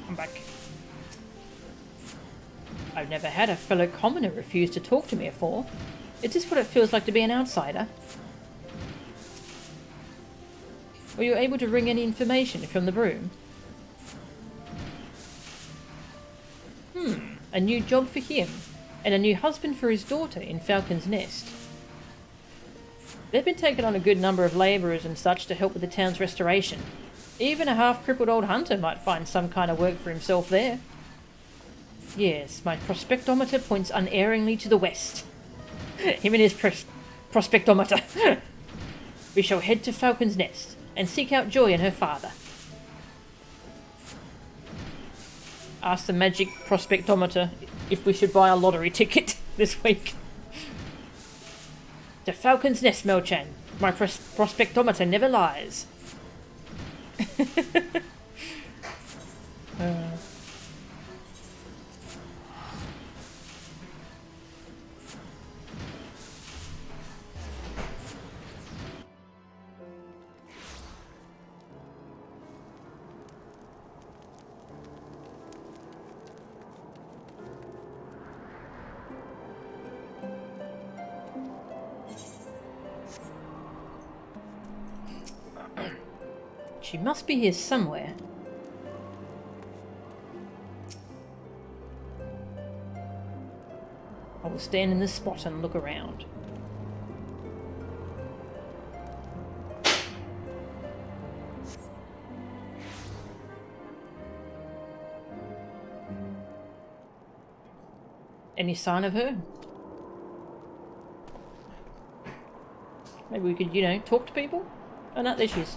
I'm back. I've never had a fellow commoner refuse to talk to me before. Is this what it feels like to be an outsider? Were you able to wring any information from the broom? A new job for him, and a new husband for his daughter in Falcon's Nest. They've been taking on a good number of labourers and such to help with the town's restoration. Even a half-crippled old hunter might find some kind of work for himself there. Yes, my prospectometer points unerringly to the west. Him and his prospectometer. We shall head to Falcon's Nest and seek out Joy and her father. Ask the magic prospectometer if we should buy a lottery ticket this week. To Falcon's Nest, Melchan. My prospectometer never lies. She must be here somewhere. I will stand in this spot and look around. Any sign of her? Maybe we could, talk to people? Oh no, there she is.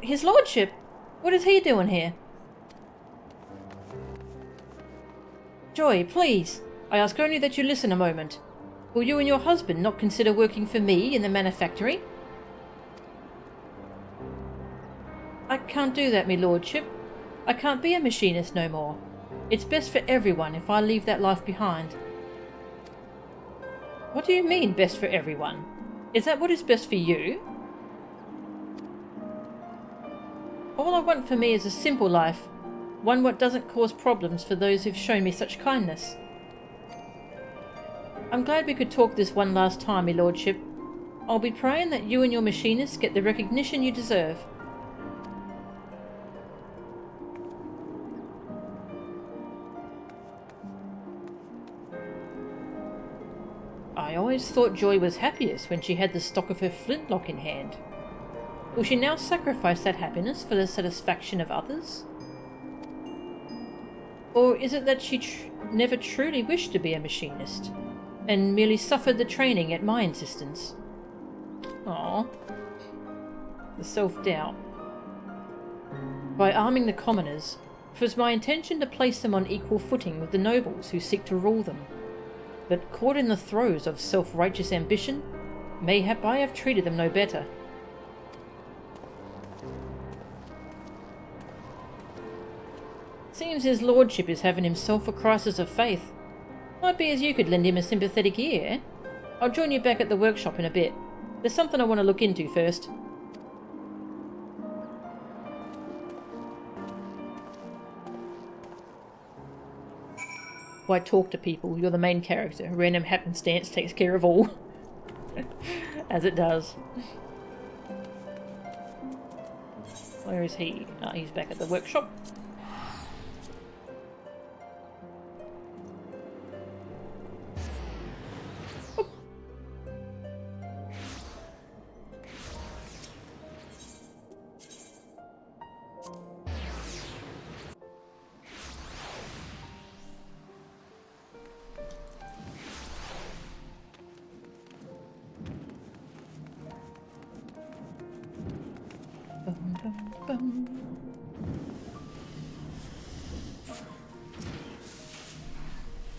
His lordship! What is he doing here? Joy, please! I ask only that you listen a moment. Will you and your husband not consider working for me in the manufactory? I can't do that, me lordship. I can't be a machinist no more. It's best for everyone if I leave that life behind. What do you mean, best for everyone? Is that what is best for you? All I want for me is a simple life, one what doesn't cause problems for those who've shown me such kindness. I'm glad we could talk this one last time, me lordship. I'll be praying that you and your machinist get the recognition you deserve. I always thought Joy was happiest when she had the stock of her flintlock in hand. Will she now sacrifice that happiness for the satisfaction of others? Or is it that she never truly wished to be a machinist, and merely suffered the training at my insistence? Aww. The self-doubt. By arming the commoners, it was my intention to place them on equal footing with the nobles who seek to rule them. But caught in the throes of self-righteous ambition, mayhap I have treated them no better. Seems his lordship is having himself a crisis of faith. Might be as you could lend him a sympathetic ear, eh? I'll join you back at the workshop in a bit. There's something I want to look into first. Why talk to people? You're the main character. Random happenstance takes care of all. As it does. Where is he? Oh, he's back at the workshop.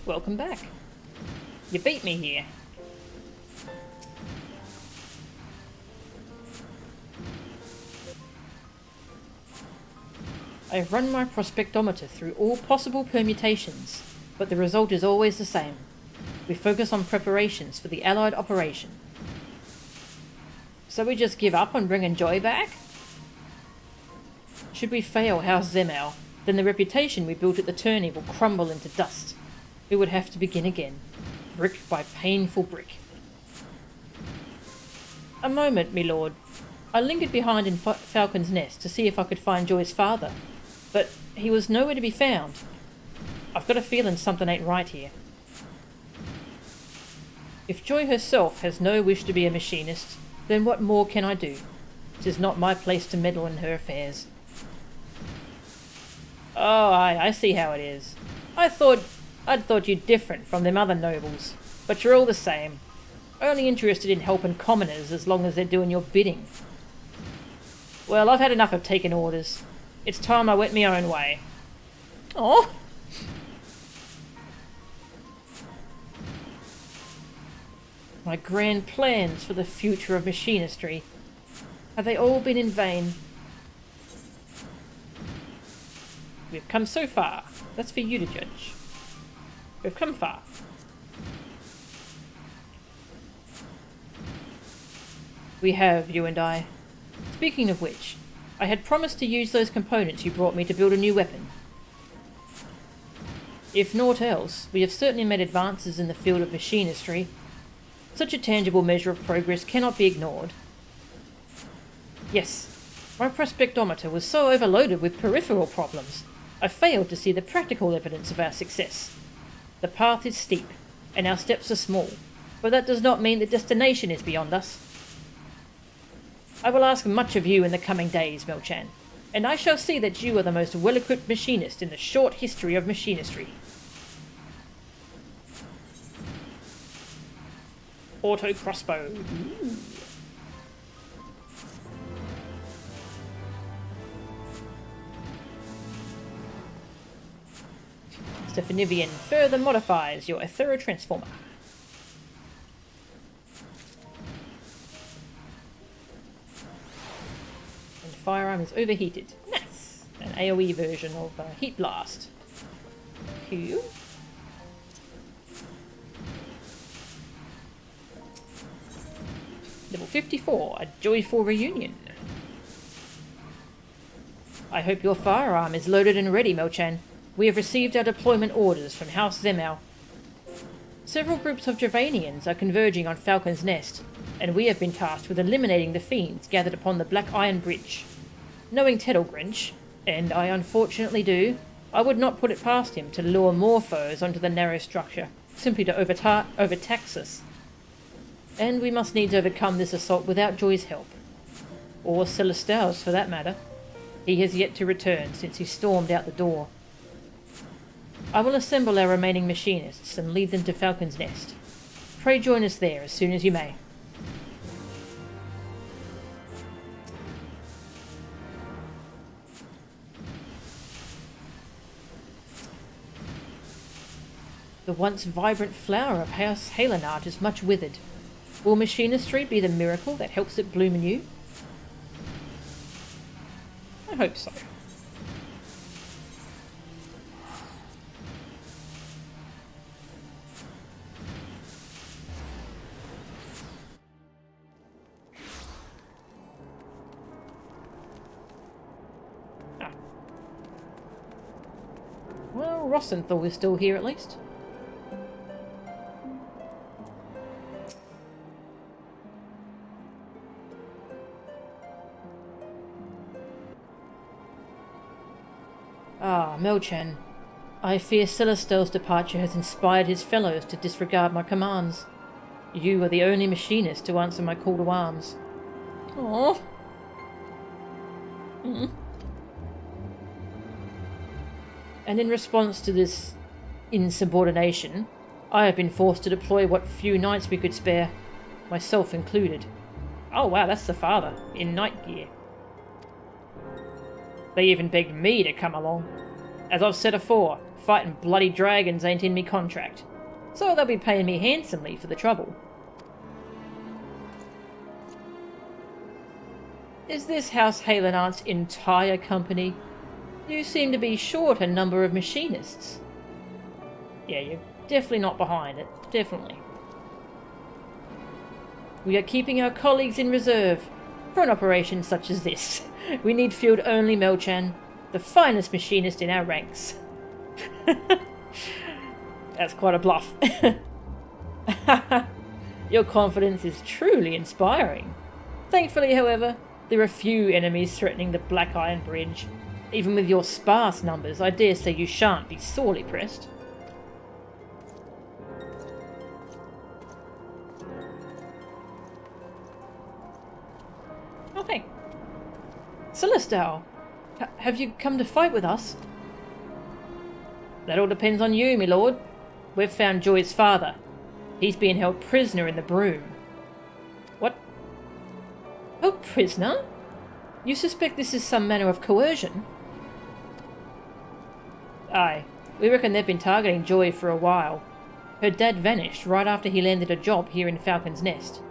Welcome back. You beat me here. I have run my prospectometer through all possible permutations, but the result is always the same. We focus on preparations for the Allied operation. So we just give up on bringing Joy back? Should we fail House Zemel, then the reputation we built at the tourney will crumble into dust. We would have to begin again, brick by painful brick. A moment, me lord. I lingered behind in Falcon's Nest to see if I could find Joy's father, but he was nowhere to be found. I've got a feeling something ain't right here. If Joy herself has no wish to be a machinist, then what more can I do? 'Tis not my place to meddle in her affairs. Oh, I see how it is. I'd thought you different from them other nobles, but you're all the same. Only interested in helping commoners as long as they're doing your bidding. Well, I've had enough of taking orders. It's time I went my own way. Oh. My grand plans for the future of machinistry. Have they all been in vain? We've come so far. That's for you to judge. We've come far. We have, you and I. Speaking of which, I had promised to use those components you brought me to build a new weapon. If naught else, we have certainly made advances in the field of machinistry. Such a tangible measure of progress cannot be ignored. Yes, my prospectometer was so overloaded with peripheral problems, I failed to see the practical evidence of our success. The path is steep, and our steps are small, but that does not mean the destination is beyond us. I will ask much of you in the coming days, Melchan, and I shall see that you are the most well-equipped machinist in the short history of machinistry. Auto crossbow. Ooh. Stephanivian further modifies your Ethero Transformer. And firearm is overheated. Nice! An AoE version of Heat Blast. Cool. Level 54, a joyful reunion. I hope your firearm is loaded and ready, Melchan. We have received our deployment orders from House Zemau. Several groups of Dravanians are converging on Falcon's Nest, and we have been tasked with eliminating the fiends gathered upon the Black Iron Bridge. Knowing Tettlegrinch, and I unfortunately do, I would not put it past him to lure more foes onto the narrow structure, simply to overtax us. And we must needs overcome this assault without Joy's help. Or Celestal's, for that matter. He has yet to return since he stormed out the door. I will assemble our remaining machinists and lead them to Falcon's Nest. Pray join us there as soon as you may. The once vibrant flower of House Halenart is much withered. Will Machinistry be the miracle that helps it bloom anew? I hope so. Well, Rossenthal is still here at least. Ah, Melchan. I fear Celestal's departure has inspired his fellows to disregard my commands. You are the only machinist to answer my call to arms. Aww. And in response to this insubordination, I have been forced to deploy what few knights we could spare, myself included. Oh wow, that's the father, in knight gear. They even begged me to come along. As I've said afore, fighting bloody dragons ain't in me contract, so they'll be paying me handsomely for the trouble. Is this House Halenart's entire company? You seem to be short a number of machinists. Yeah, you're definitely not behind it. Definitely. We are keeping our colleagues in reserve for an operation such as this. We need field only Melchan, the finest machinist in our ranks. That's quite a bluff. Your confidence is truly inspiring. Thankfully, however, there are few enemies threatening the Black Iron Bridge. Even with your sparse numbers, I dare say you shan't be sorely pressed. Oh, hey. Celestal, have you come to fight with us? That all depends on you, my lord. We've found Joy's father. He's being held prisoner in the broom. What? Oh, prisoner? You suspect this is some manner of coercion? Aye, we reckon they've been targeting Joy for a while. Her dad vanished right after he landed a job here in Falcon's Nest,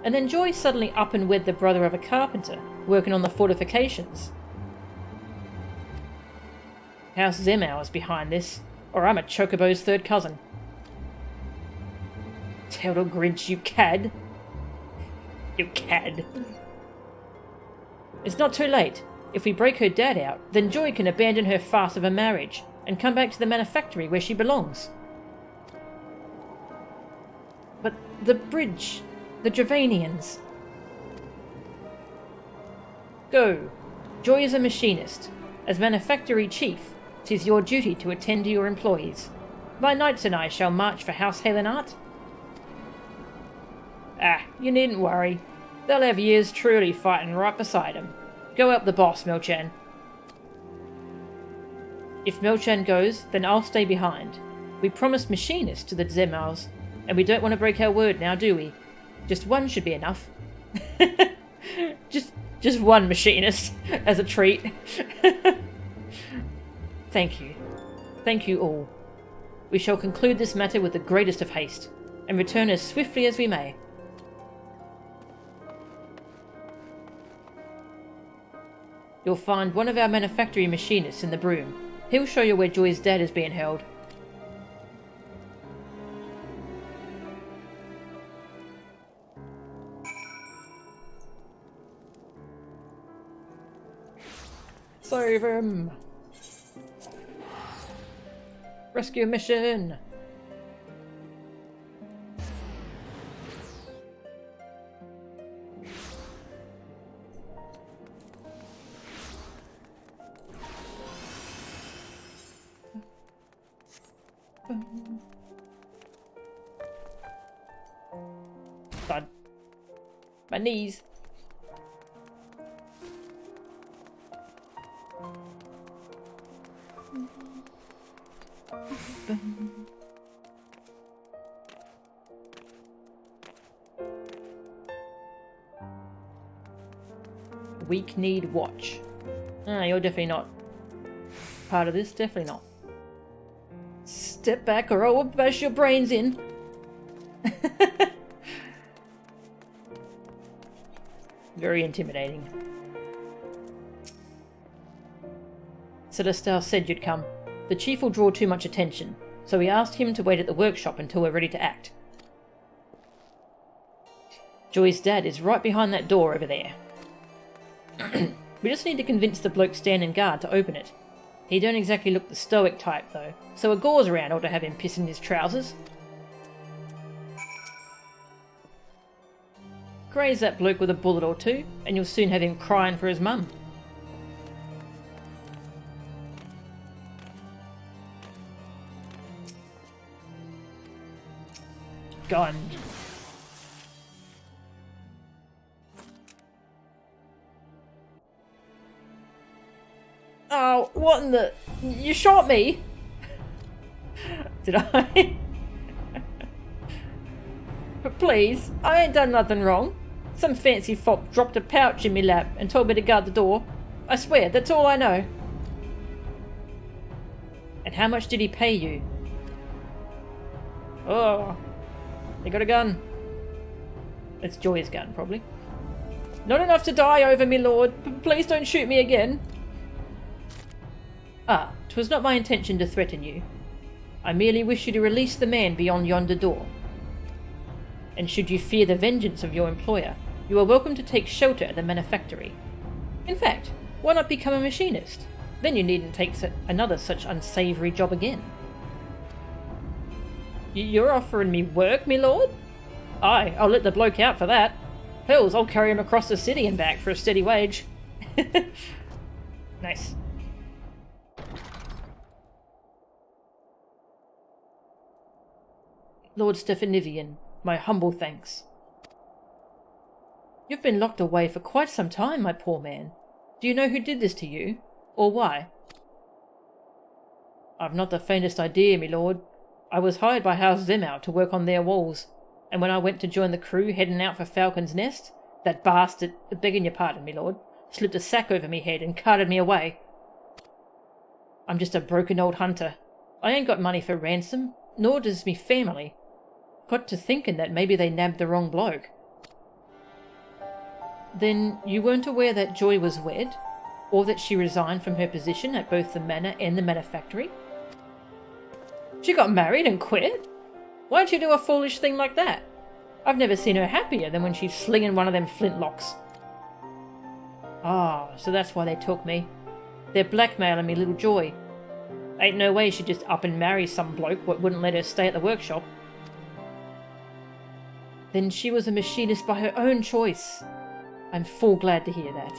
and then Joy suddenly up and wed the brother of a carpenter, working on the fortifications. House Zemau is behind this, or I'm a chocobo's third cousin. Tettlegrinch, you cad. You cad. It's not too late. If we break her dad out, then Joy can abandon her farce of a marriage and come back to the manufactory where she belongs. But the bridge, the Dravanians. Go. Joy is a machinist. As manufactory chief, 'tis your duty to attend to your employees. My knights and I shall march for House Halenart. Ah, you needn't worry. They'll have years truly fighting right beside them. Go help the boss, Melchan. If Melchan goes, then I'll stay behind. We promised machinists to the Zemals, and we don't want to break our word now, do we? Just one should be enough. just one machinist as a treat. Thank you. Thank you all. We shall conclude this matter with the greatest of haste, and return as swiftly as we may. You'll find one of our manufactory machinists in the broom. He'll show you where Joy's dad is being held. Save him! Rescue mission! God. My knees. Weak need watch. Ah, you're definitely not part of this. Definitely not. Step back or I will bash your brains in. Very intimidating. Celestal said you'd come. The chief will draw too much attention, so we asked him to wait at the workshop until we're ready to act. Joy's dad is right behind that door over there. We just need to convince the bloke standing guard to open it. He don't exactly look the stoic type, though, so a gauze around ought to have him pissing his trousers. Graze that bloke with a bullet or two, and you'll soon have him crying for his mum. Gone. Oh, what in the... You shot me! Did I? But please, I ain't done nothing wrong. Some fancy fop dropped a pouch in me lap and told me to guard the door. I swear, that's all I know. And how much did he pay you? Oh, they got a gun. It's Joy's gun, probably. Not enough to die over, me lord. Please don't shoot me again. Ah, 'twas not my intention to threaten you. I merely wish you to release the man beyond yonder door. And should you fear the vengeance of your employer, you are welcome to take shelter at the manufactory. In fact, why not become a machinist? Then you needn't take another such unsavoury job again. You're offering me work, me lord? Aye, I'll let the bloke out for that. Hells, I'll carry him across the city and back for a steady wage. Nice. Lord Stephanivian, my humble thanks. You've been locked away for quite some time, my poor man. Do you know who did this to you? Or why? I've not the faintest idea, me lord. I was hired by House Zemmow to work on their walls, and when I went to join the crew heading out for Falcon's Nest, that bastard, begging your pardon, me lord, slipped a sack over me head and carted me away. I'm just a broken old hunter. I ain't got money for ransom, nor does me family. Got to thinking that maybe they nabbed the wrong bloke. Then you weren't aware that Joy was wed? Or that she resigned from her position at both the manor and the manufactory? She got married and quit? Why'd she do a foolish thing like that? I've never seen her happier than when she's slinging one of them flintlocks. Ah, so that's why they took me. They're blackmailing me little Joy. Ain't no way she'd just up and marry some bloke what wouldn't let her stay at the workshop. Then she was a machinist by her own choice. I'm full glad to hear that.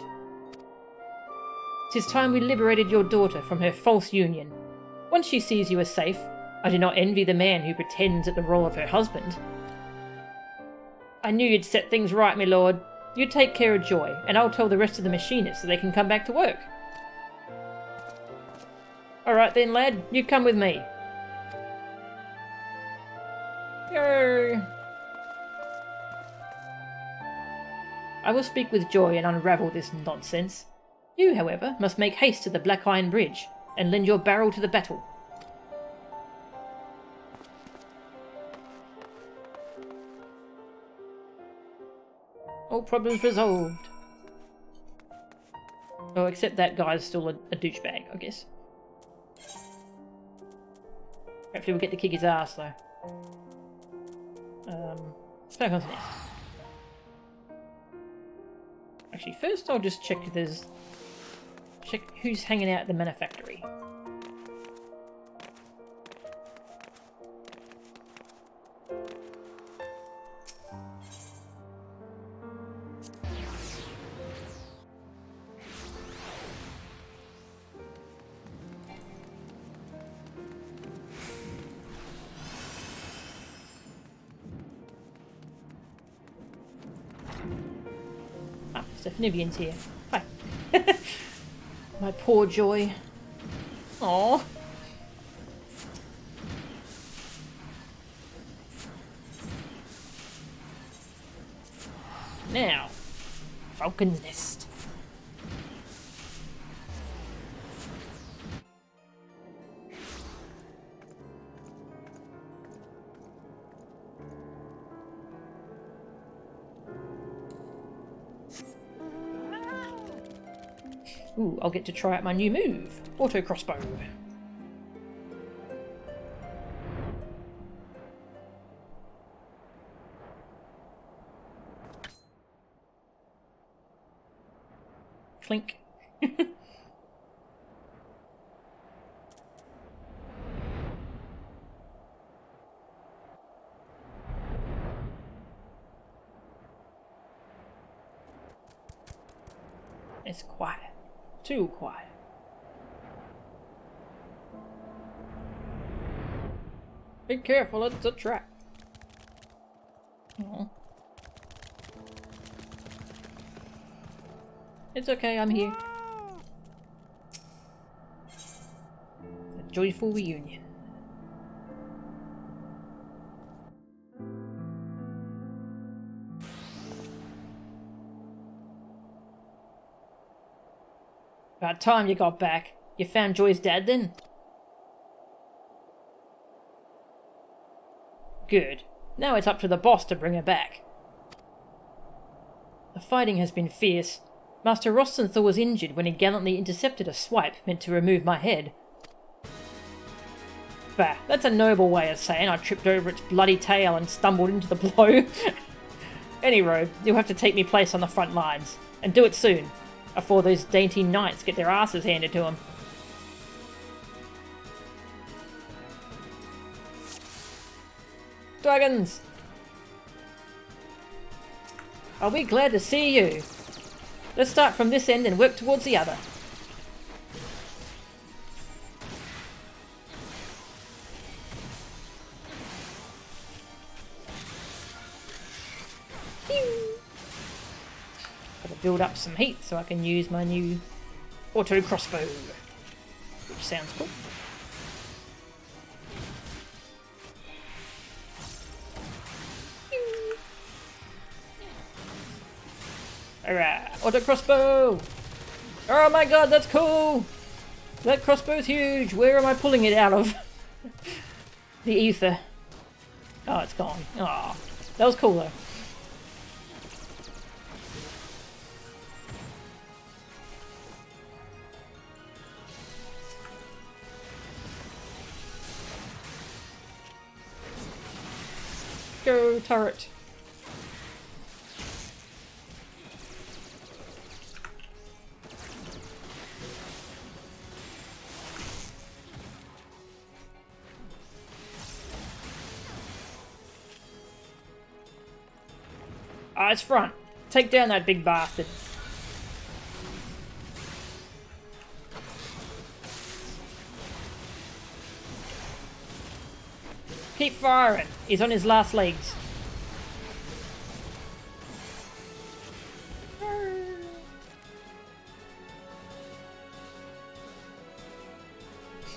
'Tis time we liberated your daughter from her false union. Once she sees you as safe, I do not envy the man who pretends at the role of her husband. I knew you'd set things right, my lord. You take care of Joy, and I'll tell the rest of the machinists so they can come back to work. Alright then, lad, you come with me. Yay! I will speak with Joy and unravel this nonsense. You, however, must make haste to the Black Iron Bridge, and lend your barrel to the battle. All problems resolved. Oh, except that guy's still a douchebag, I guess. Hopefully we'll get to kick his ass, though. Falcon's Nest. Actually, first I'll just check if there's check who's hanging out at the manufactory. Nivian's here. Hi. My poor Joy. Aww. Now, Falcon's Nest. Ooh, I'll get to try out my new move, auto crossbow. Clink. It's quiet. Too quiet. Be careful, it's a trap. Aww. It's okay, I'm here. A joyful reunion. About time you got back. You found Joy's dad then? Good. Now it's up to the boss to bring her back. The fighting has been fierce. Master Rostenthal was injured when he gallantly intercepted a swipe meant to remove my head. Bah, that's a noble way of saying I tripped over its bloody tail and stumbled into the blow. Anyway, you'll have to take me place on the front lines. And do it soon, before those dainty knights get their asses handed to them. Dragons! I'll be glad to see you. Let's start from this end and work towards the other. Gotta build up some heat so I can use my new auto crossbow, which sounds cool. Alright, auto crossbow! Oh my god, that's cool! That crossbow's huge! Where am I pulling it out of? The ether. Oh, it's gone. Oh, that was cool though. Go, turret! Ah, it's front. Take down that big bastard. Keep firing. He's on his last legs.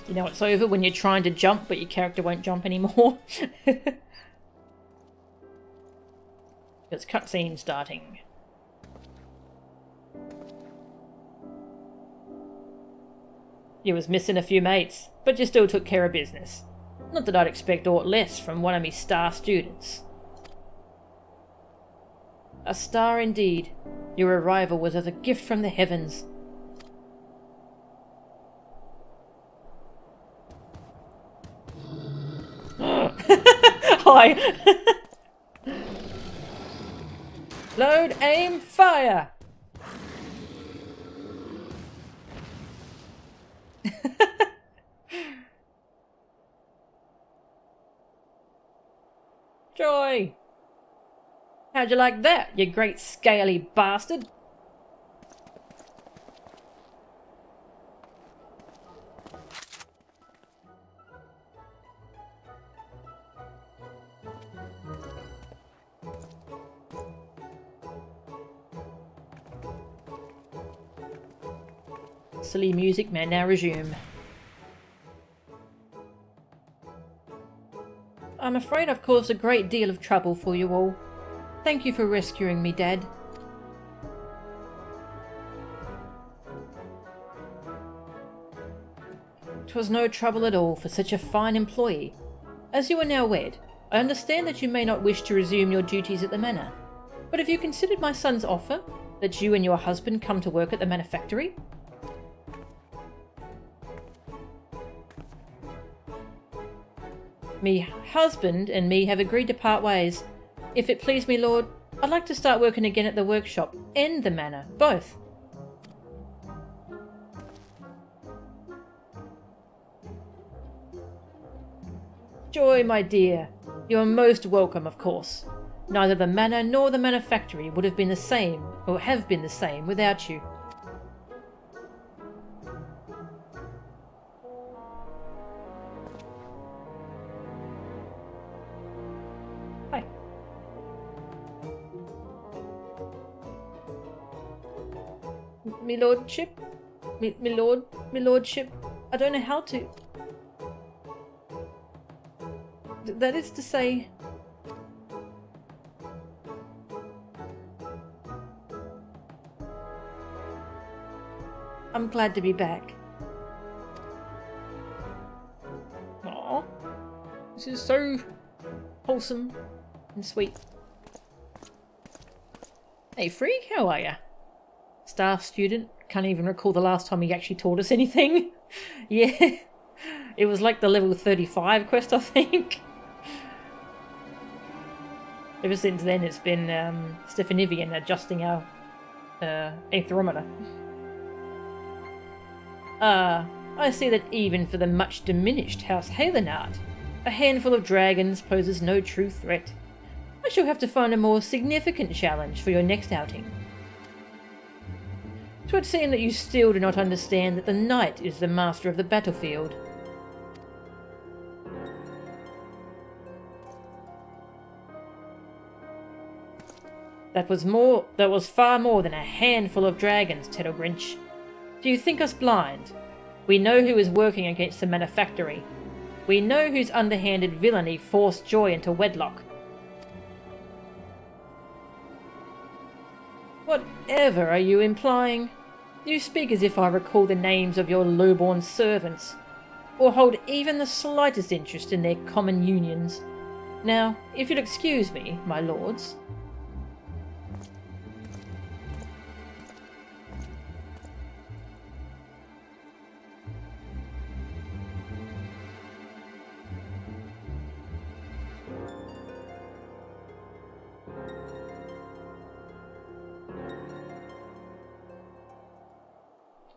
You know it's over when you're trying to jump but your character won't jump anymore. It's cutscene starting. You was missing a few mates, but you still took care of business. Not that I'd expect aught less from one of me star students. A star indeed. Your arrival was as a gift from the heavens. Hi! Load, aim, fire! Joy! How'd you like that, you great scaly bastard? Silly music may now resume. I'm afraid I've caused a great deal of trouble for you all. Thank you for rescuing me, Dad. "'Twas no trouble at all for such a fine employee. As you are now wed, I understand that you may not wish to resume your duties at the manor. But have you considered my son's offer, that you and your husband come to work at the manufactory?" "Me husband and me have agreed to part ways. If it please me, Lord, I'd like to start working again at the workshop and the manor, both." "Joy, my dear, you are most welcome, of course. Neither the manor nor the manufactory would have been the same, or have been the same, without you." Hi. Me lordship? Me lordship, I don't know how to... That is to say... I'm glad to be back. Aww. This is so wholesome and sweet. Hey Freak, how are ya? Staff student. Can't even recall the last time he actually taught us anything. Yeah. It was like the level 35 quest, I think. Ever since then, it's been Stephanivian adjusting our aetherometer. I see that even for the much diminished House Helenard, a handful of dragons poses no true threat. I shall have to find a more significant challenge for your next outing. 'Twould seem that you still do not understand that the knight is the master of the battlefield. That was far more than a handful of dragons, Tettlegrinch. Do you think us blind? We know who is working against the manufactory. We know whose underhanded villainy forced Joy into wedlock. Whatever are you implying? You speak as if I recall the names of your low-born servants, or hold even the slightest interest in their common unions. Now, if you'll excuse me, my lords...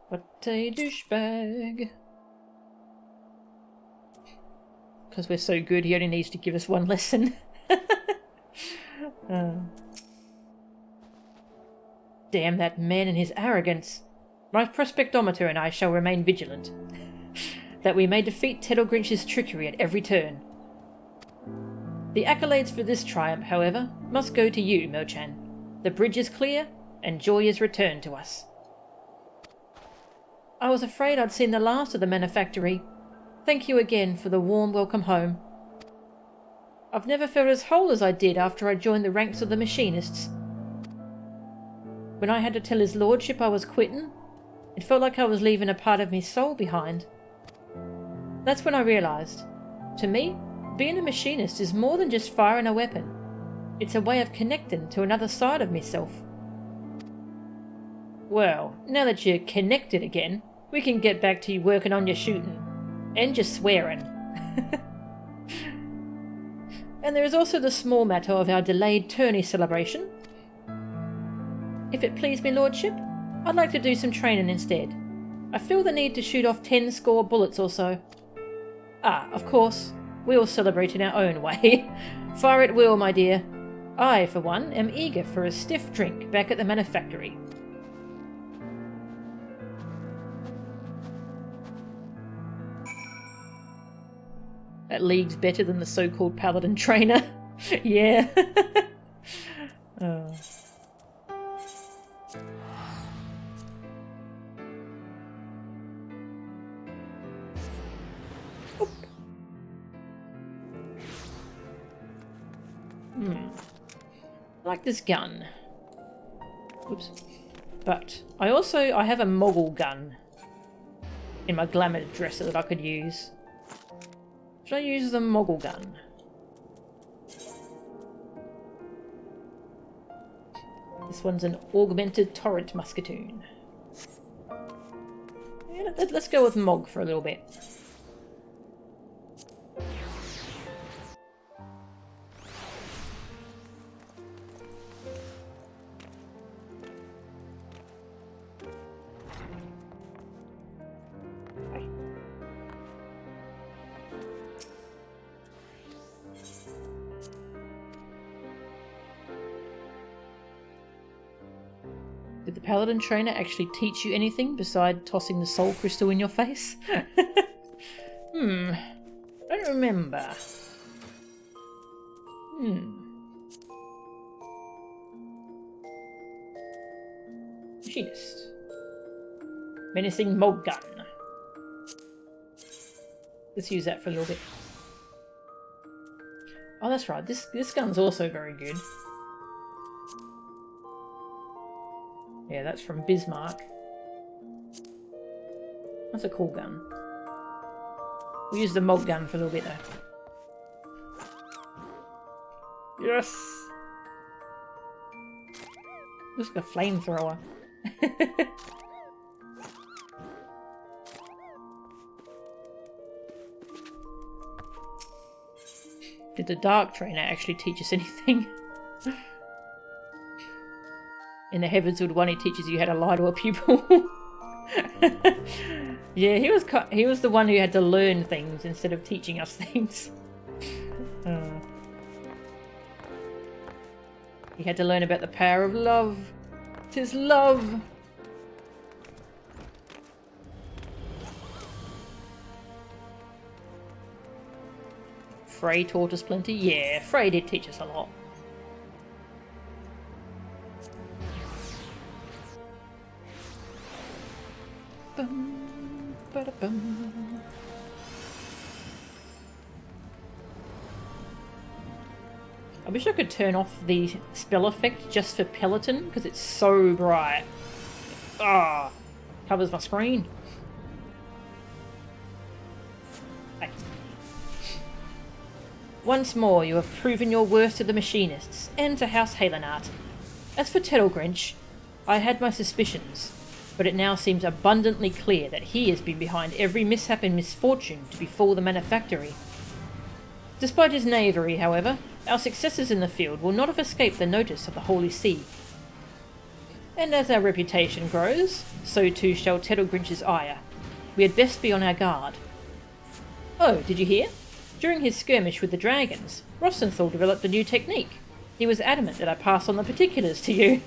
What a douchebag. Because we're so good, he only needs to give us one lesson. Damn that man and his arrogance. My prospectometer and I shall remain vigilant, that we may defeat Tettlegrinch's trickery at every turn. The accolades for this triumph, however, must go to you, Mochan. The bridge is clear, and Joy is returned to us. I was afraid I'd seen the last of the manufactory. Thank you again for the warm welcome home. I've never felt as whole as I did after I joined the ranks of the Machinists. When I had to tell his lordship I was quitting, it felt like I was leaving a part of me soul behind. That's when I realised, to me, being a machinist is more than just firing a weapon. It's a way of connecting to another side of myself. Well, now that you're connected again, we can get back to you working on your shooting. And your swearing. And there is also the small matter of our delayed tourney celebration. If it please me, lordship, I'd like to do some training instead. I feel the need to shoot off 10 score bullets or so. Ah, of course, we all celebrate in our own way. Fire at will, my dear. I, for one, am eager for a stiff drink back at the manufactory. That league's better than the so-called paladin trainer. Yeah. Oh. I like this gun. Oops. But I have a mogul gun in my glamour dresser that I could use. Should I use the mogul gun? This one's an augmented torrent musketoon. Yeah, let's go with Mog for a little bit. Did the paladin trainer actually teach you anything besides tossing the soul crystal in your face? I don't remember. Machinist. Menacing Mog gun. Let's use that for a little bit. Oh, that's right. This gun's also very good. Yeah, that's from Bismarck. That's a cool gun. We'll use the Mog gun for a little bit though. Yes! Looks like a flamethrower. Did the Dark Trainer actually teach us anything? In the Heavensward one, he teaches you how to lie to a pupil. Yeah, he was the one who had to learn things instead of teaching us things. He had to learn about the power of love. 'Tis love. Frey taught us plenty. Yeah, Frey did teach us a lot. Bum, ba-da-bum. I wish I could turn off the spell effect just for Peloton because it's so bright. Ah, covers my screen. Hey. Once more, you have proven your worth to the Machinists and to House Halenart. As for Tettlegrinch, I had my suspicions, but it now seems abundantly clear that he has been behind every mishap and misfortune to befall the manufactory. Despite his knavery, however, our successes in the field will not have escaped the notice of the Holy See. And as our reputation grows, so too shall Tettlegrinch's ire. We had best be on our guard. Oh, did you hear? During his skirmish with the dragons, Rostenthal developed a new technique. He was adamant that I pass on the particulars to you.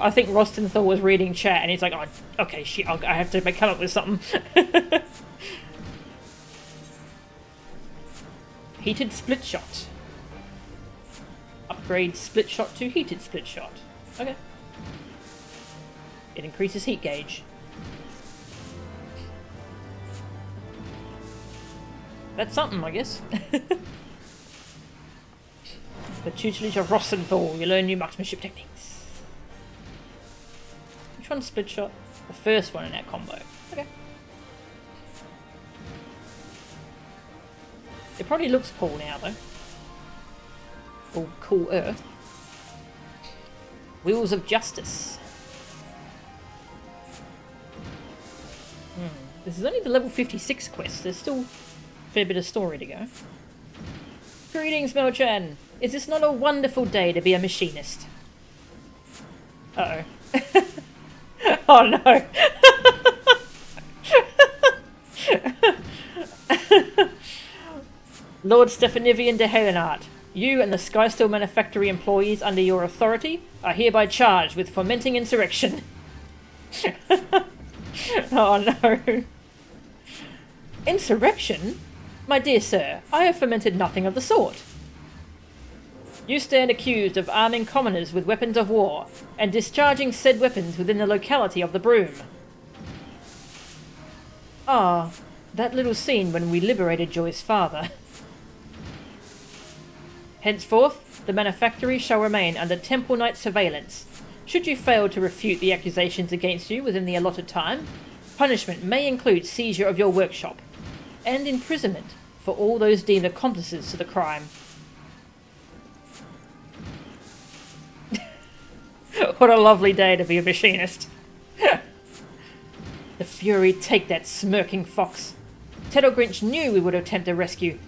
I think Rostenthal was reading chat and he's like, oh, okay, shit, I have to come up with something. Heated split shot. Upgrade split shot to heated split shot. Okay. It increases heat gauge. That's something, I guess. The tutelage of Rostenthal. You learn new marksmanship techniques. Which one's split shot? The first one in that combo. Okay. It probably looks cool now, though. Or cooler. Wheels of Justice. This is only the level 56 quest. There's still a fair bit of story to go. Greetings, Melchan. Is this not a wonderful day to be a machinist? Uh-oh. Oh no! Lord Stephanivian de Helenart, you and the Skysteel Manufactory employees under your authority are hereby charged with fomenting insurrection. Oh no. Insurrection? My dear sir, I have fomented nothing of the sort. You stand accused of arming commoners with weapons of war, and discharging said weapons within the locality of the Broom. Ah, that little scene when we liberated Joy's father. Henceforth, the manufactory shall remain under Temple Knight surveillance. Should you fail to refute the accusations against you within the allotted time, punishment may include seizure of your workshop, and imprisonment for all those deemed accomplices to the crime. What a lovely day to be a machinist. The Fury take that smirking fox. Tettlegrinch knew we would attempt a rescue.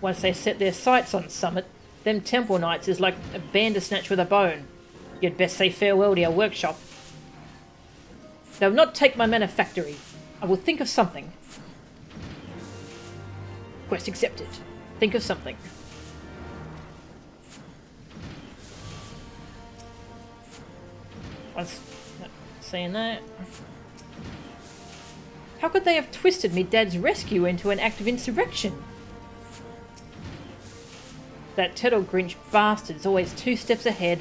Once they set their sights on Summit, them Temple Knights is like a bandersnatch with a bone. You'd best say farewell to your workshop. They'll not take my manufactory. I will think of something. Quest accepted. Think of something. Once saying that. How could they have twisted me dad's rescue into an act of insurrection? That Tettlegrinch bastard's always 2 steps ahead.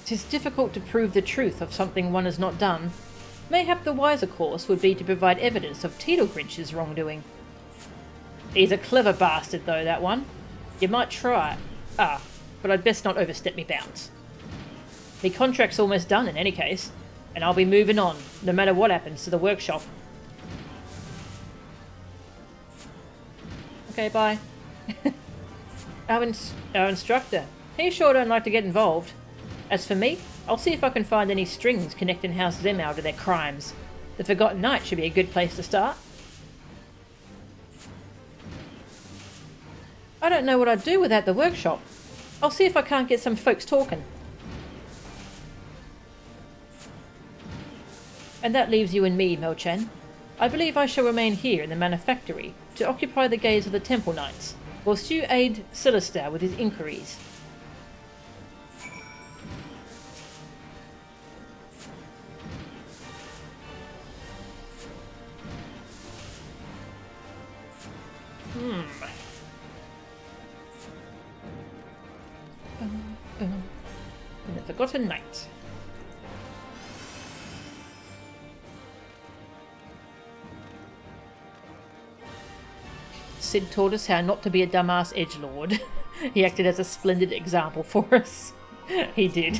It is difficult to prove the truth of something one has not done. Mayhap the wiser course would be to provide evidence of Tettlegrinch's wrongdoing. He's a clever bastard though, that one. You might try. But I'd best not overstep me bounds. Me contract's almost done in any case, and I'll be moving on, no matter what happens to the workshop. Okay, bye. Our instructor. He sure don't like to get involved. As for me, I'll see if I can find any strings connecting House Zemau to their crimes. The Forgotten Knight should be a good place to start. I don't know what I'd do without the workshop. I'll see if I can't get some folks talking. And that leaves you and me, Melchan. I believe I shall remain here in the manufactory to occupy the gaze of the Temple Knights, whilst you aid Celestar with his inquiries. And the Forgotten Knight. Sid taught us how not to be a dumbass edgelord. He acted as a splendid example for us. He did.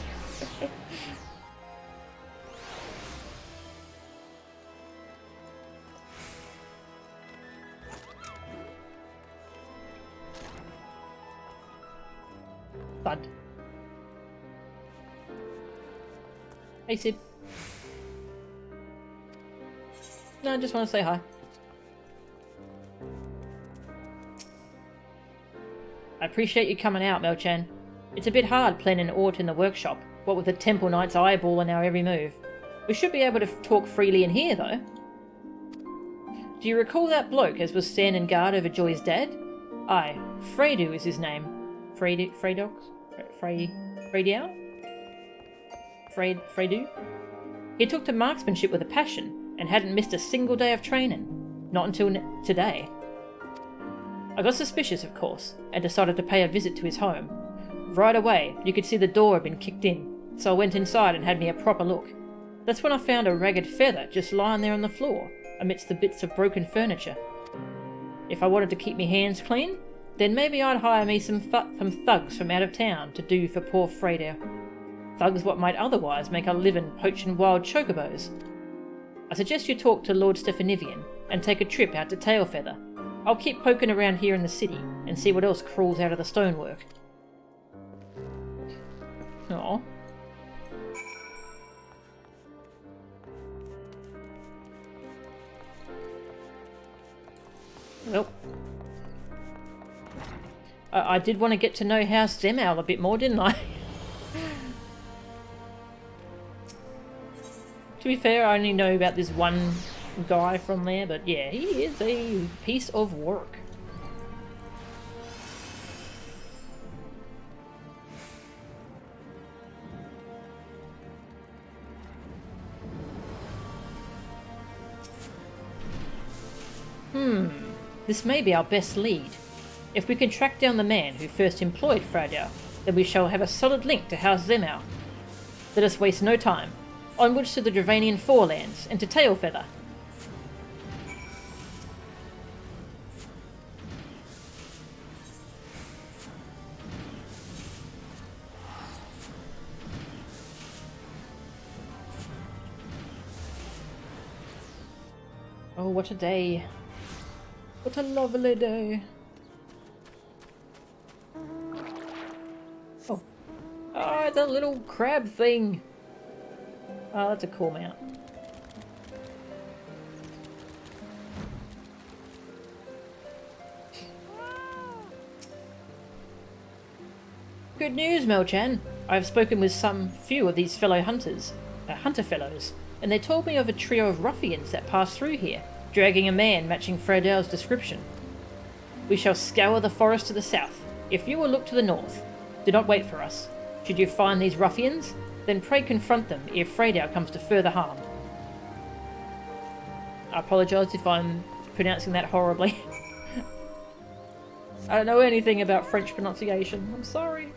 Bud. Hey Sid. No, I just want to say hi. I appreciate you coming out, Melchan. It's a bit hard planning Ort in the workshop, what with the Temple Knight's eyeballing our every move. We should be able to talk freely in here, though. Do you recall that bloke as was standing guard over Joy's dad? Aye, Fredu is his name. Fredox? Frediau? Fredu? He took to marksmanship with a passion, and hadn't missed a single day of training. Not until today. I got suspicious, of course, and decided to pay a visit to his home. Right away, you could see the door had been kicked in, so I went inside and had me a proper look. That's when I found a ragged feather just lying there on the floor, amidst the bits of broken furniture. If I wanted to keep me hands clean, then maybe I'd hire me some thugs from out of town to do for poor Fredo. Thugs what might otherwise make a living poaching wild chocobos. I suggest you talk to Lord Stephanivian and take a trip out to Tailfeather. I'll keep poking around here in the city and see what else crawls out of the stonework. Aw. Well, I did want to get to know House Zemal a bit more, didn't I? To be fair, I only know about this one guy from there, but yeah, he is a piece of work. This may be our best lead. If we can track down the man who first employed Freydau, then we shall have a solid link to House Zemal. Let us waste no time. Onwards to the Dravanian Forelands, and to Tailfeather. Oh, what a day. What a lovely day. Oh. Oh, it's a little crab thing. Oh, that's a cool mount. Good news, Melchan. I have spoken with some few of these fellow hunters, hunter fellows, and they told me of a trio of ruffians that passed through here, dragging a man matching Freydau's description. We shall scour the forest to the south. If you will look to the north, do not wait for us. Should you find these ruffians, then pray confront them ere Freydau comes to further harm. I apologise if I'm pronouncing that horribly. I don't know anything about French pronunciation. I'm sorry.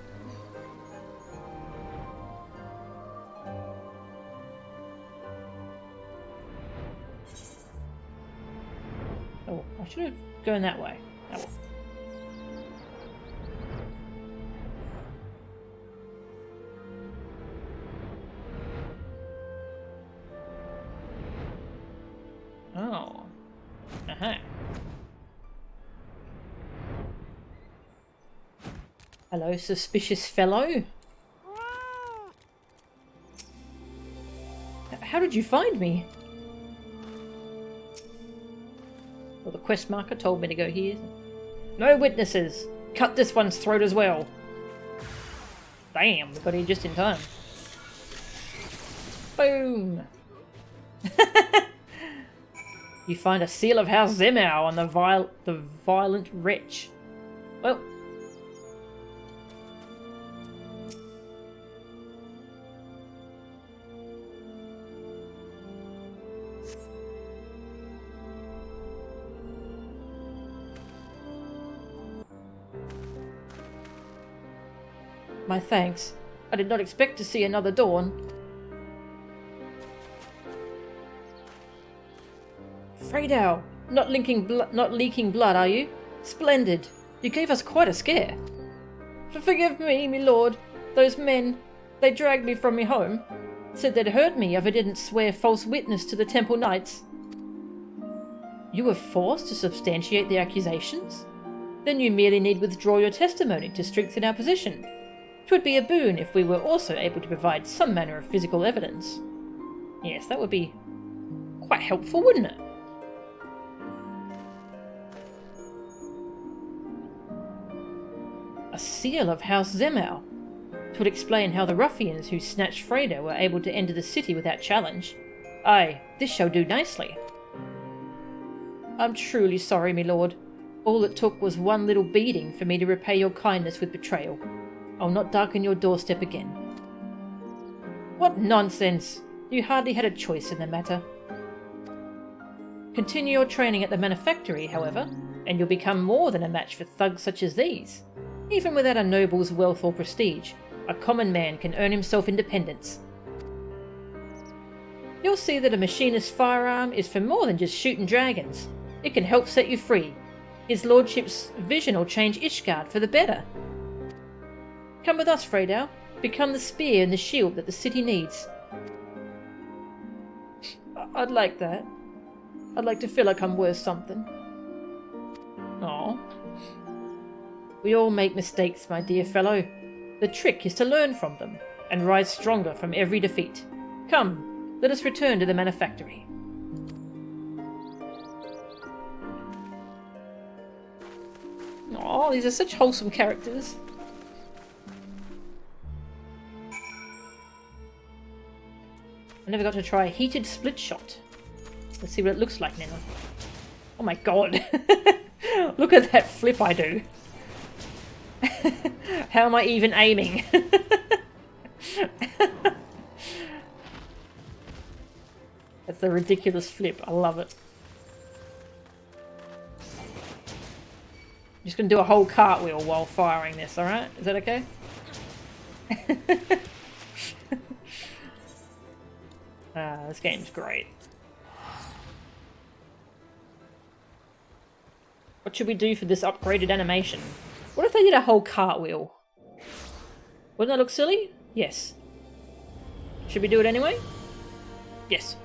Oh, I should have gone that way. Oh well. Oh. Uh-huh. Hello, suspicious fellow. How did you find me? Well, the quest marker told me to go here. No witnesses! Cut this one's throat as well. Damn, we got here just in time. Boom! You find a seal of House Zemal on the violent wretch. Well. My thanks. I did not expect to see another dawn. Freydau, not leaking blood, are you? Splendid. You gave us quite a scare. Forgive me, my lord. Those men, they dragged me from me home. Said they'd hurt me if I didn't swear false witness to the Temple Knights. You were forced to substantiate the accusations? Then you merely need withdraw your testimony to strengthen our position. 'Twould be a boon if we were also able to provide some manner of physical evidence. Yes, that would be quite helpful, wouldn't it? A seal of House Zemal. 'Twould explain how the ruffians who snatched Freydau were able to enter the city without challenge. Aye, this shall do nicely. I'm truly sorry, my lord. All it took was one little beating for me to repay your kindness with betrayal. I'll not darken your doorstep again. What nonsense! You hardly had a choice in the matter. Continue your training at the manufactory, however, and you'll become more than a match for thugs such as these. Even without a noble's wealth or prestige, a common man can earn himself independence. You'll see that a machinist's firearm is for more than just shooting dragons. It can help set you free. His lordship's vision will change Ishgard for the better. Come with us, Freydau. Become the spear and the shield that the city needs. I'd like that. I'd like to feel like I'm worth something. Aww. We all make mistakes, my dear fellow. The trick is to learn from them, and rise stronger from every defeat. Come, let us return to the manufactory. Oh, these are such wholesome characters. I never got to try a heated split shot. Let's see what it looks like now. Oh my god. Look at that flip I do. How am I even aiming? That's a ridiculous flip. I love it. I'm just going to do a whole cartwheel while firing this, alright? Is that okay? This game's great. What should we do for this upgraded animation? What if they did a whole cartwheel? Wouldn't that look silly? Yes. Should we do it anyway? Yes.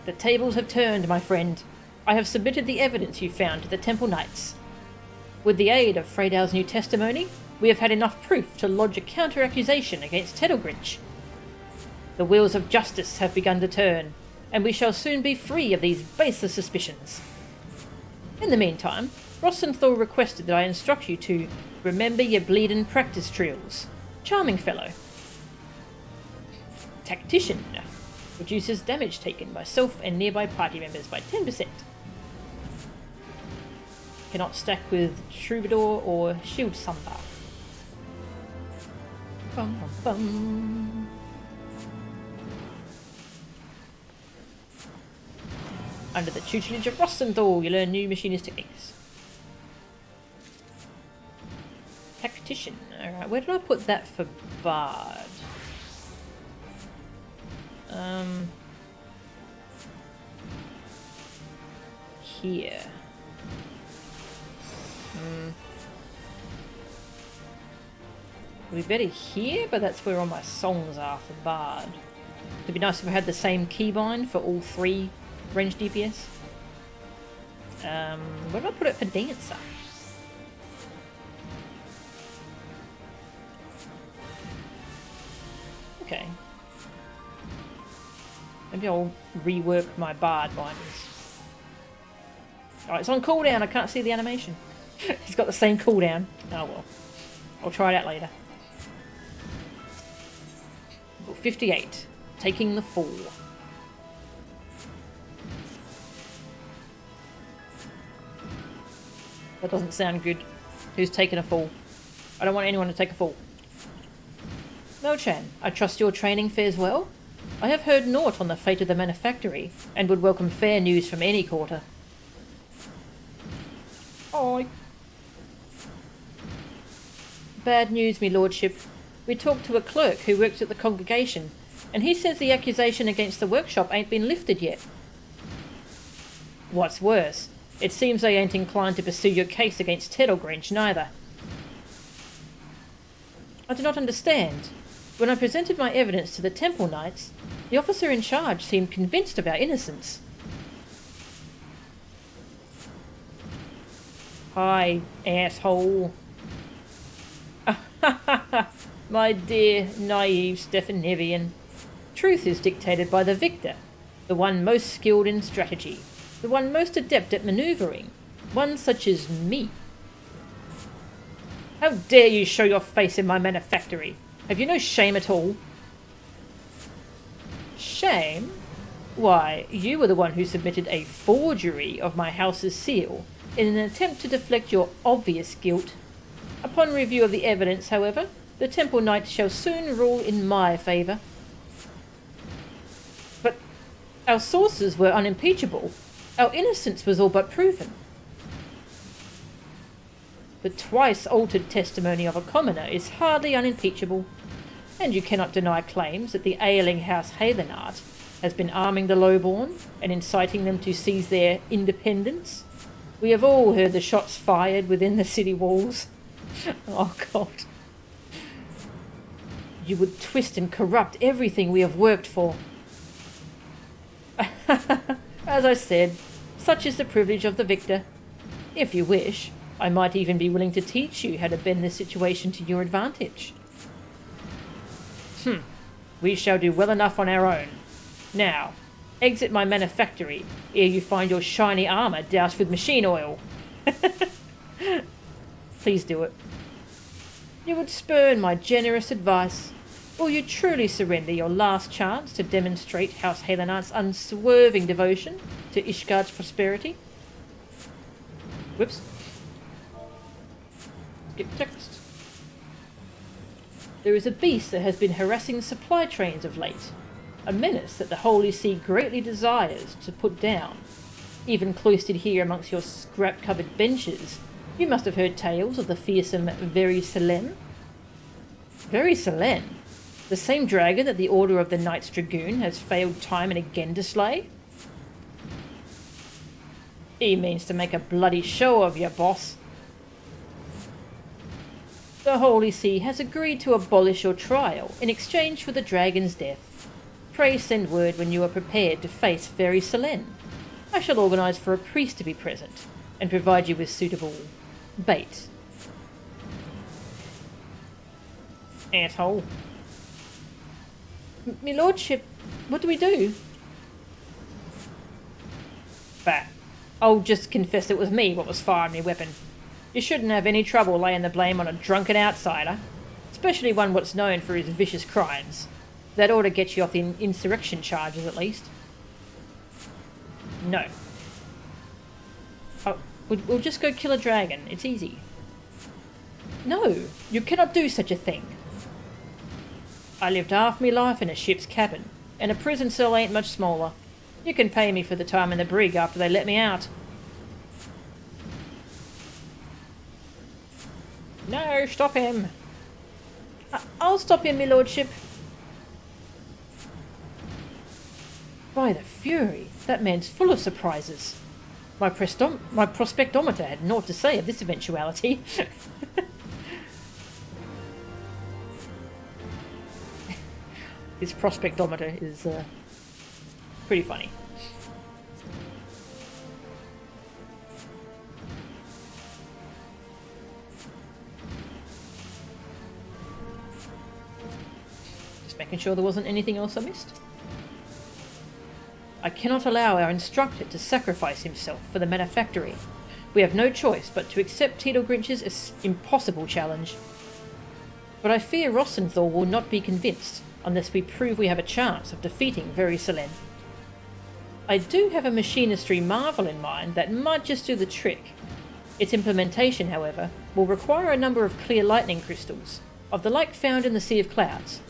The tables have turned, my friend. I have submitted the evidence you found to the Temple Knights. With the aid of Freydal's new testimony, we have had enough proof to lodge a counter-accusation against Tedelgrinch. The wheels of justice have begun to turn, and we shall soon be free of these baseless suspicions. In the meantime, Rossenthal requested that I instruct you to remember your bleedin' practice drills. Charming fellow. Tactician. Reduces damage taken by self and nearby party members by 10%. Cannot stack with Troubadour or Shield Samba. Bum, bum, bum. Under the tutelage of Rossenthal, you learn new machinist techniques. Tactician. Alright, where did I put that for Bard? Here. It'd be better here, but that's where all my songs are for Bard. It'd be nice if I had the same keybind for all three ranged DPS. Where do I put it for Dancer? Okay. Maybe I'll rework my Bard bindings. Alright, it's on cooldown. I can't see the animation. He's got the same cooldown. Oh well. I'll try it out later. 58. Taking the fall. That doesn't sound good. Who's taking a fall? I don't want anyone to take a fall. Mel-chan, I trust your training fares well? I have heard naught on the fate of the manufactory, and would welcome fair news from any quarter. Oi. Bad news, me lordship. We talked to a clerk who works at the congregation, and he says the accusation against the workshop ain't been lifted yet. What's worse, it seems they ain't inclined to pursue your case against Tedelgrinch neither. I do not understand. When I presented my evidence to the Temple Knights, the officer in charge seemed convinced of our innocence. Hi, asshole. My dear, naive Stefanevian. Truth is dictated by the victor, the one most skilled in strategy, the one most adept at manoeuvring, one such as me. How dare you show your face in my manufactory? Have you no shame at all? Shame? Why, you were the one who submitted a forgery of my house's seal in an attempt to deflect your obvious guilt. Upon review of the evidence, however, the Temple Knights shall soon rule in my favour. But our sources were unimpeachable. Our innocence was all but proven. The twice-altered testimony of a commoner is hardly unimpeachable, and you cannot deny claims that the ailing House Havenart has been arming the lowborn and inciting them to seize their independence. We have all heard the shots fired within the city walls. Oh God. You would twist and corrupt everything we have worked for. As I said, such is the privilege of the victor. If you wish, I might even be willing to teach you how to bend the situation to your advantage. We shall do well enough on our own. Now, exit my manufactory ere you find your shiny armour doused with machine oil. Please do it. You would spurn my generous advice. Will you truly surrender your last chance to demonstrate House Halenart's unswerving devotion to Ishgard's prosperity? Whoops. Skip text. There is a beast that has been harassing supply trains of late. A menace that the Holy See greatly desires to put down. Even cloistered here amongst your scrap-covered benches, you must have heard tales of the fearsome Very Selene. Very Selene? The same dragon that the Order of the Knights Dragoon has failed time and again to slay? He means to make a bloody show of you, boss. The Holy See has agreed to abolish your trial in exchange for the dragon's death. Pray send word when you are prepared to face Very Selene. I shall organise for a priest to be present and provide you with suitable bait. Asshole. Me lordship, what do we do? Bah. I'll just confess it was me what was firing me weapon. You shouldn't have any trouble laying the blame on a drunken outsider, especially one what's known for his vicious crimes. That ought to get you off the insurrection charges at least. No. Oh, we'll just go kill a dragon. It's easy. No, you cannot do such a thing. I lived half my life in a ship's cabin, and a prison cell ain't much smaller. You can pay me for the time in the brig after they let me out. No, stop him. I'll stop him, my lordship. By the fury, that man's full of surprises. My prospectometer had naught to say of this eventuality. This prospectometer is pretty funny. Just making sure there wasn't anything else I missed. I cannot allow our instructor to sacrifice himself for the manufactory. We have no choice but to accept Tito Grinch's impossible challenge. But I fear Rossenthal will not be convinced unless we prove we have a chance of defeating Very Selene. I do have a machinistry marvel in mind that might just do the trick. Its implementation, however, will require a number of clear lightning crystals, of the like found in the Sea of Clouds.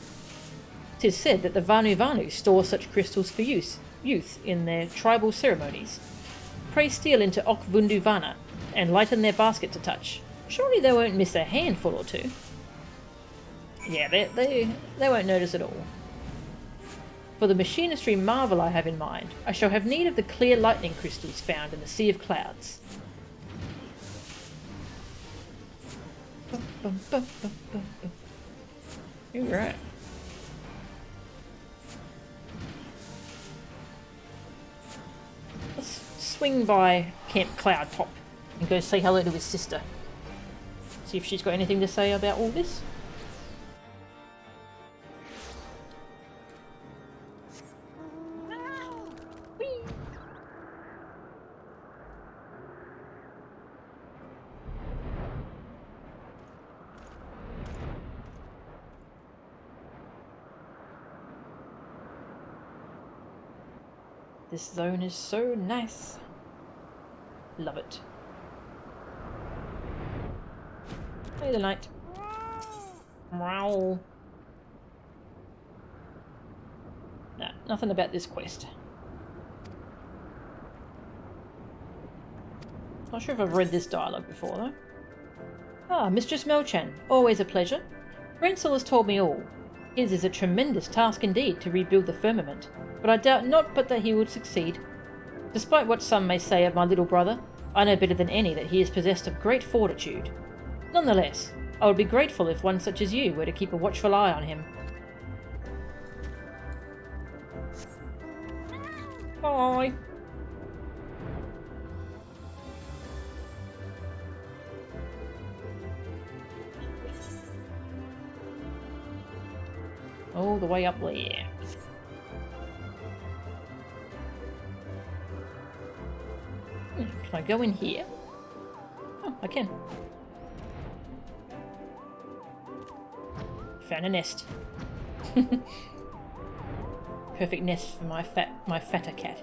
'Tis said that the Vanu Vanu store such crystals for youth in their tribal ceremonies. Pray steal into Okvunduvana and lighten their basket to touch. Surely they won't miss a handful or two. Yeah, they won't notice at all. For the machinistry marvel I have in mind, I shall have need of the clear lightning crystals found in the Sea of Clouds. You're right. Let's swing by Camp Cloud Top and go say hello to his sister. See if she's got anything to say about all this. This zone is so nice. Love it. Hey, the knight. Meow. Nah, nothing about this quest. Not sure if I've read this dialogue before, though. Ah, Mistress Melchan. Always a pleasure. Rensel has told me all. His is a tremendous task indeed to rebuild the firmament, but I doubt not but that he would succeed. Despite what some may say of my little brother, I know better than any that he is possessed of great fortitude. Nonetheless, I would be grateful if one such as you were to keep a watchful eye on him. Bye. All the way up there. Can I go in here? Oh, I can. Found a nest. Perfect nest for my fatter cat.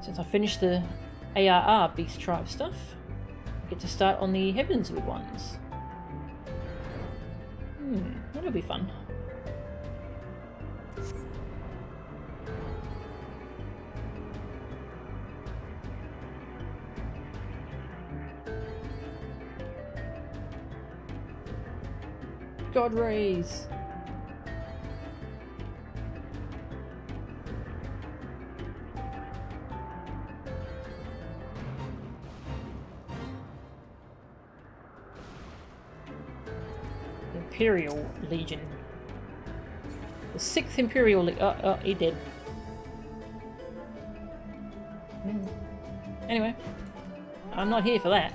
Since I finished the ARR Beast Tribe stuff, I get to start on the Heavensward ones. That'll be fun. God rays! Imperial Legion. The 6th Imperial Legion. He did. Anyway, I'm not here for that.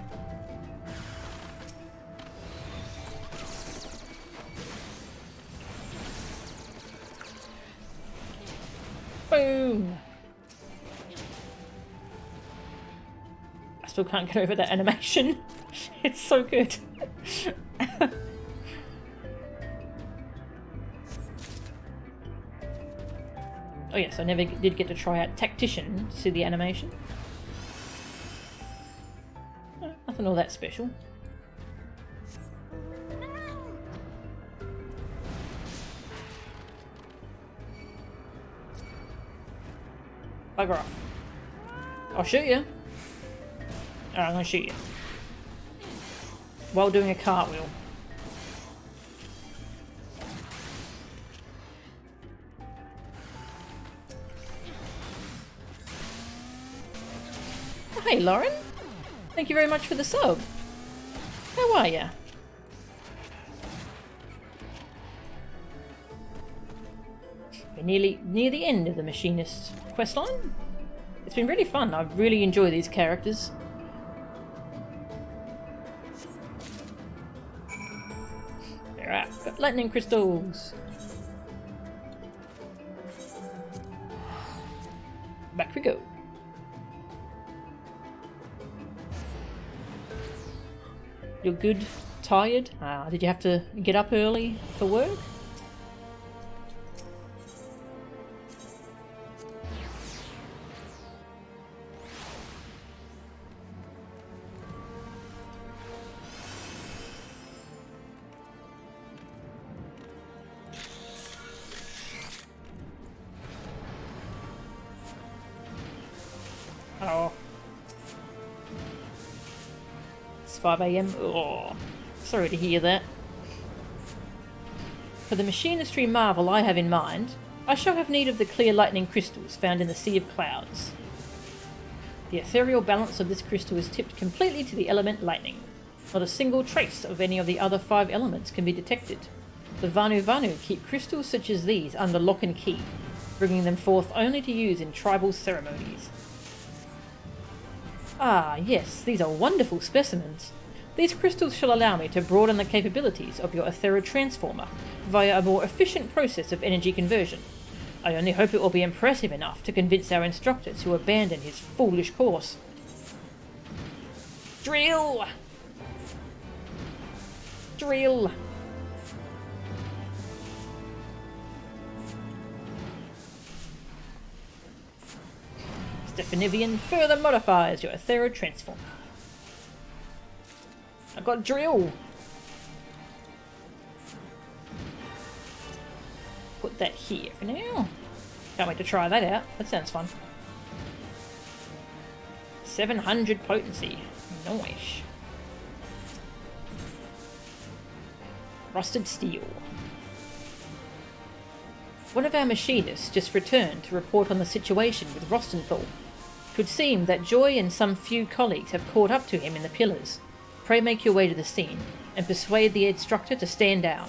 Boom! I still can't get over that animation. It's so good. Oh yes, I never did get to try out Tactician to see the animation. Nothing all that special. Bugger off. I'll shoot you. Alright, I'm gonna shoot you. While doing a cartwheel. Hey Lauren, thank you very much for the sub. How are ya? We're nearly near the end of the Machinist questline. It's been really fun. I really enjoy these characters. Alright, got lightning crystals. Back we go. You're good? Tired? Did you have to get up early for work? Oh. 5 AM. Oh, sorry to hear that. For the Machinistry marvel I have in mind, I shall have need of the clear lightning crystals found in the Sea of Clouds. The ethereal balance of this crystal is tipped completely to the element lightning. Not a single trace of any of the other 5 elements can be detected. The Vanu Vanu keep crystals such as these under lock and key, bringing them forth only to use in tribal ceremonies. Ah, yes, these are wonderful specimens. These crystals shall allow me to broaden the capabilities of your Ethera Transformer via a more efficient process of energy conversion. I only hope it will be impressive enough to convince our instructor to abandon his foolish course. Drill! Drill! Stephanivian further modifies your Ethera Transformer. I've got drill! Put that here for now. Can't wait to try that out. That sounds fun. 700 potency. Nice. Rusted steel. One of our machinists just returned to report on the situation with Rostenthal. 'Twould seem that Joy and some few colleagues have caught up to him in the pillars. Pray make your way to the scene, and persuade the instructor to stand down.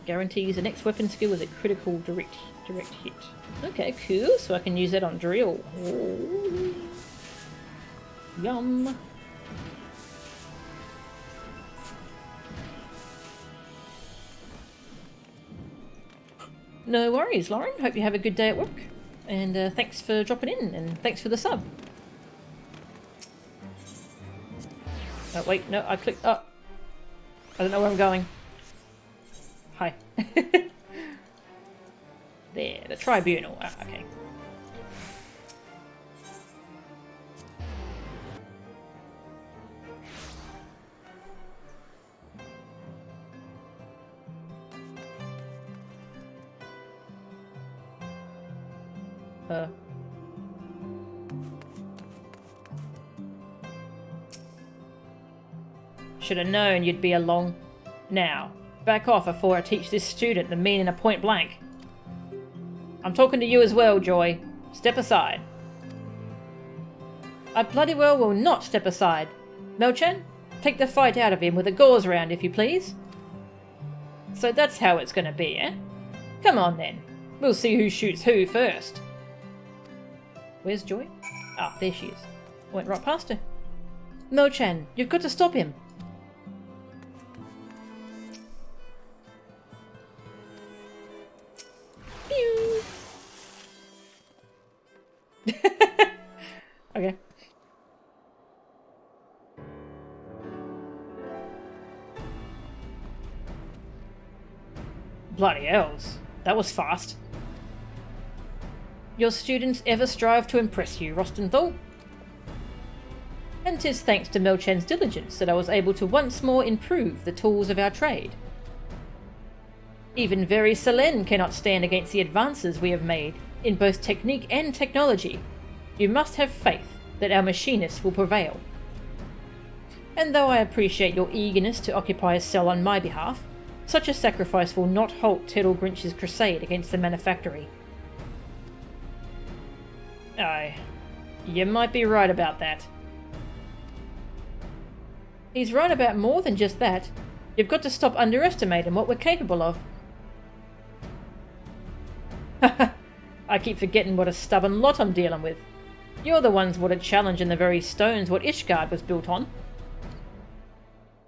Guarantees the next weapon skill is a critical direct hit. Okay, cool, so I can use that on drill. Ooh. Yum. No worries, Lauren. Hope you have a good day at work. And thanks for dropping in, and thanks for the sub. Oh, wait, no, I clicked up. I don't know where I'm going. Hi. There, the tribunal. Ah, okay. Should have known you'd be along. Now, back off before I teach this student the meaning of point blank. I'm talking to you as well, Joy. Step aside. I bloody well will not step aside. Melchan, take the fight out of him with a gauze round, if you please. So that's how it's going to be, eh? Come on then. We'll see who shoots who first. Where's Joy? Ah, there she is. I went right past her. Melchan, you've got to stop him. Pew! Okay. Bloody hells. That was fast. Your students ever strive to impress you, Rostenthal? And 'tis thanks to Melchan's diligence that I was able to once more improve the tools of our trade. Even very Selene cannot stand against the advances we have made in both technique and technology. You must have faith that our machinists will prevail. And though I appreciate your eagerness to occupy a cell on my behalf, such a sacrifice will not halt Turtle Grinch's crusade against the manufactory. Aye, you might be right about that. He's right about more than just that. You've got to stop underestimating what we're capable of. I keep forgetting what a stubborn lot I'm dealing with. You're the ones what are challenging the very stones what Ishgard was built on.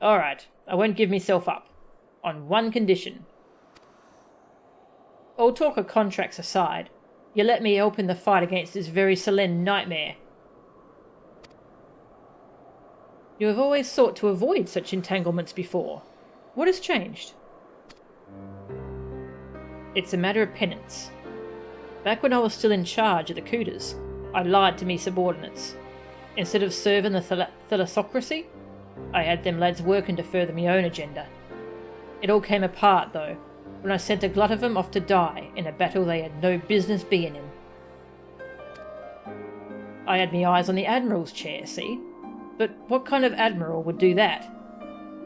Alright, I won't give myself up. On one condition. All talk of contracts aside, you let me help in the fight against this very Selene nightmare. You have always sought to avoid such entanglements before. What has changed? It's a matter of penance. Back when I was still in charge of the Kutas, I lied to me subordinates. Instead of serving the thalassocracy, I had them lads working to further my own agenda. It all came apart, though, when I sent a glut of them off to die in a battle they had no business being in. I had my eyes on the Admiral's chair, see? But what kind of Admiral would do that?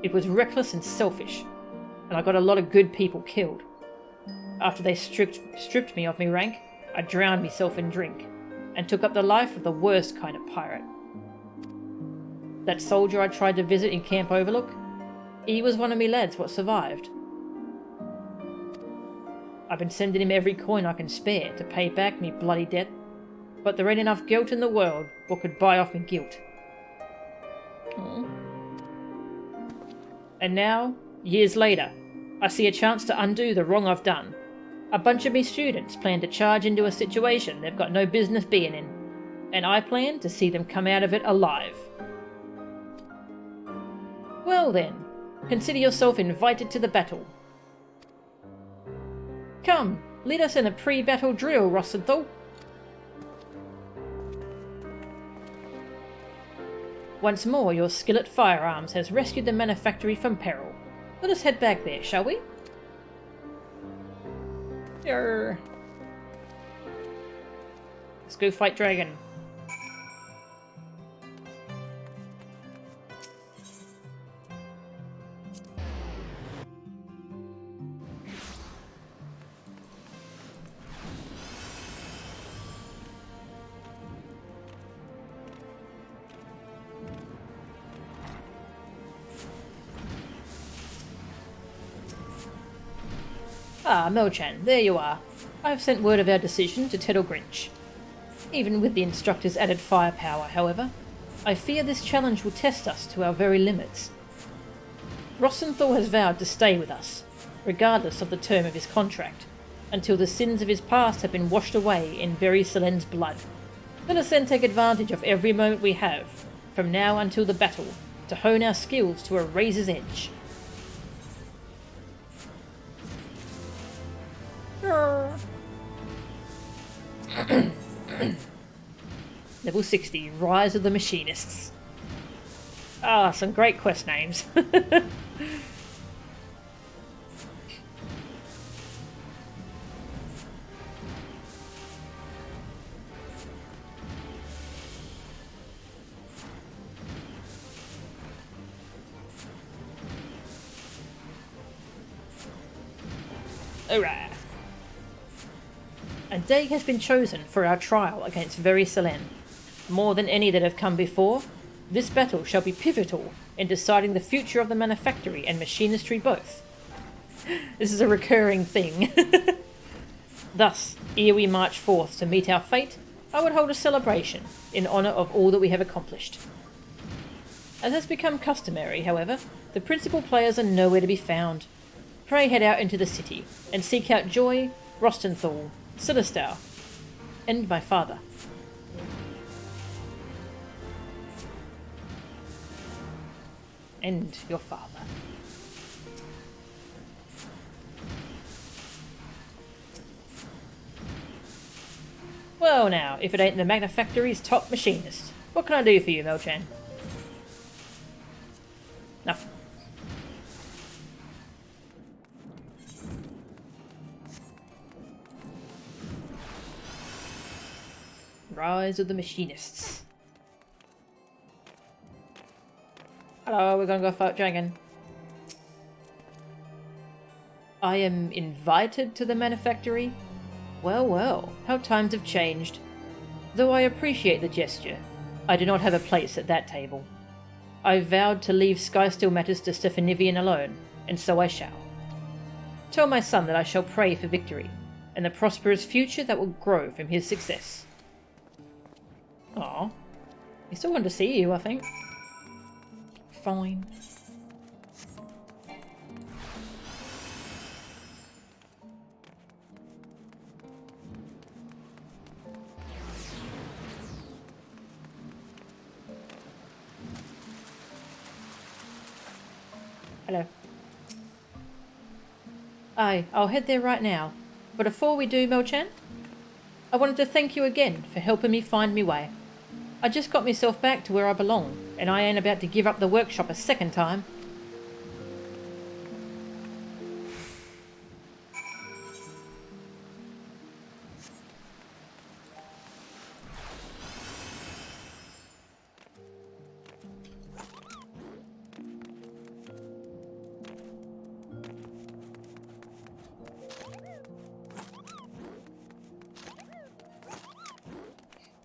It was reckless and selfish, and I got a lot of good people killed. After they stripped me of my rank, I drowned myself in drink, and took up the life of the worst kind of pirate. That soldier I tried to visit in Camp Overlook, he was one of me lads what survived. I've been sending him every coin I can spare to pay back me bloody debt, but there ain't enough guilt in the world what could buy off me guilt. Aww. And now, years later, I see a chance to undo the wrong I've done. A bunch of me students plan to charge into a situation they've got no business being in, and I plan to see them come out of it alive. Well then, consider yourself invited to the battle. Come, lead us in a pre-battle drill, Rostenthal. Once more, your skill at firearms has rescued the manufactory from peril. Let us head back there, shall we? Yarr. Let's go fight dragon. Ah, Melchan, there you are. I have sent word of our decision to Teddle Grinch. Even with the instructor's added firepower, however, I fear this challenge will test us to our very limits. Rostenthal has vowed to stay with us, regardless of the term of his contract, until the sins of his past have been washed away in Very Selen's blood. Let us then take advantage of every moment we have, from now until the battle, to hone our skills to a razor's edge. Level 60, Rise of the Machinists. Ah, some great quest names. Alright. A day has been chosen for our trial against Very Selen. More than any that have come before, this battle shall be pivotal in deciding the future of the Manufactory and Machinistry both. This is a recurring thing. Thus, ere we march forth to meet our fate, I would hold a celebration in honour of all that we have accomplished. As has become customary, however, the principal players are nowhere to be found. Pray head out into the city and seek out Joy, Rostenthal, Silistar, and my father. And your father. Well now, if it ain't the Manufactory's top machinist. What can I do for you, Melchan? Nothing. Rise of the Machinists. Hello, we're gonna go fight dragon. I am invited to the Manufactory? Well, well, how times have changed. Though I appreciate the gesture, I do not have a place at that table. I vowed to leave Skysteel matters to Stephanivian alone, and so I shall. Tell my son that I shall pray for victory, and the prosperous future that will grow from his success. Aw. He still wanted to see you, I think. Fine. Hello. Aye, I'll head there right now. But before we do, Melchan, I wanted to thank you again for helping me find me way. I just got myself back to where I belong, and I ain't about to give up the workshop a second time.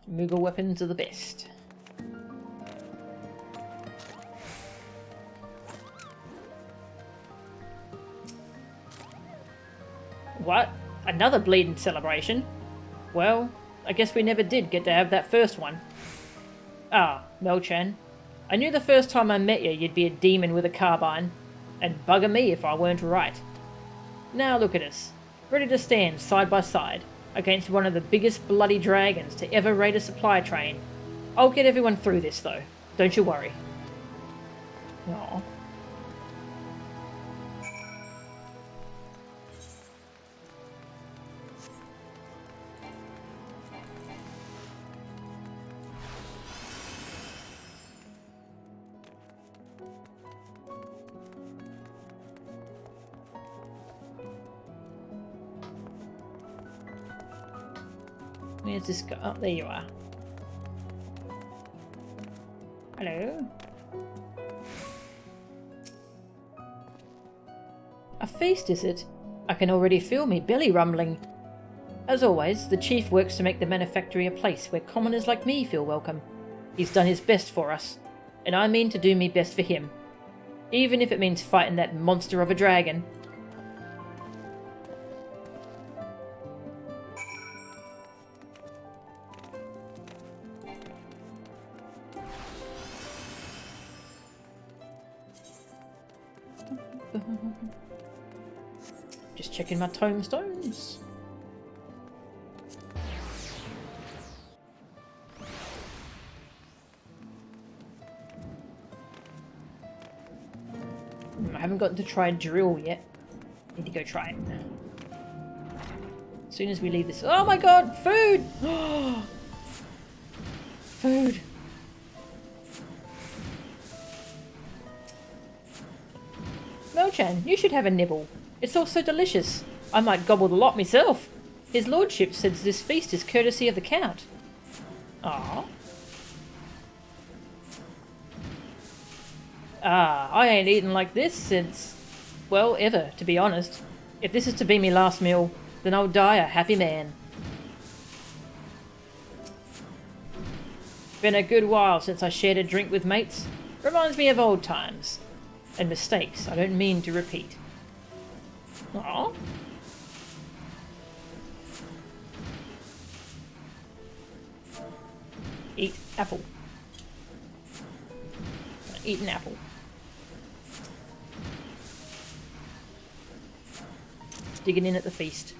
Moogle weapons are the best. What? Another bleeding celebration? Well, I guess we never did get to have that first one. Ah, Melchan. I knew the first time I met you you'd be a demon with a carbine, and bugger me if I weren't right. Now look at us, ready to stand side by side against one of the biggest bloody dragons to ever raid a supply train. I'll get everyone through this though, don't you worry. Aww. Where's this guy? Oh, there you are. Hello? A feast, is it? I can already feel me belly rumbling. As always, the chief works to make the manufactory a place where commoners like me feel welcome. He's done his best for us, and I mean to do me best for him, even if it means fighting that monster of a dragon. Just checking my tomestones. I haven't gotten to try drill yet. Need to go try it. As soon as we leave this... Oh my god! Food! Food! Melchan, you should have a nibble. It's all so delicious. I might gobble the lot myself. His lordship says this feast is courtesy of the Count. Ah, I ain't eaten like this since, well, ever, to be honest. If this is to be me last meal, then I'll die a happy man. Been a good while since I shared a drink with mates. Reminds me of old times. And mistakes I don't mean to repeat. Aww. Eat apple. Eat an apple. Digging in at the feast.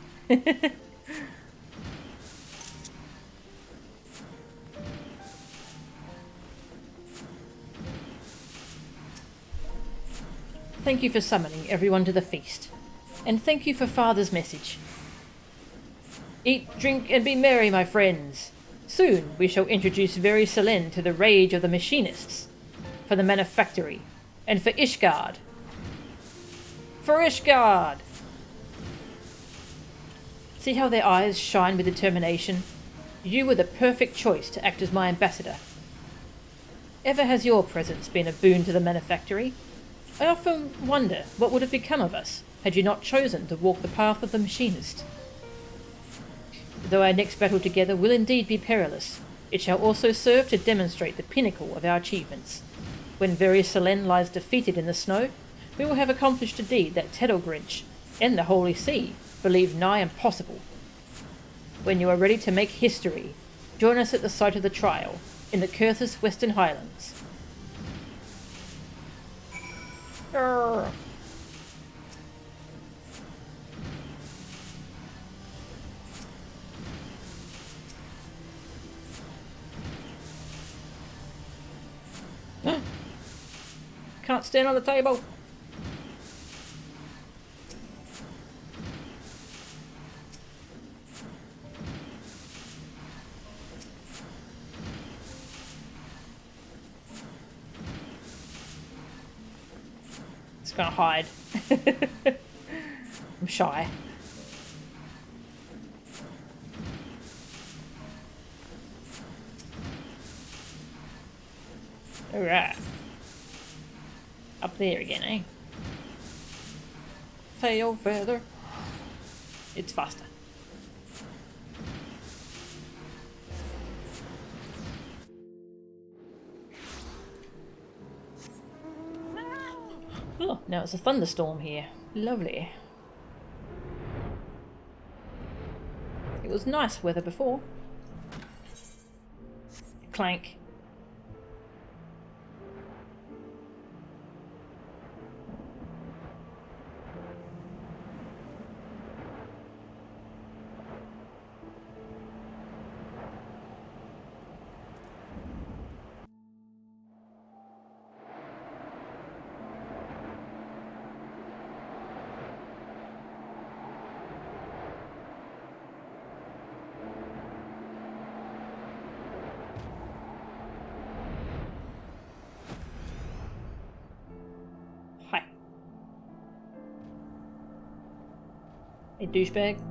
Thank you for summoning everyone to the feast. And thank you for Father's message. Eat, drink, and be merry, my friends. Soon we shall introduce Very Selene to the rage of the Machinists, for the manufactory, and for Ishgard. For Ishgard! See how their eyes shine with determination? You were the perfect choice to act as my ambassador. Ever has your presence been a boon to the manufactory? I often wonder what would have become of us had you not chosen to walk the path of the Machinist. Though our next battle together will indeed be perilous, it shall also serve to demonstrate the pinnacle of our achievements. When Very Selene lies defeated in the snow, we will have accomplished a deed that Tedelgrinch and the Holy See believe nigh impossible. When you are ready to make history, join us at the site of the trial, in the Curthus Western Highlands. Arrgh. Can't stand on the table. It's gonna hide. I'm shy. Alright. Up there again, eh? Tail feather. It's faster. Oh, now it's a thunderstorm here. Lovely. It was nice weather before. Clank. Hi. Hey, douchebag.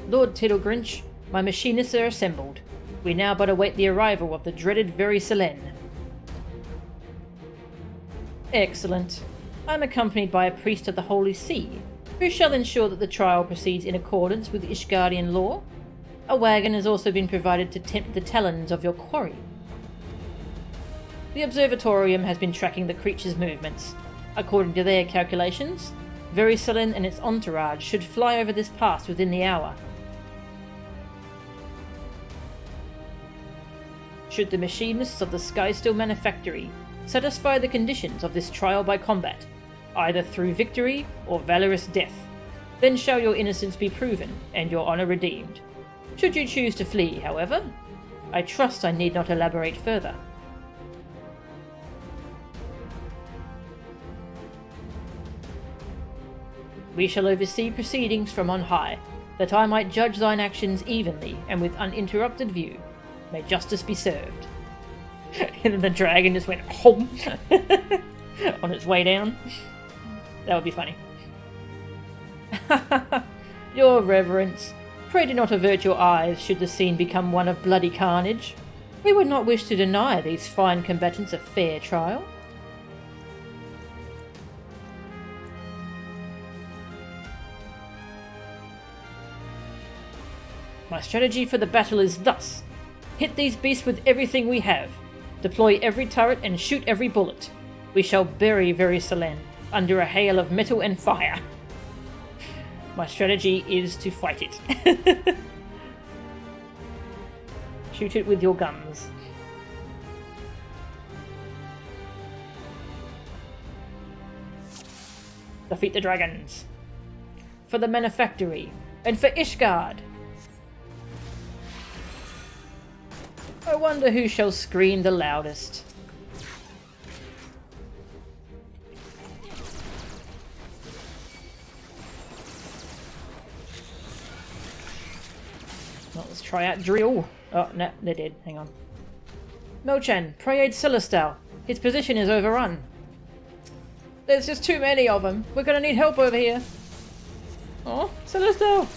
Lord Tiddlegrinch, my machinists are assembled. We now but await the arrival of the dreaded Very Selene. Excellent. I am accompanied by a priest of the Holy See, who shall ensure that the trial proceeds in accordance with Ishgardian law. A wagon has also been provided to tempt the talons of your quarry. The observatorium has been tracking the creature's movements. According to their calculations, Very Selene and its entourage should fly over this pass within the hour. Should the machinists of the Skysteel Manufactory satisfy the conditions of this trial by combat, either through victory or valorous death, then shall your innocence be proven and your honour redeemed. Should you choose to flee, however, I trust I need not elaborate further. We shall oversee proceedings from on high, that I might judge thine actions evenly and with uninterrupted view. May justice be served. And then the dragon just went home on its way down. That would be funny. Your reverence, pray do not avert your eyes should the scene become one of bloody carnage. We would not wish to deny these fine combatants a fair trial. My strategy for the battle is thus. Hit these beasts with everything we have. Deploy every turret and shoot every bullet. We shall bury Very Selene under a hail of metal and fire. My strategy is to fight it. Shoot it with your guns. Defeat the dragons. For the Manufactory, and for Ishgard. I wonder who shall scream the loudest. Well, let's try out drill. Oh, no, they're dead. Hang on. Mochan, pray aid Celestal. His position is overrun. There's just too many of them. We're gonna need help over here. Oh, Celestal.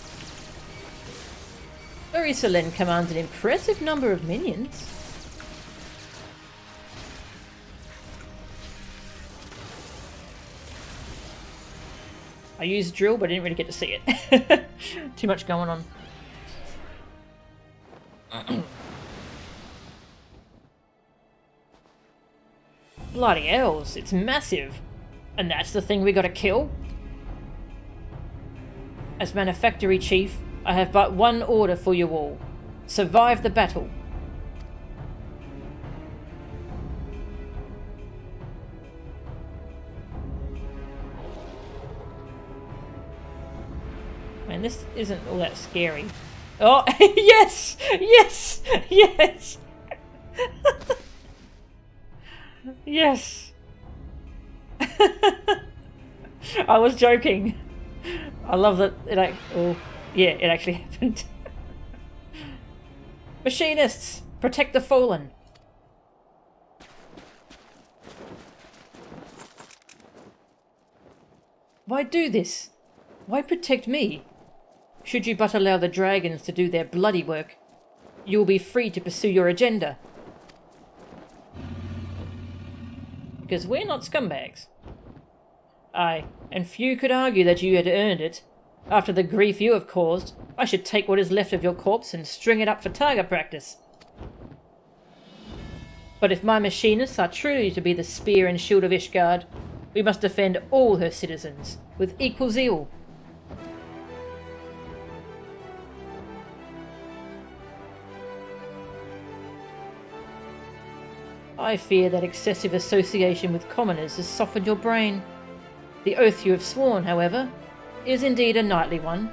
Very Selene commands an impressive number of minions. I used drill, but I didn't really get to see it. Too much going on. Bloody hells, it's massive. And that's the thing we gotta kill? As Manufactory Chief, I have but one order for you all. Survive the battle. Man, this isn't all that scary. Oh, yes! Yes! Yes! Yes! I was joking. I love that it oh, yeah, it actually happened. Machinists, protect the fallen. Why do this? Why protect me? Should you but allow the dragons to do their bloody work, you will be free to pursue your agenda. Because we're not scumbags. Aye, and few could argue that you had earned it. After the grief you have caused, I should take what is left of your corpse and string it up for target practice. But if my machinists are truly to be the spear and shield of Ishgard, we must defend all her citizens with equal zeal. I fear that excessive association with commoners has softened your brain. The oath you have sworn, however, is indeed a knightly one.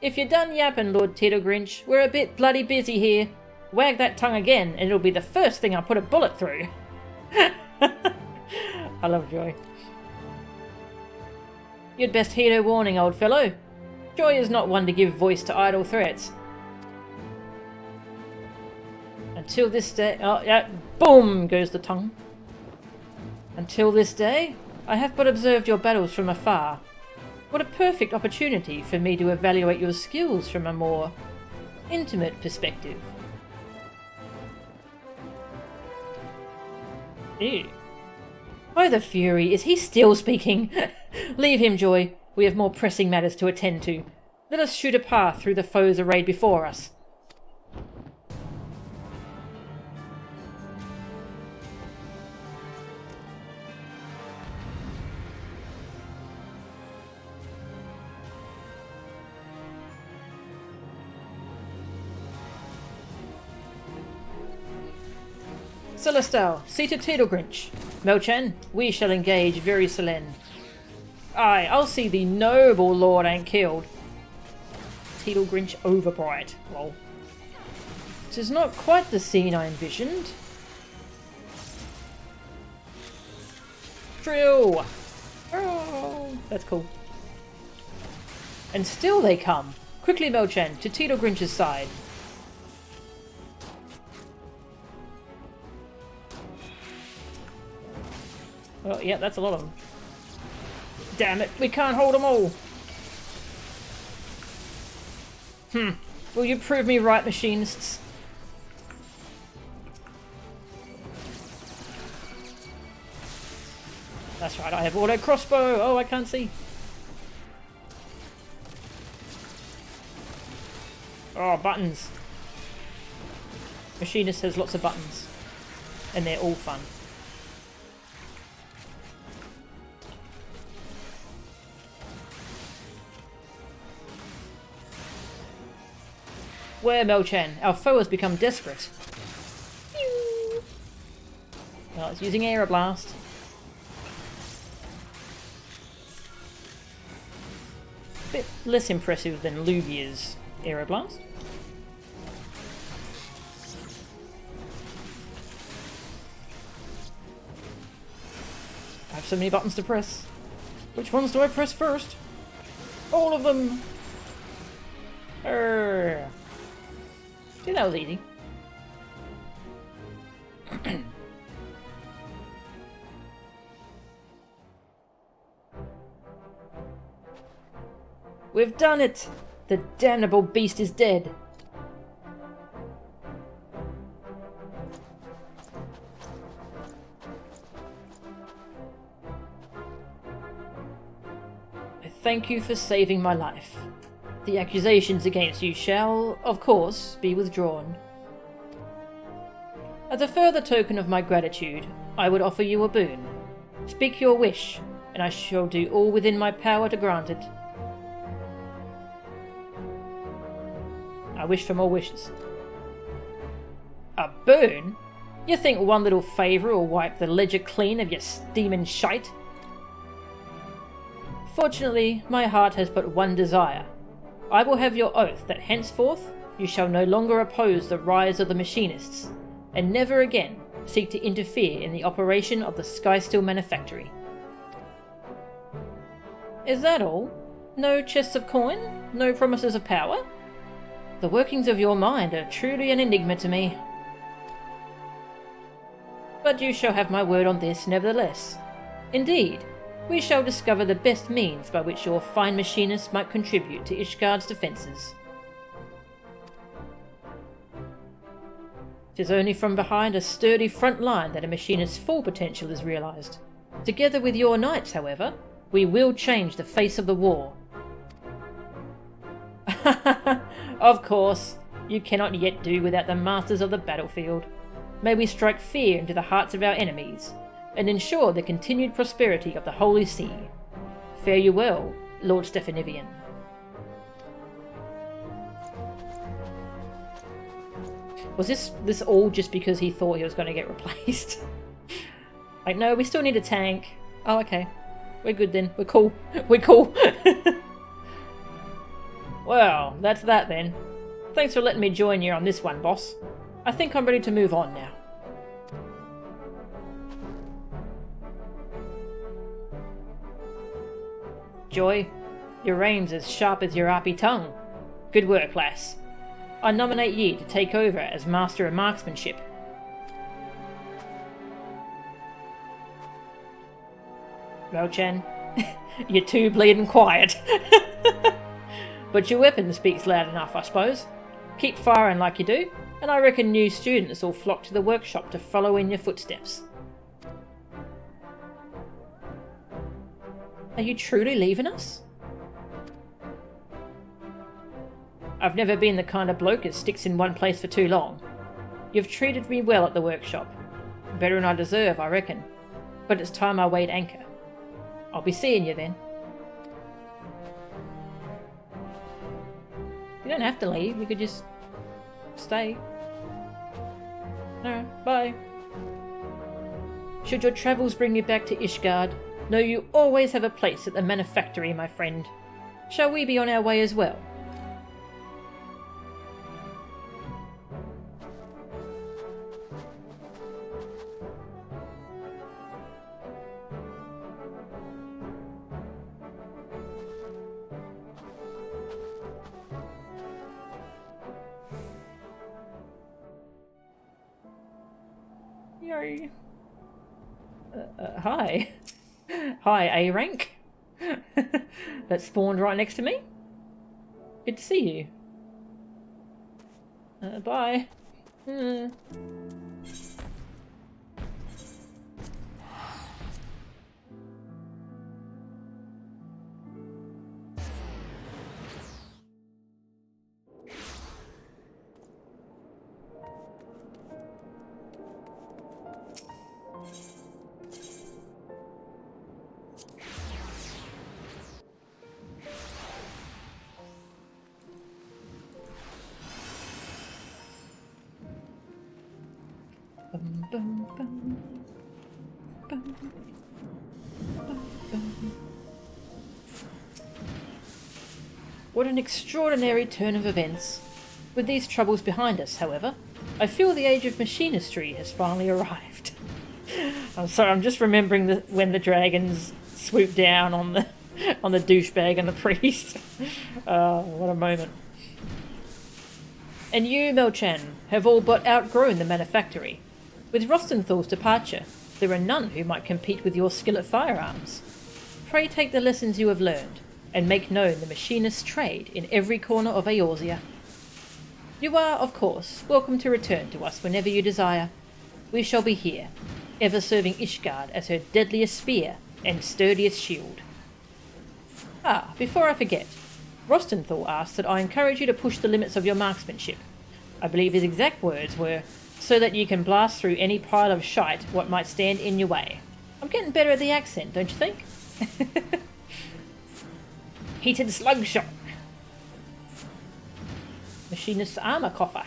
If you're done yapping, Lord Tiddlegrinch, we're a bit bloody busy here. Wag that tongue again, and it'll be the first thing I put a bullet through. I love Joy. You'd best heed her warning, old fellow. Joy is not one to give voice to idle threats. Until this day... Oh, yeah, boom goes the tongue. Until this day, I have but observed your battles from afar. What a perfect opportunity for me to evaluate your skills from a more intimate perspective. Ew. By the Fury, is he still speaking? Leave him, Joy. We have more pressing matters to attend to. Let us shoot a path through the foes arrayed before us. Celestal, see to Teedlegrinch. Melchan, we shall engage very solen. Aye, I'll see the noble lord ain't killed. Teedlegrinch overbright. Lol. This is not quite the scene I envisioned. Drill! Oh, that's cool. And still they come. Quickly, Melchan, to Teedlegrinch's side. Well, yeah, that's a lot of them. Damn it, we can't hold them all. Will you prove me right, Machinists? That's right, I have auto crossbow. Oh, I can't see. Oh, buttons. Machinist has lots of buttons. And they're all fun. Where, Melchan? Our foe has become desperate. Well, it's using Aeroblast. Bit less impressive than Lugia's Aeroblast. I have so many buttons to press. Which ones do I press first? All of them! See, that was easy. We've done it! The damnable beast is dead. I thank you for saving my life. The accusations against you shall, of course, be withdrawn. As a further token of my gratitude, I would offer you a boon. Speak your wish, and I shall do all within my power to grant it. I wish for more wishes. A boon? You think one little favour will wipe the ledger clean of your steaming shite? Fortunately, my heart has but one desire. I will have your oath that henceforth you shall no longer oppose the rise of the Machinists, and never again seek to interfere in the operation of the Skysteel Manufactory. Is that all? No chests of coin? No promises of power? The workings of your mind are truly an enigma to me. But you shall have my word on this nevertheless. Indeed, we shall discover the best means by which your fine machinists might contribute to Ishgard's defences. 'Tis only from behind a sturdy front line that a machinist's full potential is realised. Together with your knights, however, we will change the face of the war. Of course, you cannot yet do without the masters of the battlefield. May we strike fear into the hearts of our enemies, and ensure the continued prosperity of the Holy See. Fare you well, Lord Stephanivian. Was this all just because he thought he was going to get replaced? Like, no, we still need a tank. Oh, okay. We're good then. We're cool. We're cool. Well, that's that then. Thanks for letting me join you on this one, boss. I think I'm ready to move on now. Joy, your aim's as sharp as your harpy tongue. Good work, lass. I nominate ye to take over as Master of Marksmanship. Melchan, You're too bleeding quiet. But your weapon speaks loud enough, I suppose. Keep firing like you do, and I reckon new students will flock to the workshop to follow in your footsteps. Are you truly leaving us? I've never been the kind of bloke that sticks in one place for too long. You've treated me well at the workshop. Better than I deserve, I reckon. But it's time I weighed anchor. I'll be seeing you then. You don't have to leave, you could just stay. Alright, bye. Should your travels bring you back to Ishgard, know you always have a place at the Manufactory, my friend. Shall we be on our way as well? Yay. Hi. Hi, A rank. That spawned right next to me. Good to see you. Bye. What an extraordinary turn of events. With these troubles behind us, however, I feel the age of Machinistry has finally arrived. I'm sorry, I'm just remembering when the dragons swoop down on the douchebag and the priest. What a moment. And you, Melchan, have all but outgrown the Manufactory. With Rostenthal's departure, there are none who might compete with your skill at firearms. Pray take the lessons you have learned, and make known the machinist's trade in every corner of Eorzea. You are, of course, welcome to return to us whenever you desire. We shall be here, ever serving Ishgard as her deadliest spear and sturdiest shield. Ah, before I forget, Rostenthal asks that I encourage you to push the limits of your marksmanship. I believe his exact words were, so that you can blast through any pile of shite what might stand in your way. I'm getting better at the accent, don't you think? Heated slug shot. Machinist's armor coffer.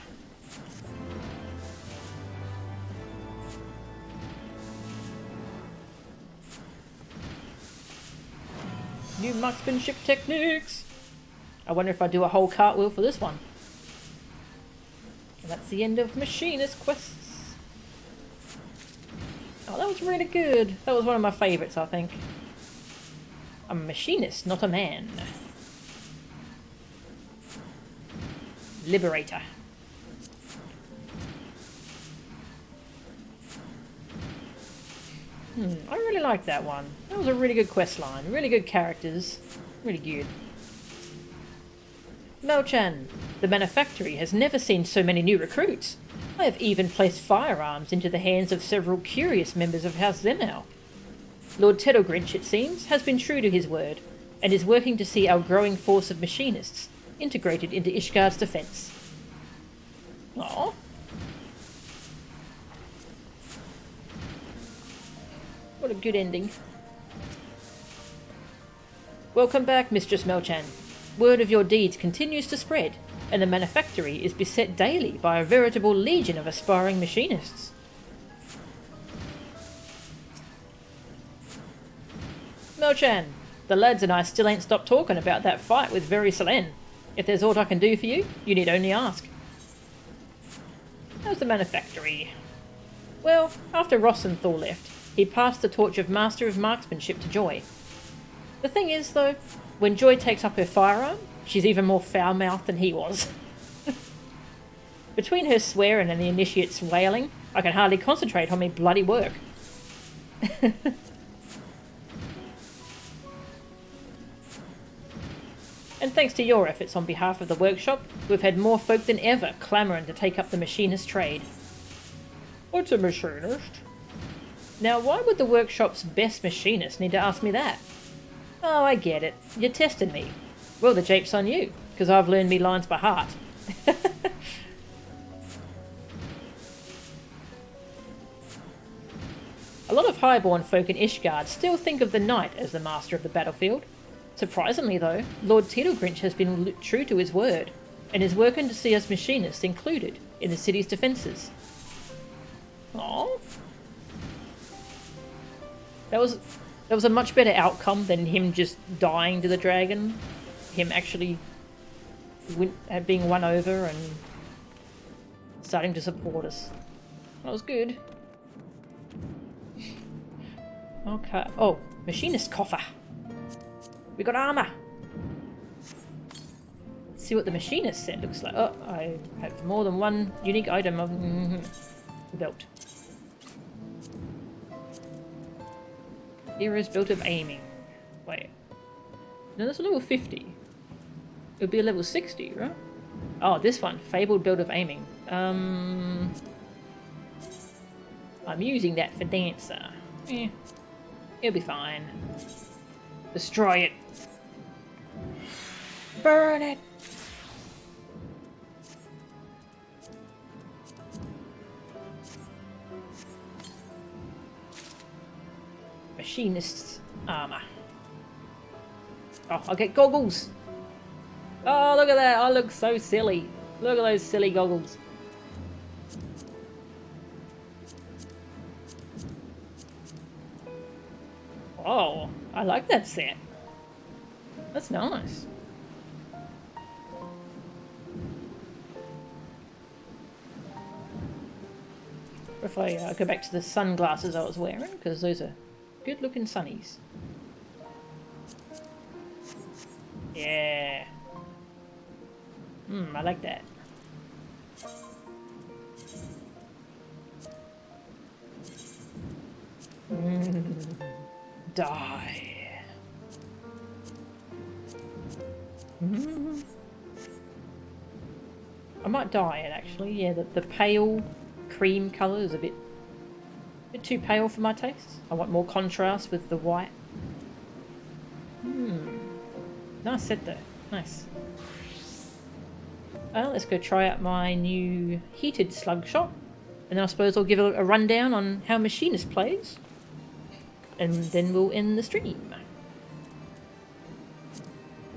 New marksmanship techniques. I wonder if I do a whole cartwheel for this one. And that's the end of Machinist quests. Oh, that was really good. That was one of my favourites, I think. I'm a machinist, not a man. Liberator. I really liked that one. That was a really good quest line. Really good characters. Really good. Melchan, the Manufactory has never seen so many new recruits. I have even placed firearms into the hands of several curious members of House Zemel. Lord Teddlegrinch, it seems, has been true to his word, and is working to see our growing force of machinists integrated into Ishgard's defence. Aww. What a good ending. Welcome back, Mistress Melchan. Word of your deeds continues to spread, and the Manufactory is beset daily by a veritable legion of aspiring machinists. Melchan, the lads and I still ain't stopped talking about that fight with Very Selen. If there's aught I can do for you, you need only ask. How's the Manufactory? Well, after Rosenthal left, he passed the torch of Master of Marksmanship to Joy. The thing is, though, when Joy takes up her firearm, she's even more foul-mouthed than he was. Between her swearing and the initiate's wailing, I can hardly concentrate on me bloody work. And thanks to your efforts on behalf of the workshop, we've had more folk than ever clamouring to take up the machinist trade. What's a machinist? Now, why would the workshop's best machinist need to ask me that? Oh, I get it. You're testing me. Well, the jape's on you, because I've learned me lines by heart. A lot of highborn folk in Ishgard still think of the knight as the master of the battlefield. Surprisingly, though, Lord Teedlegrinch has been true to his word, and is working to see us machinists included in the city's defences. Oh? That was a much better outcome than him just dying to the dragon. Him actually being won over and starting to support us. That was good. Okay. Oh, machinist coffer. We got armour. Let's see what the machinist set looks like. Oh, I have more than one unique item of the belt. Hero's belt of aiming. Wait. No, that's a level 50. It would be a level 60, right? Oh, this one. Fabled belt of aiming. I'm using that for dancer. Eh. It'll be fine. Destroy it. Burn it. Machinist's armor. Oh, I'll get goggles. Oh, look at that. I look so silly. Look at those silly goggles. Oh, I like that set. That's nice. If I go back to the sunglasses I was wearing, because those are good looking sunnies. Yeah. I like that. Die. I might dye it actually. Yeah, the pale cream colour is a bit too pale for my taste. I want more contrast with the white. Nice set though. Nice. Well, let's go try out my new heated slug shot. And then I suppose I'll give a rundown on how Machinist plays. And then we'll end the stream.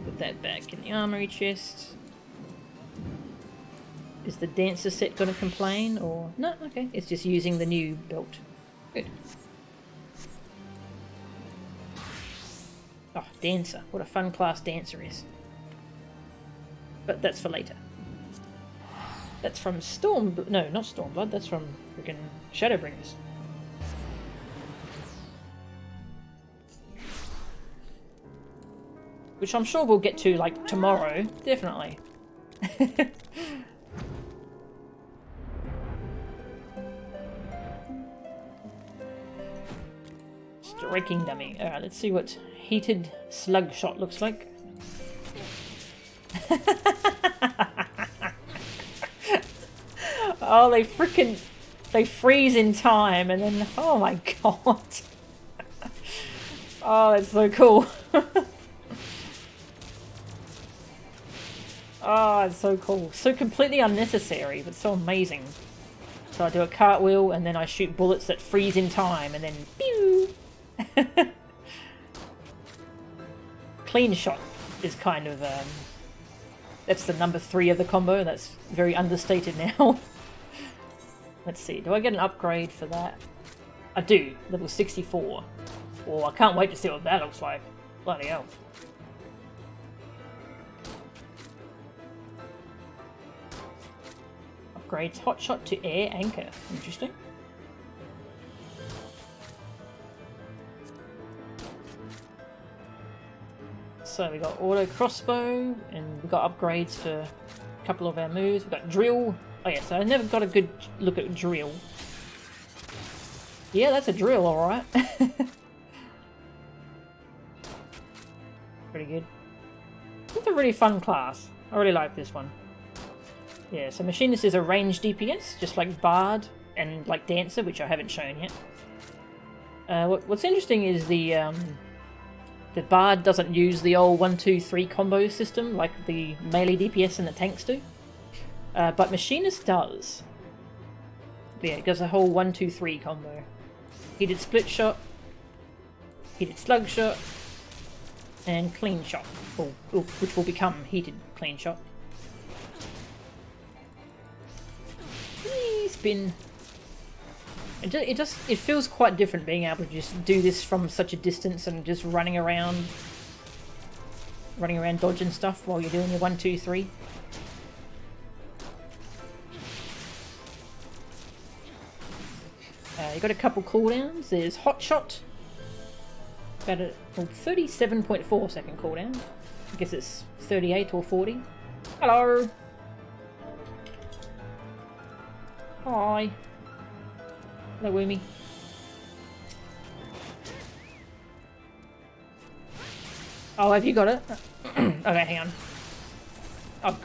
Put that back in the armory chest. Is the dancer set going to complain or... No, okay. It's just using the new belt. Good. Oh, dancer. What a fun class dancer is. But that's for later. That's from No, not Stormblood. That's from freaking Shadowbringers. Which I'm sure we'll get to, like, tomorrow. Definitely. Striking dummy. Alright, let's see what heated slug shot looks like. Oh, they freeze in time and then, oh my god. Oh, that's so cool. Oh, it's so cool. So completely unnecessary, but so amazing. So I do a cartwheel and then I shoot bullets that freeze in time and then pew! Clean shot is kind of, that's the number 3 of the combo. That's very understated now. Let's see, do I get an upgrade for that? I do, level 64. Oh, I can't wait to see what that looks like. Bloody hell. Upgrades hotshot to air anchor. Interesting. So we got auto crossbow, and we got upgrades for a couple of our moves. We got drill. Oh yeah, so I never got a good look at drill. Yeah, that's a drill, alright. Pretty good. It's a really fun class. I really like this one. Yeah, so Machinist is a ranged DPS, just like Bard and like Dancer, which I haven't shown yet. What's interesting is the Bard doesn't use the old 1-2-3 combo system like the melee DPS and the tanks do. But Machinist does. But yeah, it does a whole 1-2-3 combo. Heated split shot, heated slug shot, and clean shot, which will become heated clean shot. Spin. It feels quite different being able to just do this from such a distance and just running around dodging stuff while you're doing your 1-2-3. You got a couple cooldowns. There's Hot Shot, about a 37.4 second cooldown. I guess it's 38 or 40. Hello. Hi. Hello, Woomy. Oh, have you got it? Okay, hang on. I've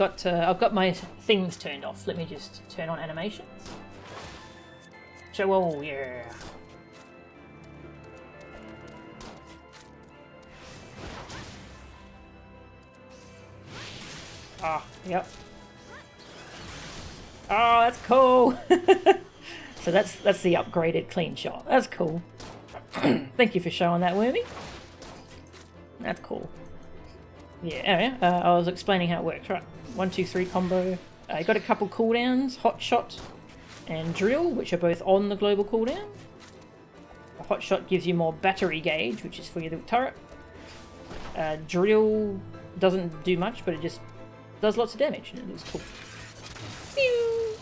got my things turned off. Let me just turn on animations. Oh yeah. Ah, yep. Oh, that's cool. So that's the upgraded clean shot. That's cool. Thank you for showing that, Wormy. That's cool. Yeah, I was explaining how it works, right? 1-2-3 combo. You got a couple cooldowns, Hot Shot and Drill, which are both on the global cooldown. A Hot Shot gives you more battery gauge, which is for your little turret. Drill doesn't do much, but it just does lots of damage, and it looks cool. Pew!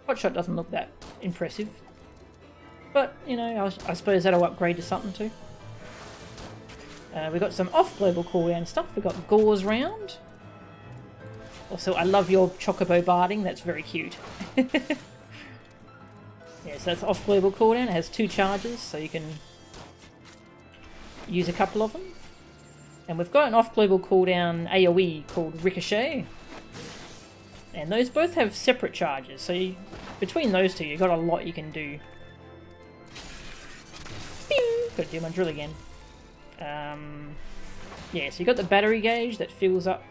Hot Shot doesn't look that impressive, but you know, I suppose that'll upgrade to something too. We got some off global cooldown stuff. We got Gauze Round. Also, I love your Chocobo barding. That's very cute. Yeah, so that's off global cooldown. It has 2 charges, so you can use a couple of them. And we've got an off global cooldown AoE called Ricochet. And those both have separate charges, so between those two, you've got a lot you can do. Pew! Gotta do my drill again. Yeah, so you got the battery gauge that fills up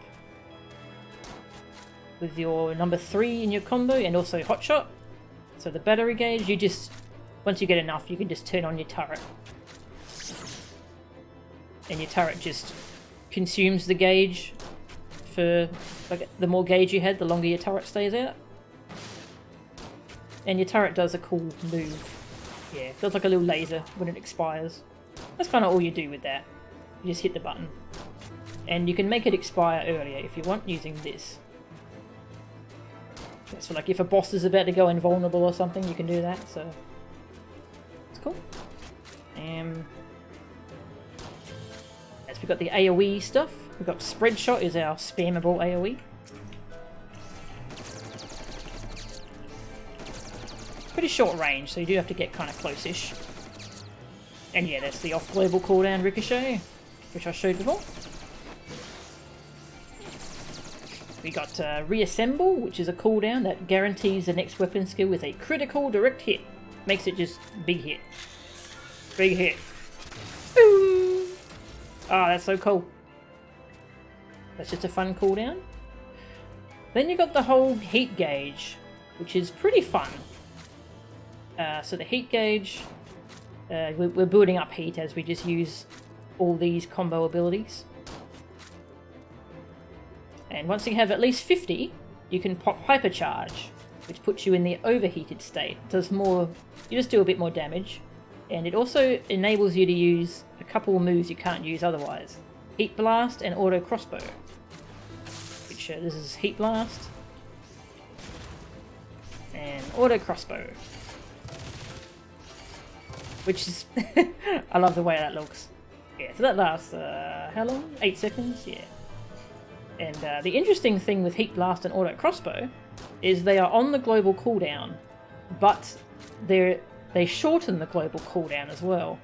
with your number 3 in your combo, and also Hot Shot. So the battery gauge, you just, once you get enough, you can just turn on your turret. And your turret just consumes the gauge for, like, the more gauge you had, the longer your turret stays out. And your turret does a cool move. Yeah, it does like a little laser when it expires. That's kind of all you do with that. You just hit the button. And you can make it expire earlier if you want, using this. So like if a boss is about to go invulnerable or something, you can do that, so it's cool. As we've got the AoE stuff, we've got Spread Shot is our spammable AoE. Pretty short range, so you do have to get kind of close-ish. And yeah, that's the off-global cooldown Ricochet, which I showed before. We got Reassemble, which is a cooldown that guarantees the next weapon skill with a critical direct hit. Makes it just big hit. Big hit. Boom! Oh, that's so cool. That's just a fun cooldown. Then you got the whole heat gauge, which is pretty fun. So the heat gauge, we're building up heat as we just use all these combo abilities. And once you have at least 50, you can pop Hypercharge, which puts you in the overheated state. It does more, you just do a bit more damage. And it also enables you to use a couple of moves you can't use otherwise. Heat Blast and Auto Crossbow. Which, this is Heat Blast. And Auto Crossbow. Which is, I love the way that looks. Yeah, so that lasts, how long? 8 seconds? Yeah. And the interesting thing with Heat Blast and Auto Crossbow is they are on the global cooldown, but they shorten the global cooldown as well.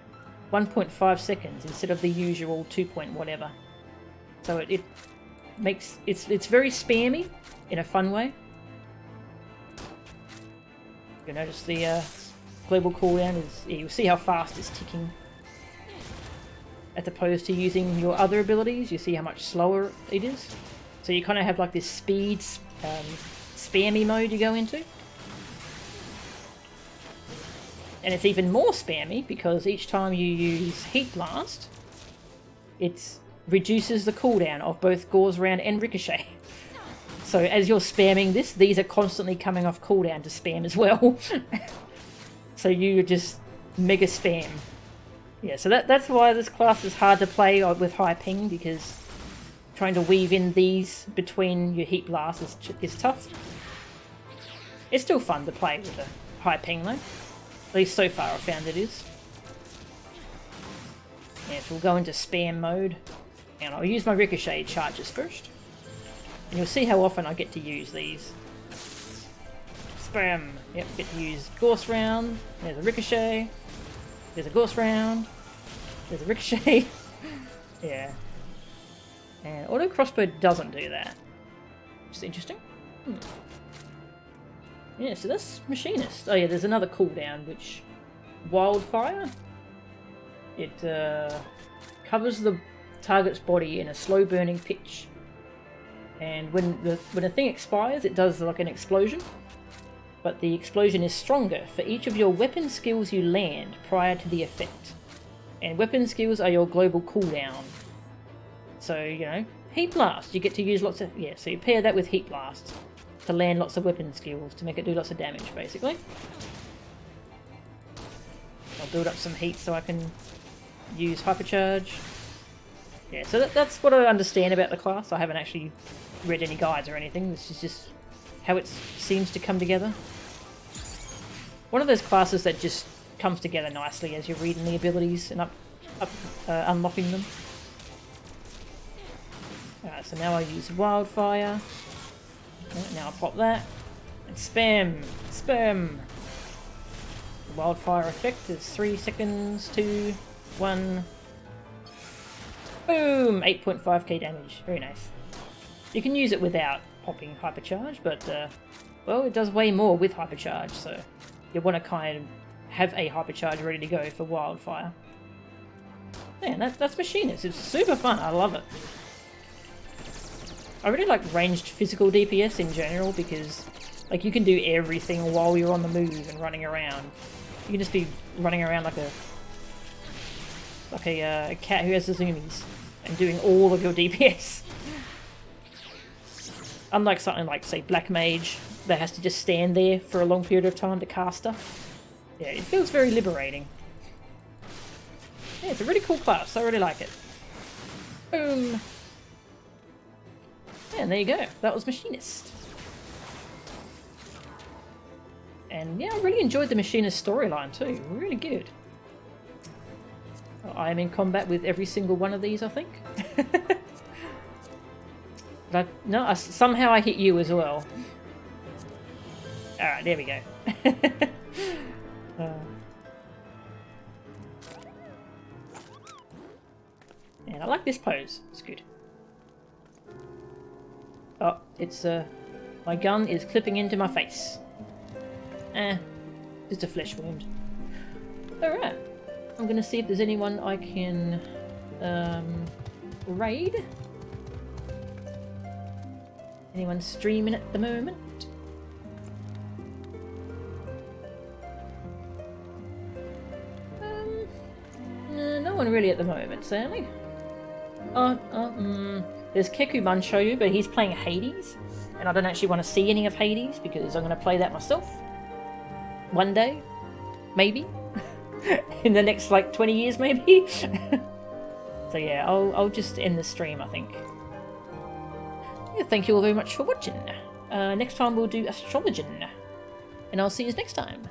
1.5 seconds instead of the usual 2 point whatever. So it makes it's very spammy in a fun way. You'll notice the global cooldown is, you'll see how fast it's ticking. As opposed to using your other abilities, you see how much slower it is. So you kind of have like this speed, spammy mode you go into. And it's even more spammy because each time you use Heat Blast, it reduces the cooldown of both Gauze Round and Ricochet. So as you're spamming this, these are constantly coming off cooldown to spam as well. So you just mega spam. Yeah, so that's why this class is hard to play with high ping, because trying to weave in these between your Heat Blast is tough. It's still fun to play with a high ping though. At least so far I've found it is. Yeah, so we'll go into spam mode. And I'll use my Ricochet charges first. And you'll see how often I get to use these. Spam. Yep, get to use Gauze Round. There's a Ricochet. There's a Gauze Round. There's a Ricochet. Yeah. And Auto Crossbow doesn't do that. Which is interesting. Yeah, so that's Machinist. Oh yeah, there's another cooldown, which... Wildfire. It covers the target's body in a slow burning pitch. And when a thing expires, it does like an explosion. But the explosion is stronger for each of your weapon skills you land prior to the effect. And weapon skills are your global cooldown. So, you know, Heat Blast, you get to use lots of... Yeah, so you pair that with Heat Blast to land lots of weapon skills to make it do lots of damage, basically. I'll build up some heat so I can use Hypercharge. Yeah, so that's what I understand about the class. I haven't actually read any guides or anything. This is just how it seems to come together. One of those classes that just comes together nicely as you're reading the abilities and unlocking them. Alright, so now I use Wildfire. Now I'll pop that. And spam! Spam! The Wildfire effect is 3 seconds, 2, 1. Boom! 8.5k damage. Very nice. You can use it without popping Hypercharge, but, well, it does way more with Hypercharge, so you want to kind of have a Hypercharge ready to go for Wildfire. Man, that's Machinist. It's super fun. I love it. I really like ranged physical DPS in general because, like, you can do everything while you're on the move and running around. You can just be running around like a cat who has the zoomies and doing all of your DPS. Unlike something like, say, Black Mage that has to just stand there for a long period of time to cast stuff. Yeah, it feels very liberating. Yeah, it's a really cool class. I really like it. Boom. Yeah, and there you go. That was Machinist. And yeah, I really enjoyed the Machinist storyline too. Really good. I am in combat with every single one of these, I think. But no, somehow I hit you as well. Alright, there we go. And I like this pose. It's good. Oh, it's my gun is clipping into my face. Just a flesh wound. Alright. I'm gonna see if there's anyone I can raid. Anyone streaming at the moment? No one really at the moment, sadly. There's Keku Munshoyu, but he's playing Hades, and I don't actually want to see any of Hades because I'm going to play that myself. One day. Maybe. In the next, like, 20 years, maybe. So yeah, I'll just end the stream, I think. Yeah, thank you all very much for watching. Next time we'll do Astrologian. And I'll see you next time.